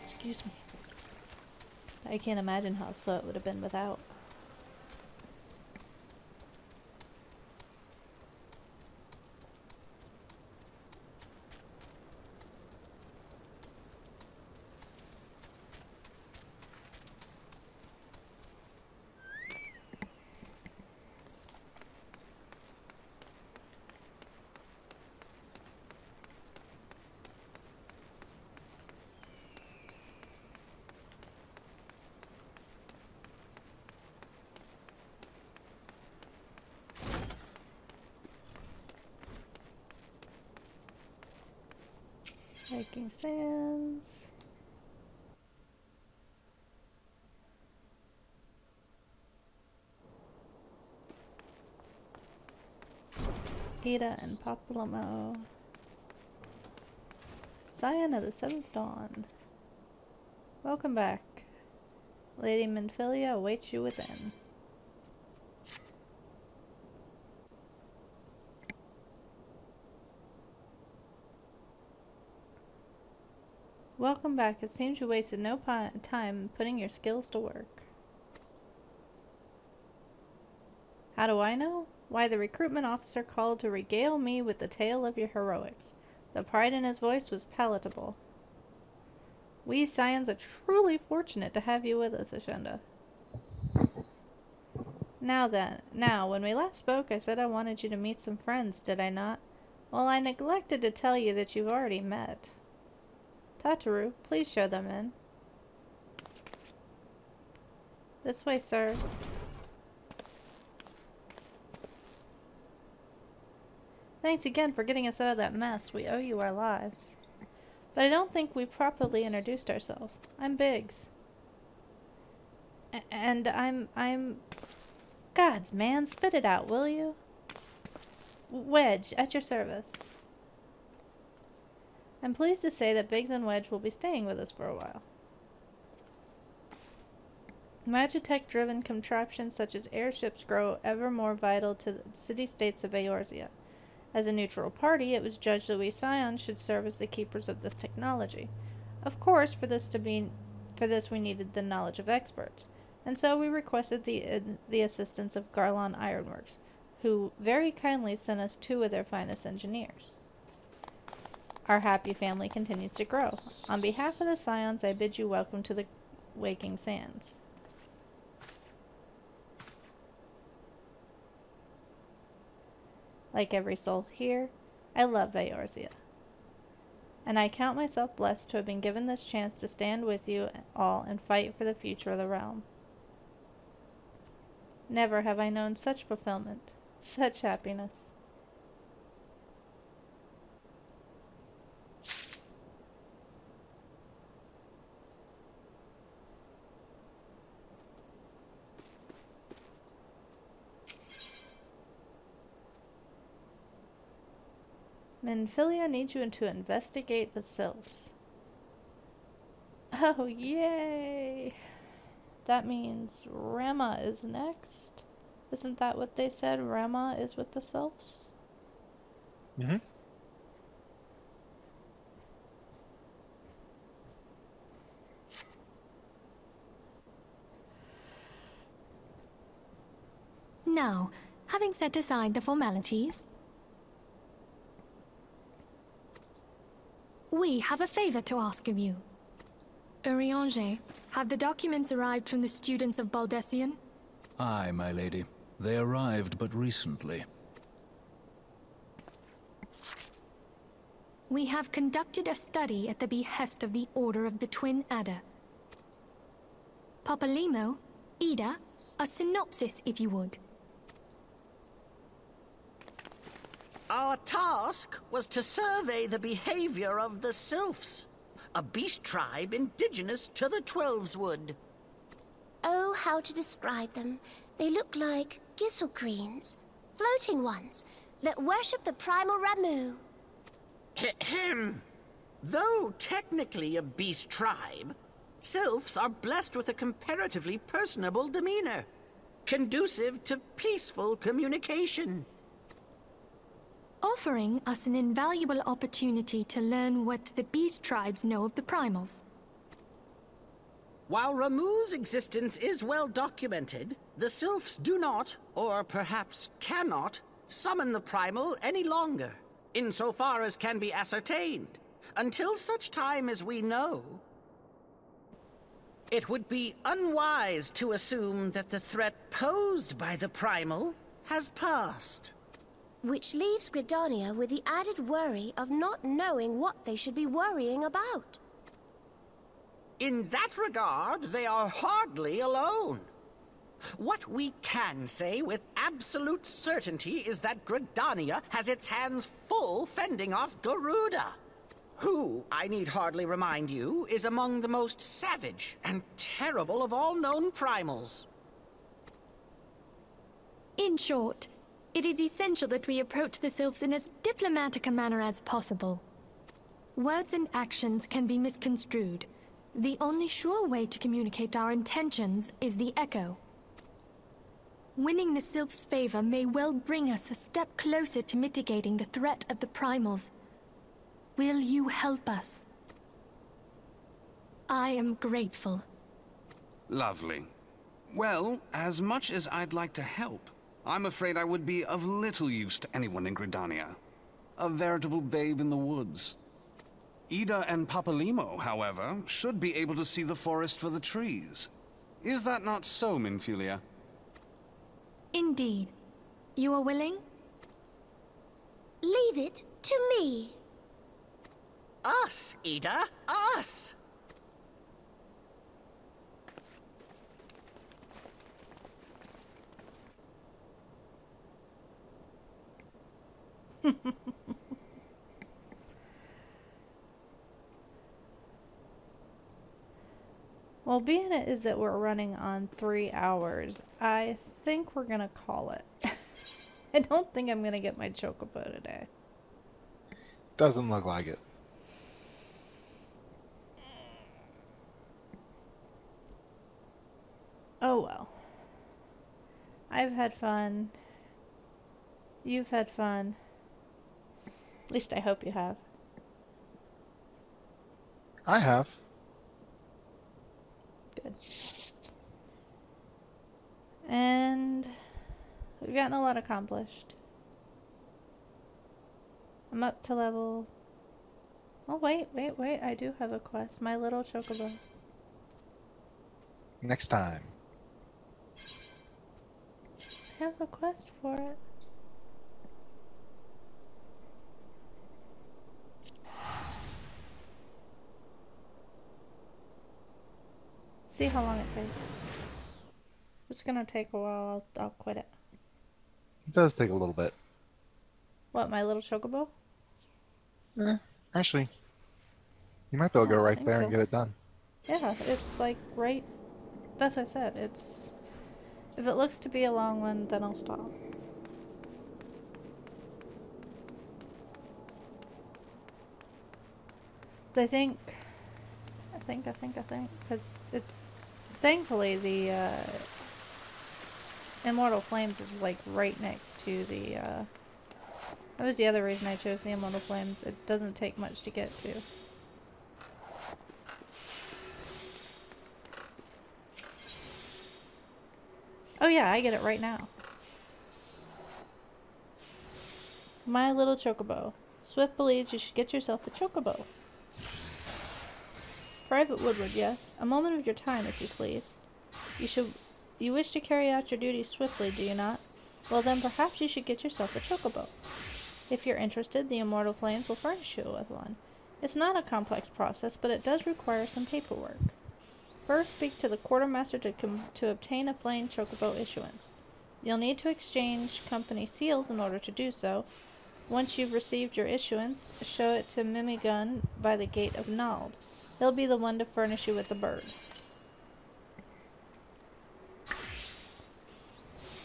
Excuse me. I can't imagine how slow it would have been without. Making sands. Ada and Papalomo. Scion of the Seventh Dawn. Welcome back. Lady Minfilia awaits you within. Welcome back. It seems you wasted no time putting your skills to work. How do I know? Why, the recruitment officer called to regale me with the tale of your heroics. The pride in his voice was palatable. We Scions are truly fortunate to have you with us, Ashenda. Now, when we last spoke, I said I wanted you to meet some friends, did I not? Well, I neglected to tell you that you've already met. Tataru, please show them in. This way, sirs. Thanks again for getting us out of that mess. We owe you our lives. But I don't think we properly introduced ourselves. I'm Biggs. And I'm... Gods, man, spit it out, will you? Wedge, at your service. I'm pleased to say that Biggs and Wedge will be staying with us for a while. Magitech-driven contraptions such as airships grow ever more vital to the city-states of Eorzea. As a neutral party, it was judged that we Scions should serve as the keepers of this technology. Of course, for this we needed the knowledge of experts, and so we requested the assistance of Garlon Ironworks, who very kindly sent us 2 of their finest engineers. Our happy family continues to grow. On behalf of the Scions, I bid you welcome to the Waking Sands. Like every soul here, I love Eorzea. And I count myself blessed to have been given this chance to stand with you all and fight for the future of the realm. Never have I known such fulfillment, such happiness. Minfilia needs you to investigate the sylphs. Oh, yay! That means Rama is next. Isn't that what they said? Rama is with the sylphs? Mm-hmm. Now, having set aside the formalities, we have a favor to ask of you. Urianger, have the documents arrived from the students of Baldessian? Aye, my lady. They arrived but recently. We have conducted a study at the behest of the Order of the Twin Adder. Papalimo, Ida, a synopsis if you would. Our task was to survey the behavior of the Sylphs, a beast tribe indigenous to the Twelveswood. Oh, how to describe them. They look like gisselcreens, floating ones, that worship the primal Ramu. Ahem. Though technically a beast tribe, Sylphs are blessed with a comparatively personable demeanor, conducive to peaceful communication. Offering us an invaluable opportunity to learn what the beast tribes know of the primals. While Ramu's existence is well documented, the Sylphs do not, or perhaps cannot, summon the primal any longer, insofar as can be ascertained, until such time as we know. It would be unwise to assume that the threat posed by the primal has passed. Which leaves Gridania with the added worry of not knowing what they should be worrying about. In that regard, they are hardly alone. What we can say with absolute certainty is that Gridania has its hands full fending off Garuda, who, I need hardly remind you, is among the most savage and terrible of all known primals. In short, it is essential that we approach the Sylphs in as diplomatic a manner as possible. Words and actions can be misconstrued. The only sure way to communicate our intentions is the echo. Winning the Sylphs' favor may well bring us a step closer to mitigating the threat of the primals. Will you help us? I am grateful. Lovely. Well, as much as I'd like to help, I'm afraid I would be of little use to anyone in Gridania. A veritable babe in the woods. Ida and Papalimo, however, should be able to see the forest for the trees. Is that not so, Minfilia? Indeed. You are willing? Leave it to me. Us, Ida, us! Well, being it is that we're running on 3 hours, I think we're gonna call it. I don't think I'm gonna get my Chocobo today. Doesn't look like it. Oh well. I've had fun. You've had fun. At least I hope you have. I have. Good. And we've gotten a lot accomplished. I'm up to level... Oh, wait. I do have a quest. My little Chocobo. Next time. I have a quest for it. See how long it takes. If it's gonna take a while, I'll quit it. It does take a little bit. What, my little Chocobo? Actually, you might be able to go right there and so. get it done. Yeah, it's like right... That's what I said. It's... If it looks to be a long one, then I'll stop. I think, because it's, thankfully the Immortal Flames is like right next to the, that was the other reason I chose the Immortal Flames. It doesn't take much to get to. Oh yeah, I get it right now. My little Chocobo. Swift believes you should get yourself a Chocobo. Private Woodward, yes. A moment of your time, if you please. You wish to carry out your duties swiftly, do you not? Well then, perhaps you should get yourself a Chocobo. If you're interested, the Immortal Flames will furnish you with one. It's not a complex process, but it does require some paperwork. First, speak to the quartermaster to obtain a flame Chocobo issuance. You'll need to exchange company seals in order to do so. Once you've received your issuance, show it to Mimigun by the Gate of Nald. He'll be the one to furnish you with the bird.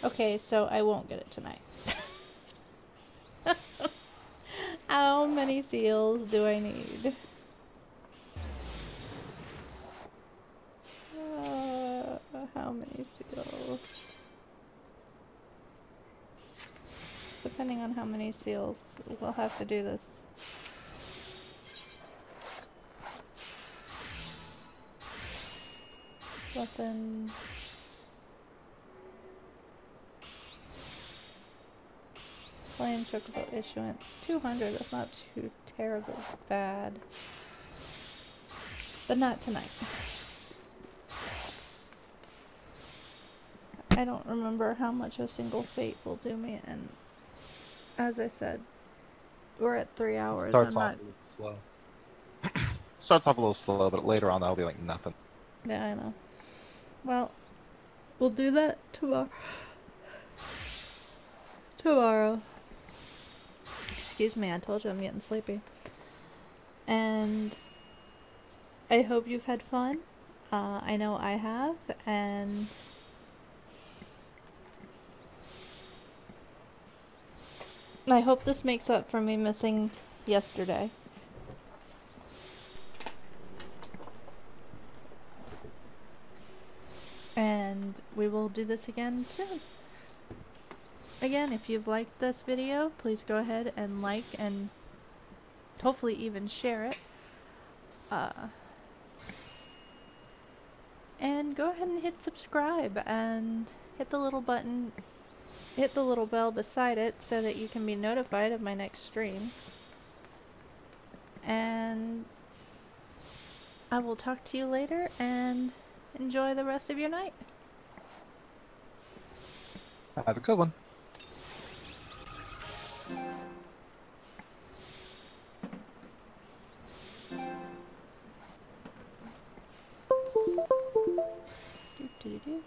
Okay, so I won't get it tonight. How many seals do I need? How many seals? Depending on how many seals, we'll have to do this. Weapons. Flame Chocobo issuance. 200, that's not too terribly bad. But not tonight. I don't remember how much a single fate will do me, and as I said, we're at 3 hours. Starts off a little slow. Starts off a little slow, but later on that'll be like nothing. Yeah, I know. Well, we'll do that tomorrow. Excuse me, I told you I'm getting sleepy. And I hope you've had fun. I know I have, and I hope this makes up for me missing yesterday. And we will do this again soon. Again, if you've liked this video, please go ahead and like and hopefully even share it. And go ahead and hit subscribe and hit the little button, hit the little bell beside it so that you can be notified of my next stream. And I will talk to you later, and enjoy the rest of your night. Have a good one. Do, do, do.